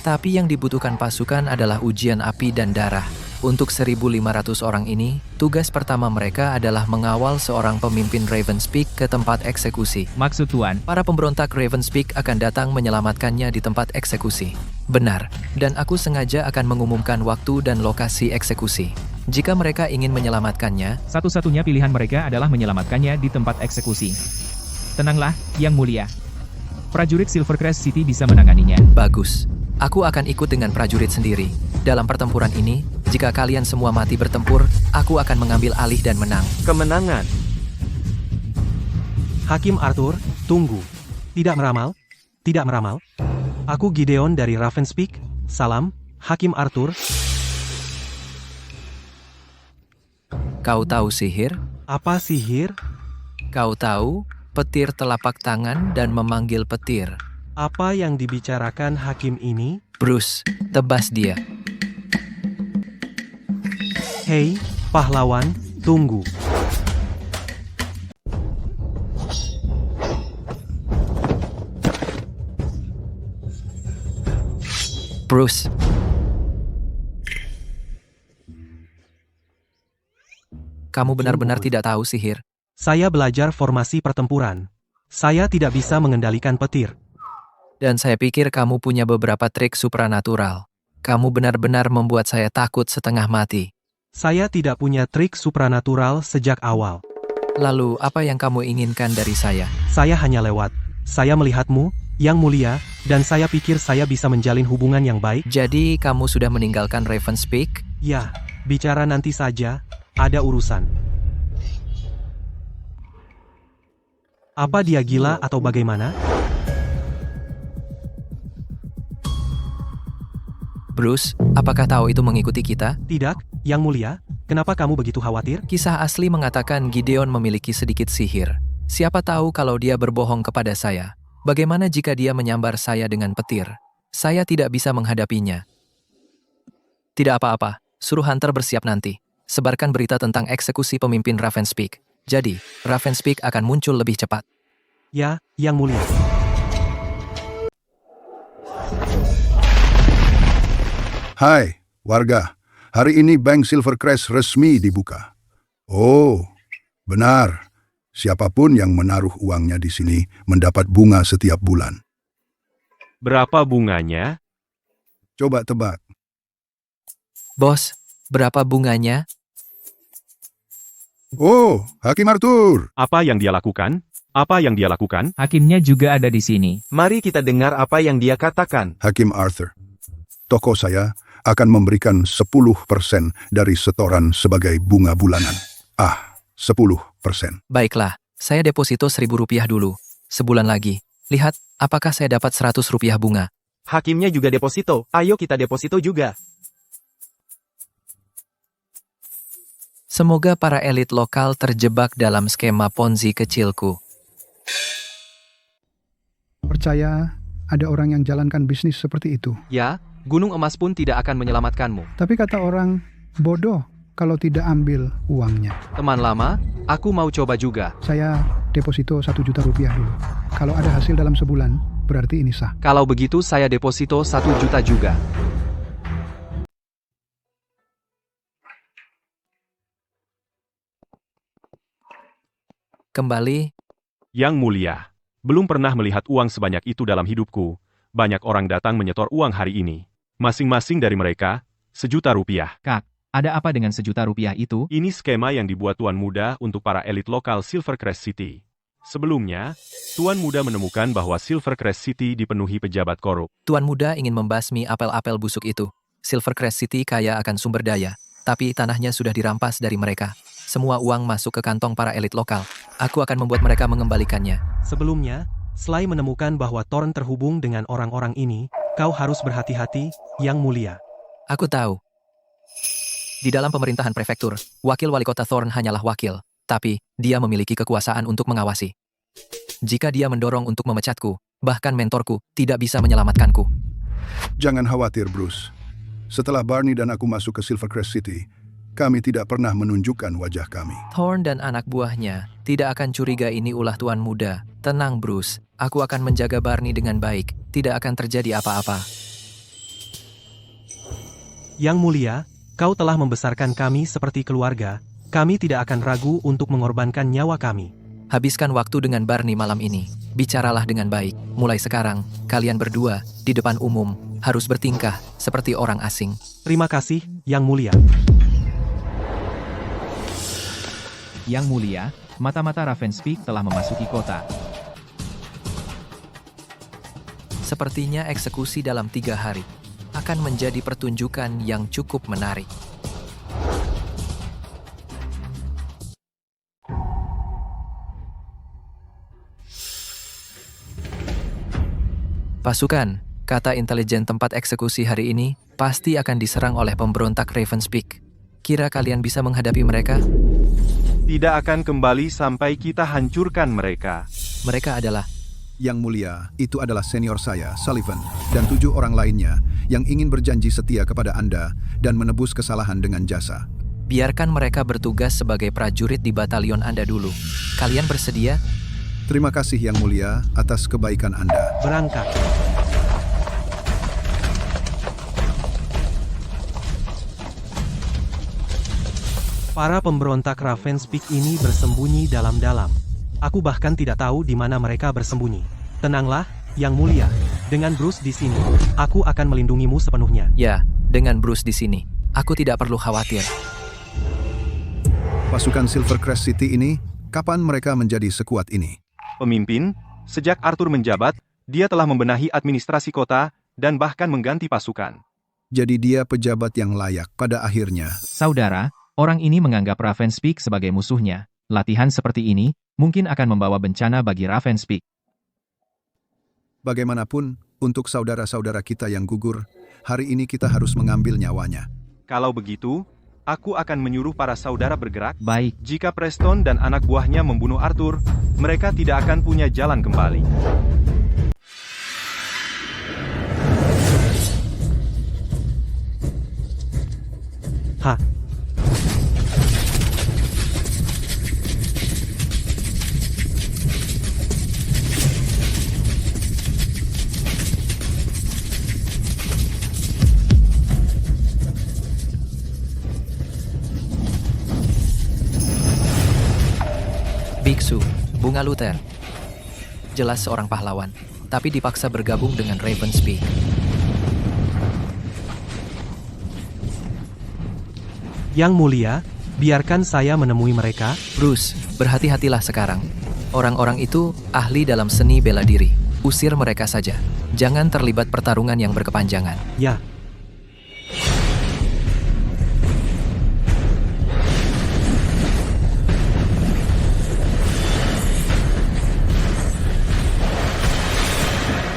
Tapi yang dibutuhkan pasukan adalah ujian api dan darah. Untuk 1.500 orang ini, tugas pertama mereka adalah mengawal seorang pemimpin Ravenspeak ke tempat eksekusi. Maksud Tuan? Para pemberontak Ravenspeak akan datang menyelamatkannya di tempat eksekusi. Benar, dan aku sengaja akan mengumumkan waktu dan lokasi eksekusi. Jika mereka ingin menyelamatkannya, Satu-satunya pilihan mereka adalah menyelamatkannya di tempat eksekusi. Tenanglah, Yang Mulia. Prajurit Silvercrest City bisa menanganinya. Bagus. Aku akan ikut dengan prajurit sendiri. Dalam pertempuran ini, jika kalian semua mati bertempur, aku akan mengambil alih dan menang. Kemenangan. Hakim Arthur, tunggu. Tidak meramal? Tidak meramal? Aku Gideon dari Ravenspeak. Salam, Hakim Arthur. Kau tahu sihir? Apa sihir? Kau tahu petir telapak tangan dan memanggil petir. Apa yang dibicarakan hakim ini? Bruce, tebas dia. Hei, pahlawan, tunggu. Bruce. Kamu benar-benar tidak tahu sihir. Saya belajar formasi pertempuran. Saya tidak bisa mengendalikan petir. Dan saya pikir kamu punya beberapa trik supranatural. Kamu benar-benar membuat saya takut setengah mati. Saya tidak punya trik supranatural sejak awal. Lalu, apa yang kamu inginkan dari saya? Saya hanya lewat. Saya melihatmu, Yang Mulia, dan saya pikir saya bisa menjalin hubungan yang baik. Jadi, kamu sudah meninggalkan Ravenspeak? Ya, bicara nanti saja, ada urusan. Apa dia gila atau bagaimana? Bruce, apakah tahu itu mengikuti kita? Tidak, Yang Mulia. Kenapa kamu begitu khawatir? Kisah asli mengatakan Gideon memiliki sedikit sihir. Siapa tahu kalau dia berbohong kepada saya. Bagaimana jika dia menyambar saya dengan petir? Saya tidak bisa menghadapinya. Tidak apa-apa, suruh Hunter bersiap nanti. Sebarkan berita tentang eksekusi pemimpin Ravenspeak. Jadi, Ravenspeak akan muncul lebih cepat. Ya, Yang Mulia. Hai, warga. Hari ini Bank Silvercrest resmi dibuka. Oh, benar. Siapapun yang menaruh uangnya di sini mendapat bunga setiap bulan. Berapa bunganya? Coba tebak. Bos, berapa bunganya? Oh, Hakim Arthur. Apa yang dia lakukan? Apa yang dia lakukan? Hakimnya juga ada di sini. Mari kita dengar apa yang dia katakan. Hakim Arthur. Toko saya akan memberikan 10% dari setoran sebagai bunga bulanan. 10%. Baiklah, saya deposito Rp1.000 dulu. Sebulan lagi. Lihat, apakah saya dapat Rp100 bunga. Hakimnya juga deposito. Ayo kita deposito juga. Semoga para elit lokal terjebak dalam skema Ponzi kecilku. Percaya ada orang yang jalankan bisnis seperti itu. Ya, gunung emas pun tidak akan menyelamatkanmu. Tapi kata orang, bodoh kalau tidak ambil uangnya. Teman lama, aku mau coba juga. Saya deposito Rp1 juta dulu. Kalau ada hasil dalam sebulan, berarti ini sah. Kalau begitu saya deposito 1 juta juga. Kembali. Yang Mulia, Belum pernah melihat uang sebanyak itu dalam hidupku. Banyak orang datang menyetor uang hari ini. Masing-masing dari mereka, Rp1.000.000. Kak, ada apa dengan Rp1.000.000 itu? Ini skema yang dibuat Tuan Muda untuk para elit lokal Silvercrest City. Sebelumnya, Tuan Muda menemukan bahwa Silvercrest City dipenuhi pejabat korup. Tuan Muda ingin membasmi apel-apel busuk itu. Silvercrest City kaya akan sumber daya, tapi tanahnya sudah dirampas dari mereka. Semua uang masuk ke kantong para elit lokal. Aku akan membuat mereka mengembalikannya. Sebelumnya, Sly menemukan bahwa Thorn terhubung dengan orang-orang ini. Kau harus berhati-hati, Yang Mulia. Aku tahu. Di dalam pemerintahan prefektur, wakil wali kota Thorn hanyalah wakil, tapi dia memiliki kekuasaan untuk mengawasi. Jika dia mendorong untuk memecatku, bahkan mentorku tidak bisa menyelamatkanku. Jangan khawatir, Bruce. Setelah Barney dan aku masuk ke Silvercrest City, kami tidak pernah menunjukkan wajah kami. Thorn dan anak buahnya tidak akan curiga ini ulah Tuan Muda. Tenang, Bruce. Aku akan menjaga Barney dengan baik. Tidak akan terjadi apa-apa. Yang Mulia, kau telah membesarkan kami seperti keluarga. Kami tidak akan ragu untuk mengorbankan nyawa kami. Habiskan waktu dengan Barney malam ini. Bicaralah dengan baik. Mulai sekarang, kalian berdua, di depan umum, harus bertingkah seperti orang asing. Terima kasih, Yang Mulia. Yang Mulia, mata-mata Ravenspeak telah memasuki kota. Sepertinya eksekusi dalam 3 hari akan menjadi pertunjukan yang cukup menarik. Pasukan, kata intelijen tempat eksekusi hari ini, pasti akan diserang oleh pemberontak Ravenspeak. Kira kalian bisa menghadapi mereka? Tidak akan kembali sampai kita hancurkan mereka. Mereka adalah... Yang Mulia, itu adalah senior saya, Sullivan, dan 7 orang lainnya yang ingin berjanji setia kepada Anda dan menebus kesalahan dengan jasa. Biarkan mereka bertugas sebagai prajurit di batalion Anda dulu. Kalian bersedia? Terima kasih Yang Mulia atas kebaikan Anda. Berangkat. Para pemberontak Ravenspeak ini bersembunyi dalam-dalam. Aku bahkan tidak tahu di mana mereka bersembunyi. Tenanglah, Yang Mulia. Dengan Bruce di sini, aku akan melindungimu sepenuhnya. Ya, dengan Bruce di sini, aku tidak perlu khawatir. Pasukan Silvercrest City ini, kapan mereka menjadi sekuat ini? Pemimpin, sejak Arthur menjabat, dia telah membenahi administrasi kota dan bahkan mengganti pasukan. Jadi dia pejabat yang layak pada akhirnya. Saudara, orang ini menganggap Ravenspeak sebagai musuhnya. Latihan seperti ini mungkin akan membawa bencana bagi Ravenspeak. Bagaimanapun, untuk saudara-saudara kita yang gugur, hari ini kita harus mengambil nyawanya. Kalau begitu, aku akan menyuruh para saudara bergerak. Baik. Jika Preston dan anak buahnya membunuh Arthur, mereka tidak akan punya jalan kembali. Hah? Biksu, Bunga Luther. Jelas seorang pahlawan, tapi dipaksa bergabung dengan Ravenspeak. Yang Mulia, biarkan saya menemui mereka. Bruce, berhati-hatilah sekarang. Orang-orang itu ahli dalam seni bela diri. Usir mereka saja. Jangan terlibat pertarungan yang berkepanjangan. Ya.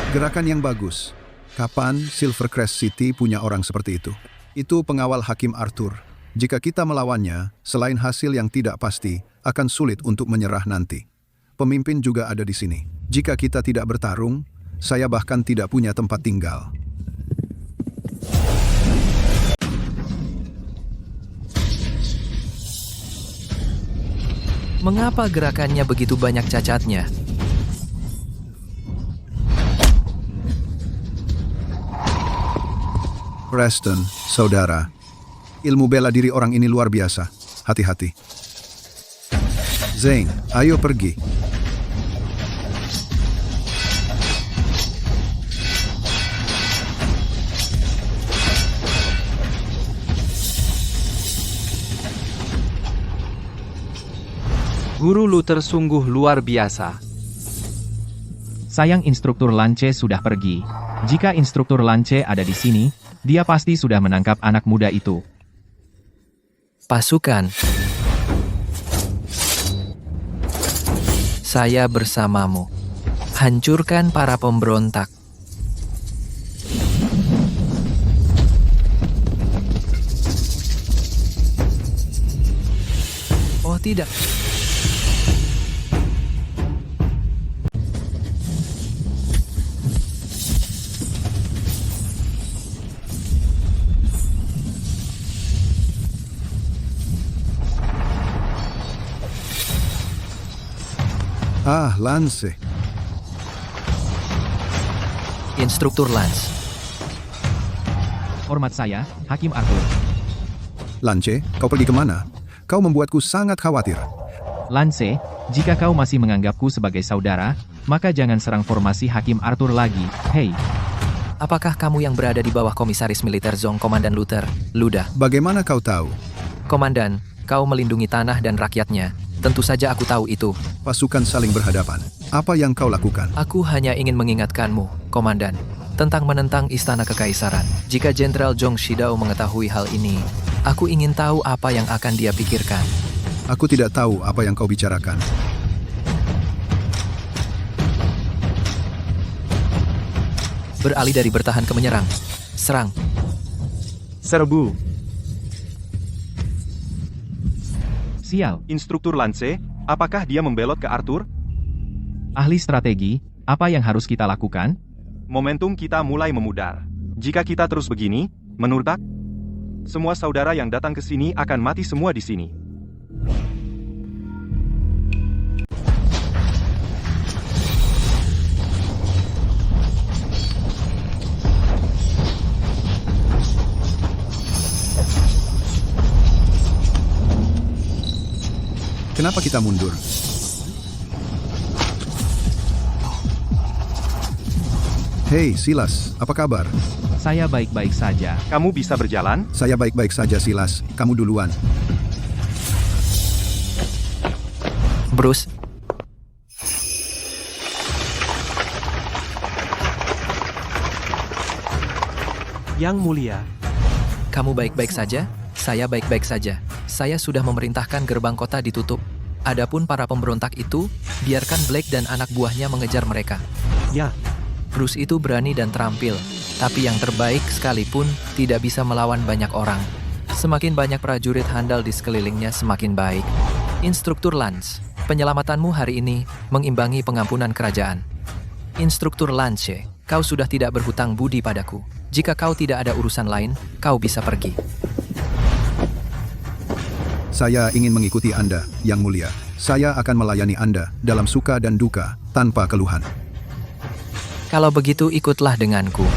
Gerakan yang bagus. Kapan Silvercrest City punya orang seperti itu? Itu pengawal Hakim Arthur. Jika kita melawannya, selain hasil yang tidak pasti, akan sulit untuk menyerah nanti. Pemimpin juga ada di sini. Jika kita tidak bertarung, saya bahkan tidak punya tempat tinggal. Mengapa gerakannya begitu banyak cacatnya? Preston, saudara. Ilmu bela diri orang ini luar biasa. Hati-hati. Zane, ayo pergi. Guru Luther sungguh luar biasa. Sayang instruktur Lance sudah pergi. Jika instruktur Lance ada di sini, dia pasti sudah menangkap anak muda itu. Pasukan. Saya bersamamu. Hancurkan para pemberontak. Oh tidak. Ah, Lance. Instruktur Lance. Hormat saya, Hakim Arthur. Lance, kau pergi kemana? Kau membuatku sangat khawatir. Lance, jika kau masih menganggapku sebagai saudara, maka jangan serang formasi Hakim Arthur lagi. Hei. Apakah kamu yang berada di bawah Komisaris Militer Zong Komandan Luther, Luda? Bagaimana kau tahu? Komandan, kau melindungi tanah dan rakyatnya. Tentu saja aku tahu itu. Pasukan saling berhadapan. Apa yang kau lakukan? Aku hanya ingin mengingatkanmu, Komandan, tentang menentang Istana Kekaisaran. Jika Jenderal Zhong Shidao mengetahui hal ini, aku ingin tahu apa yang akan dia pikirkan. Aku tidak tahu apa yang kau bicarakan. Beralih dari bertahan ke menyerang. Serang. Serbu. Sial. Instruktur Lance, apakah dia membelot ke Arthur? Ahli strategi, apa yang harus kita lakukan? Momentum kita mulai memudar. Jika kita terus begini, menurut semua saudara yang datang ke sini akan mati semua di sini. Kenapa kita mundur? Hei, Silas, apa kabar? Saya baik-baik saja. Kamu bisa berjalan? Saya baik-baik saja, Silas. Kamu duluan. Bruce. Yang Mulia. Kamu baik-baik saja? Saya baik-baik saja. Saya sudah memerintahkan gerbang kota ditutup. Adapun para pemberontak itu, biarkan Blake dan anak buahnya mengejar mereka. Ya. Bruce itu berani dan terampil, tapi yang terbaik sekalipun tidak bisa melawan banyak orang. Semakin banyak prajurit handal di sekelilingnya semakin baik. Instruktur Lance, penyelamatanmu hari ini mengimbangi pengampunan kerajaan. Instruktur Lance, kau sudah tidak berhutang budi padaku. Jika kau tidak ada urusan lain, kau bisa pergi. Saya ingin mengikuti Anda, Yang Mulia. Saya akan melayani Anda dalam suka dan duka, tanpa keluhan. Kalau begitu ikutlah denganku.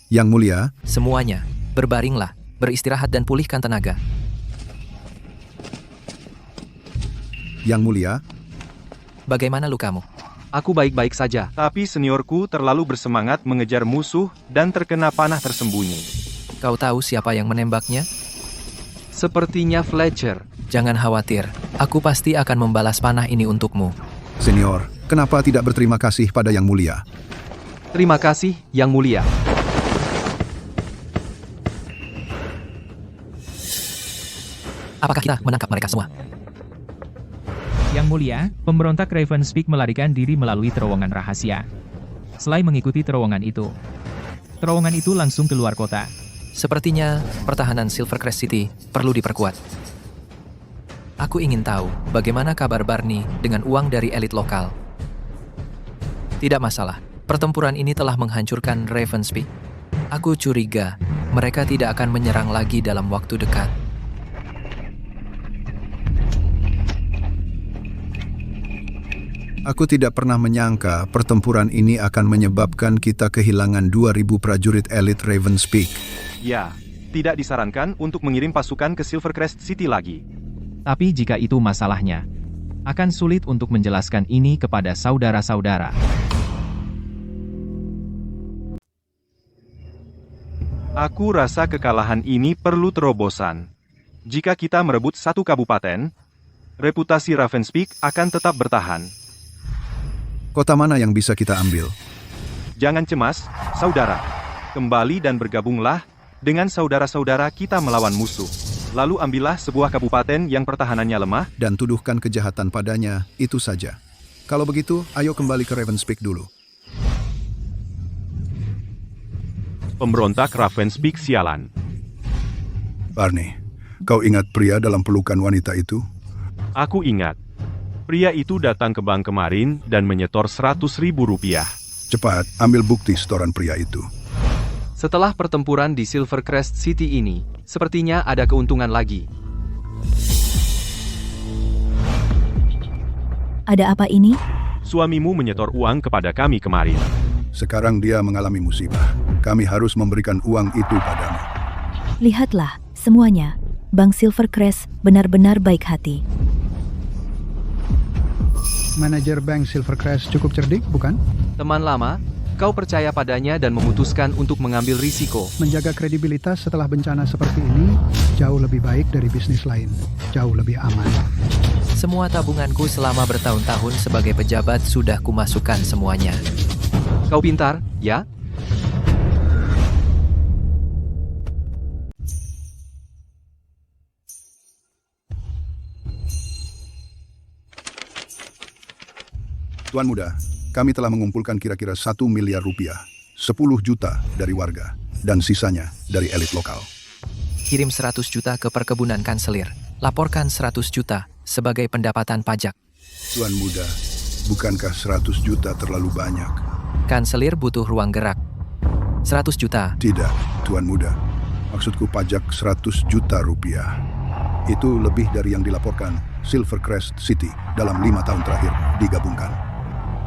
Yang Mulia. Semuanya, berbaringlah, beristirahat dan pulihkan tenaga. Yang Mulia. Bagaimana lukamu? Aku baik-baik saja. Tapi seniorku terlalu bersemangat mengejar musuh dan terkena panah tersembunyi. Kau tahu siapa yang menembaknya? Sepertinya Fletcher. Jangan khawatir, aku pasti akan membalas panah ini untukmu. Senior, kenapa tidak berterima kasih pada Yang Mulia? Terima kasih, Yang Mulia. Apakah kita menangkap mereka semua? Yang Mulia, pemberontak Ravenspeak melarikan diri melalui terowongan rahasia. Selain mengikuti terowongan itu langsung keluar kota. Sepertinya pertahanan Silvercrest City perlu diperkuat. Aku ingin tahu bagaimana kabar Barney dengan uang dari elit lokal. Tidak masalah, pertempuran ini telah menghancurkan Ravenspeak. Aku curiga mereka tidak akan menyerang lagi dalam waktu dekat. Aku tidak pernah menyangka pertempuran ini akan menyebabkan kita kehilangan 2.000 prajurit elit Ravenspeak. Ya, tidak disarankan untuk mengirim pasukan ke Silvercrest City lagi. Tapi jika itu masalahnya, akan sulit untuk menjelaskan ini kepada saudara-saudara. Aku rasa kekalahan ini perlu terobosan. Jika kita merebut satu kabupaten, reputasi Ravenspeak akan tetap bertahan. Kota mana yang bisa kita ambil? Jangan cemas, saudara. Kembali dan bergabunglah dengan saudara-saudara kita melawan musuh. Lalu ambillah sebuah kabupaten yang pertahanannya lemah dan tuduhkan kejahatan padanya, itu saja. Kalau begitu, ayo kembali ke Ravenspeak dulu. Pemberontak Ravenspeak sialan. Barney, kau ingat pria dalam pelukan wanita itu? Aku ingat. Pria itu datang ke bank kemarin dan menyetor Rp100.000. Cepat, ambil bukti setoran pria itu. Setelah pertempuran di Silvercrest City ini, sepertinya ada keuntungan lagi. Ada apa ini? Suamimu menyetor uang kepada kami kemarin. Sekarang dia mengalami musibah. Kami harus memberikan uang itu padamu. Lihatlah, semuanya. Bank Silvercrest benar-benar baik hati. Manajer Bank Silvercrest cukup cerdik, bukan? Teman lama, kau percaya padanya dan memutuskan untuk mengambil risiko. Menjaga kredibilitas setelah bencana seperti ini jauh lebih baik dari bisnis lain. Jauh lebih aman. Semua tabunganku selama bertahun-tahun sebagai pejabat sudah kumasukkan semuanya. Kau pintar, ya? Tuan Muda, kami telah mengumpulkan kira-kira 1 miliar rupiah, 10 juta dari warga, dan sisanya dari elit lokal. Kirim 100 juta ke perkebunan kanselir. Laporkan 100 juta sebagai pendapatan pajak. Tuan Muda, bukankah 100 juta terlalu banyak? Kanselir butuh ruang gerak. 100 juta. Tidak, Tuan Muda. Maksudku pajak 100 juta rupiah. Itu lebih dari yang dilaporkan Silvercrest City dalam 5 tahun terakhir digabungkan.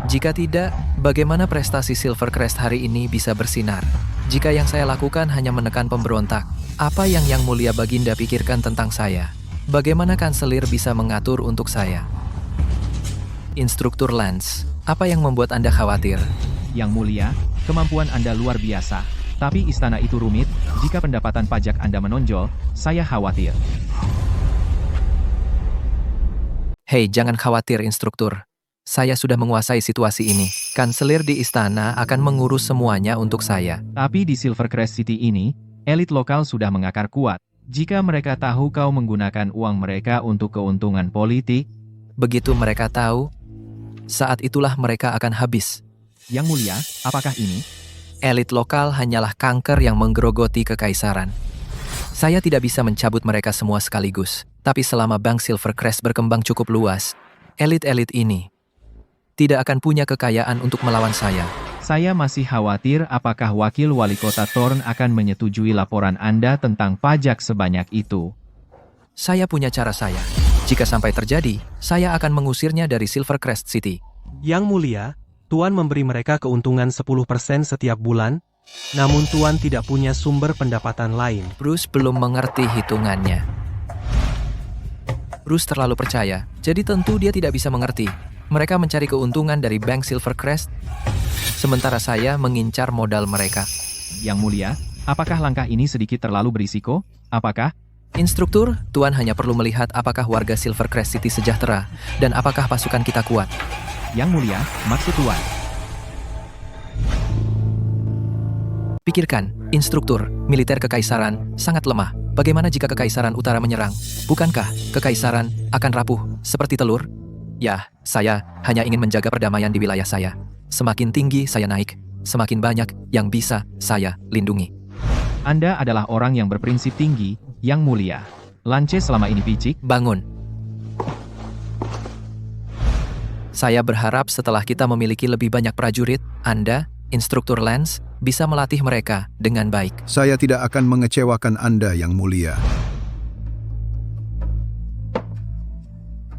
Jika tidak, bagaimana prestasi Silvercrest hari ini bisa bersinar? Jika yang saya lakukan hanya menekan pemberontak, apa yang Mulia Baginda pikirkan tentang saya? Bagaimana kanselir bisa mengatur untuk saya? Instruktur Lance, apa yang membuat Anda khawatir? Yang Mulia, kemampuan Anda luar biasa. Tapi istana itu rumit, jika pendapatan pajak Anda menonjol, saya khawatir. Hei, jangan khawatir, instruktur. Saya sudah menguasai situasi ini. Kanselir di istana akan mengurus semuanya untuk saya. Tapi di Silvercrest City ini, elit lokal sudah mengakar kuat. Jika mereka tahu kau menggunakan uang mereka untuk keuntungan politik, begitu mereka tahu, saat itulah mereka akan habis. Yang Mulia, apakah ini? Elit lokal hanyalah kanker yang menggerogoti kekaisaran. Saya tidak bisa mencabut mereka semua sekaligus, tapi selama Bank Silvercrest berkembang cukup luas, elit-elit ini tidak akan punya kekayaan untuk melawan saya. Saya masih khawatir apakah Wakil Wali Kota Thorn akan menyetujui laporan Anda tentang pajak sebanyak itu. Saya punya cara saya. Jika sampai terjadi, saya akan mengusirnya dari Silvercrest City. Yang Mulia, Tuan memberi mereka keuntungan 10% setiap bulan, namun Tuan tidak punya sumber pendapatan lain. Bruce belum mengerti hitungannya. Bruce terlalu percaya, jadi tentu dia tidak bisa mengerti. Mereka mencari keuntungan dari Bank Silvercrest, sementara saya mengincar modal mereka. Yang Mulia, apakah langkah ini sedikit terlalu berisiko? Apakah? Instruktur, Tuan hanya perlu melihat apakah warga Silvercrest City sejahtera, dan apakah pasukan kita kuat. Yang Mulia, maksud Tuan. Pikirkan, instruktur, militer kekaisaran sangat lemah. Bagaimana jika kekaisaran utara menyerang? Bukankah kekaisaran akan rapuh seperti telur? Ya, saya hanya ingin menjaga perdamaian di wilayah saya. Semakin tinggi saya naik, semakin banyak yang bisa saya lindungi. Anda adalah orang yang berprinsip tinggi, Yang Mulia. Lance selama ini picik. Bangun. Saya berharap setelah kita memiliki lebih banyak prajurit, Anda, Instruktur Lance, bisa melatih mereka dengan baik. Saya tidak akan mengecewakan Anda, Yang Mulia.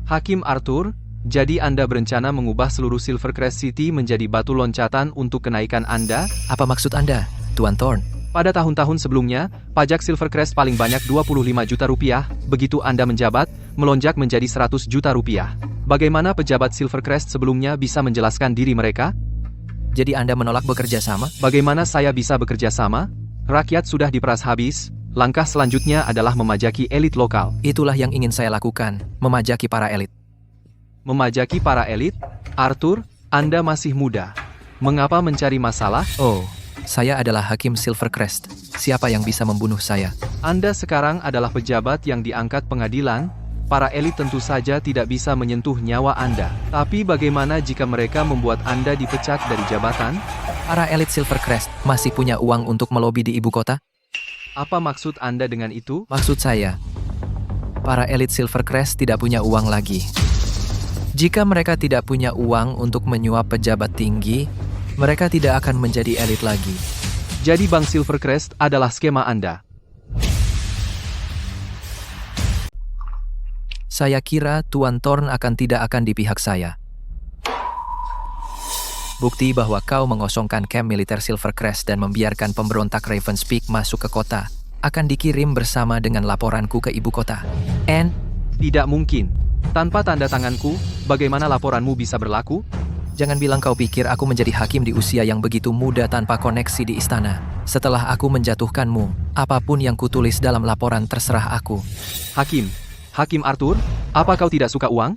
Hakim Arthur, jadi Anda berencana mengubah seluruh Silvercrest City menjadi batu loncatan untuk kenaikan Anda? Apa maksud Anda, Tuan Thorn? Pada tahun-tahun sebelumnya, pajak Silvercrest paling banyak 25 juta rupiah. Begitu Anda menjabat, melonjak menjadi 100 juta rupiah. Bagaimana pejabat Silvercrest sebelumnya bisa menjelaskan diri mereka? Jadi Anda menolak bekerja sama? Bagaimana saya bisa bekerja sama? Rakyat sudah diperas habis, langkah selanjutnya adalah memajaki elit lokal. Itulah yang ingin saya lakukan, memajaki para elit. Memajaki para elit? Arthur, Anda masih muda. Mengapa mencari masalah? Oh, saya adalah Hakim Silvercrest. Siapa yang bisa membunuh saya? Anda sekarang adalah pejabat yang diangkat pengadilan. Para elit tentu saja tidak bisa menyentuh nyawa Anda. Tapi bagaimana jika mereka membuat Anda dipecat dari jabatan? Para elit Silvercrest masih punya uang untuk melobi di ibu kota? Apa maksud Anda dengan itu? Maksud saya, para elit Silvercrest tidak punya uang lagi. Jika mereka tidak punya uang untuk menyuap pejabat tinggi, mereka tidak akan menjadi elit lagi. Jadi Bank Silvercrest adalah skema Anda. Saya kira Tuan Thorn tidak akan di pihak saya. Bukti bahwa kau mengosongkan kamp militer Silvercrest dan membiarkan pemberontak Ravenspeak masuk ke kota akan dikirim bersama dengan laporanku ke ibu kota. Tidak mungkin. Tanpa tanda tanganku, bagaimana laporanmu bisa berlaku? Jangan bilang kau pikir aku menjadi hakim di usia yang begitu muda tanpa koneksi di istana. Setelah aku menjatuhkanmu, apapun yang kutulis dalam laporan terserah aku. Hakim Arthur, apa kau tidak suka uang?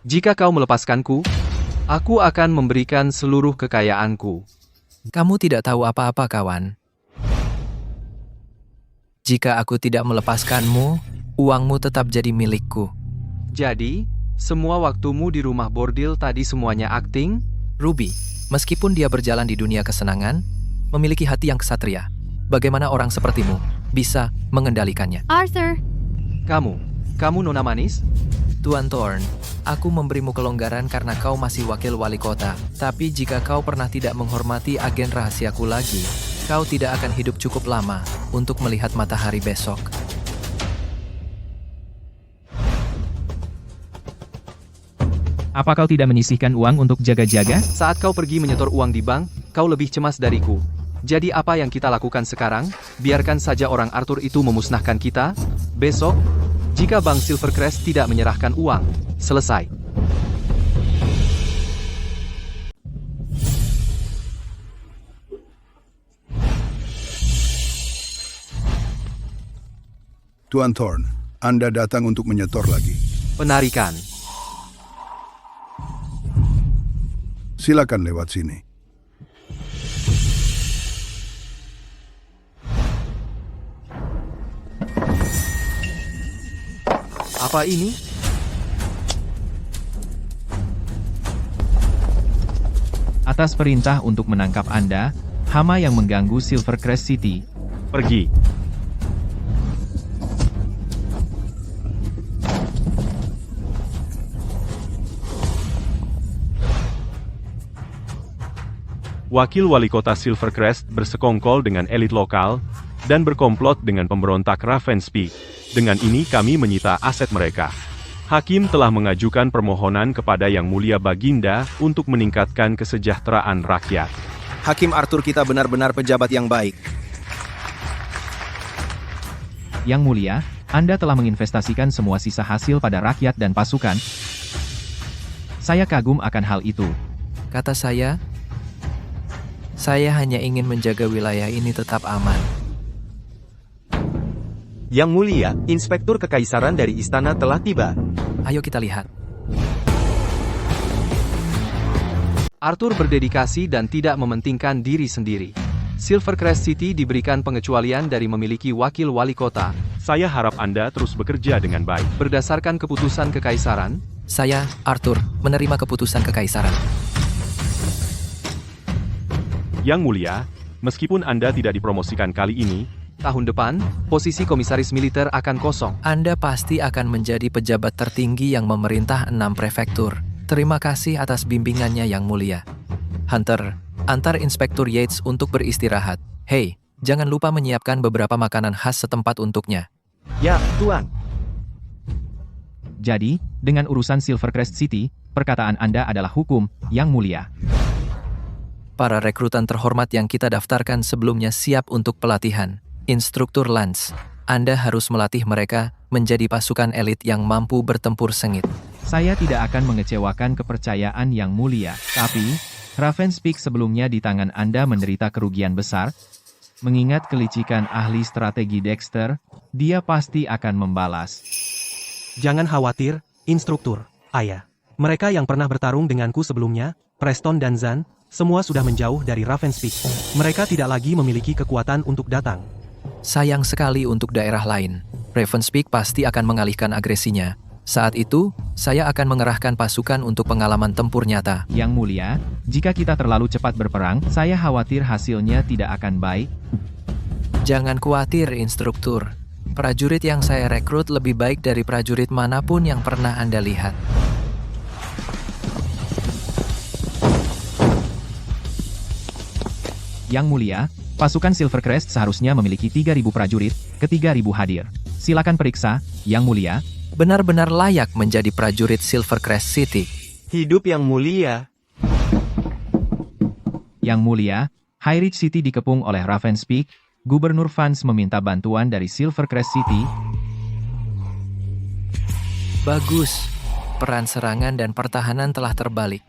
Jika kau melepaskanku, aku akan memberikan seluruh kekayaanku. Kamu tidak tahu apa-apa, kawan. Jika aku tidak melepaskanmu, uangmu tetap jadi milikku. Jadi, semua waktumu di rumah bordil tadi semuanya akting? Ruby, meskipun dia berjalan di dunia kesenangan, memiliki hati yang kesatria. Bagaimana orang sepertimu bisa mengendalikannya? Arthur. Kamu nona manis? Tuan Thorn, aku memberimu kelonggaran karena kau masih wakil wali kota. Tapi jika kau pernah tidak menghormati agen rahasiaku lagi, kau tidak akan hidup cukup lama untuk melihat matahari besok. Apa kau tidak menyisihkan uang untuk jaga-jaga? Saat kau pergi menyetor uang di bank, kau lebih cemas dariku. Jadi apa yang kita lakukan sekarang? Biarkan saja orang Arthur itu memusnahkan kita. Besok, jika Bank Silvercrest tidak menyerahkan uang, selesai. Tuan Thorn, Anda datang untuk menyetor lagi. Penarikan. Silakan lewat sini. Apa ini? Atas perintah untuk menangkap Anda, hama yang mengganggu Silvercrest City. Pergi. Wakil wali kota Silvercrest bersekongkol dengan elit lokal dan berkomplot dengan pemberontak Ravenspeak. Dengan ini kami menyita aset mereka. Hakim telah mengajukan permohonan kepada Yang Mulia Baginda untuk meningkatkan kesejahteraan rakyat. Hakim Arthur kita benar-benar pejabat yang baik. Yang Mulia, Anda telah menginvestasikan semua sisa hasil pada rakyat dan pasukan. Saya kagum akan hal itu. Kata saya hanya ingin menjaga wilayah ini tetap aman. Yang Mulia, Inspektur Kekaisaran dari istana telah tiba. Ayo kita lihat. Arthur berdedikasi dan tidak mementingkan diri sendiri. Silvercrest City diberikan pengecualian dari memiliki wakil wali kota. Saya harap Anda terus bekerja dengan baik. Berdasarkan keputusan kekaisaran, saya, Arthur, menerima keputusan kekaisaran. Yang Mulia, meskipun Anda tidak dipromosikan kali ini, tahun depan, posisi komisaris militer akan kosong. Anda pasti akan menjadi pejabat tertinggi yang memerintah 6 prefektur. Terima kasih atas bimbingannya Yang Mulia. Hunter, antar Inspektur Yates untuk beristirahat. Hei, jangan lupa menyiapkan beberapa makanan khas setempat untuknya. Ya, Tuan. Jadi, dengan urusan Silvercrest City, perkataan Anda adalah hukum, Yang Mulia. Para rekrutan terhormat yang kita daftarkan sebelumnya siap untuk pelatihan. Instruktur Lance, Anda harus melatih mereka menjadi pasukan elit yang mampu bertempur sengit. Saya tidak akan mengecewakan kepercayaan Yang Mulia, tapi Ravenspeak sebelumnya di tangan Anda menderita kerugian besar. Mengingat kelicikan ahli strategi Dexter, dia pasti akan membalas. Jangan khawatir, instruktur, ayah. Mereka yang pernah bertarung denganku sebelumnya, Preston dan Zan, semua sudah menjauh dari Ravenspeak. Mereka tidak lagi memiliki kekuatan untuk datang. Sayang sekali untuk daerah lain. Ravenspeak pasti akan mengalihkan agresinya. Saat itu, saya akan mengerahkan pasukan untuk pengalaman tempur nyata. Yang Mulia, jika kita terlalu cepat berperang, saya khawatir hasilnya tidak akan baik. Jangan khawatir, instruktur. Prajurit yang saya rekrut lebih baik dari prajurit manapun yang pernah Anda lihat. Yang Mulia, pasukan Silvercrest seharusnya memiliki 3.000 prajurit, ke-3.000 hadir. Silakan periksa, Yang Mulia. Benar-benar layak menjadi prajurit Silvercrest City. Hidup Yang Mulia. Yang Mulia, High Ridge City dikepung oleh Ravenspeak. Gubernur Vance meminta bantuan dari Silvercrest City. Bagus. Peran serangan dan pertahanan telah terbalik.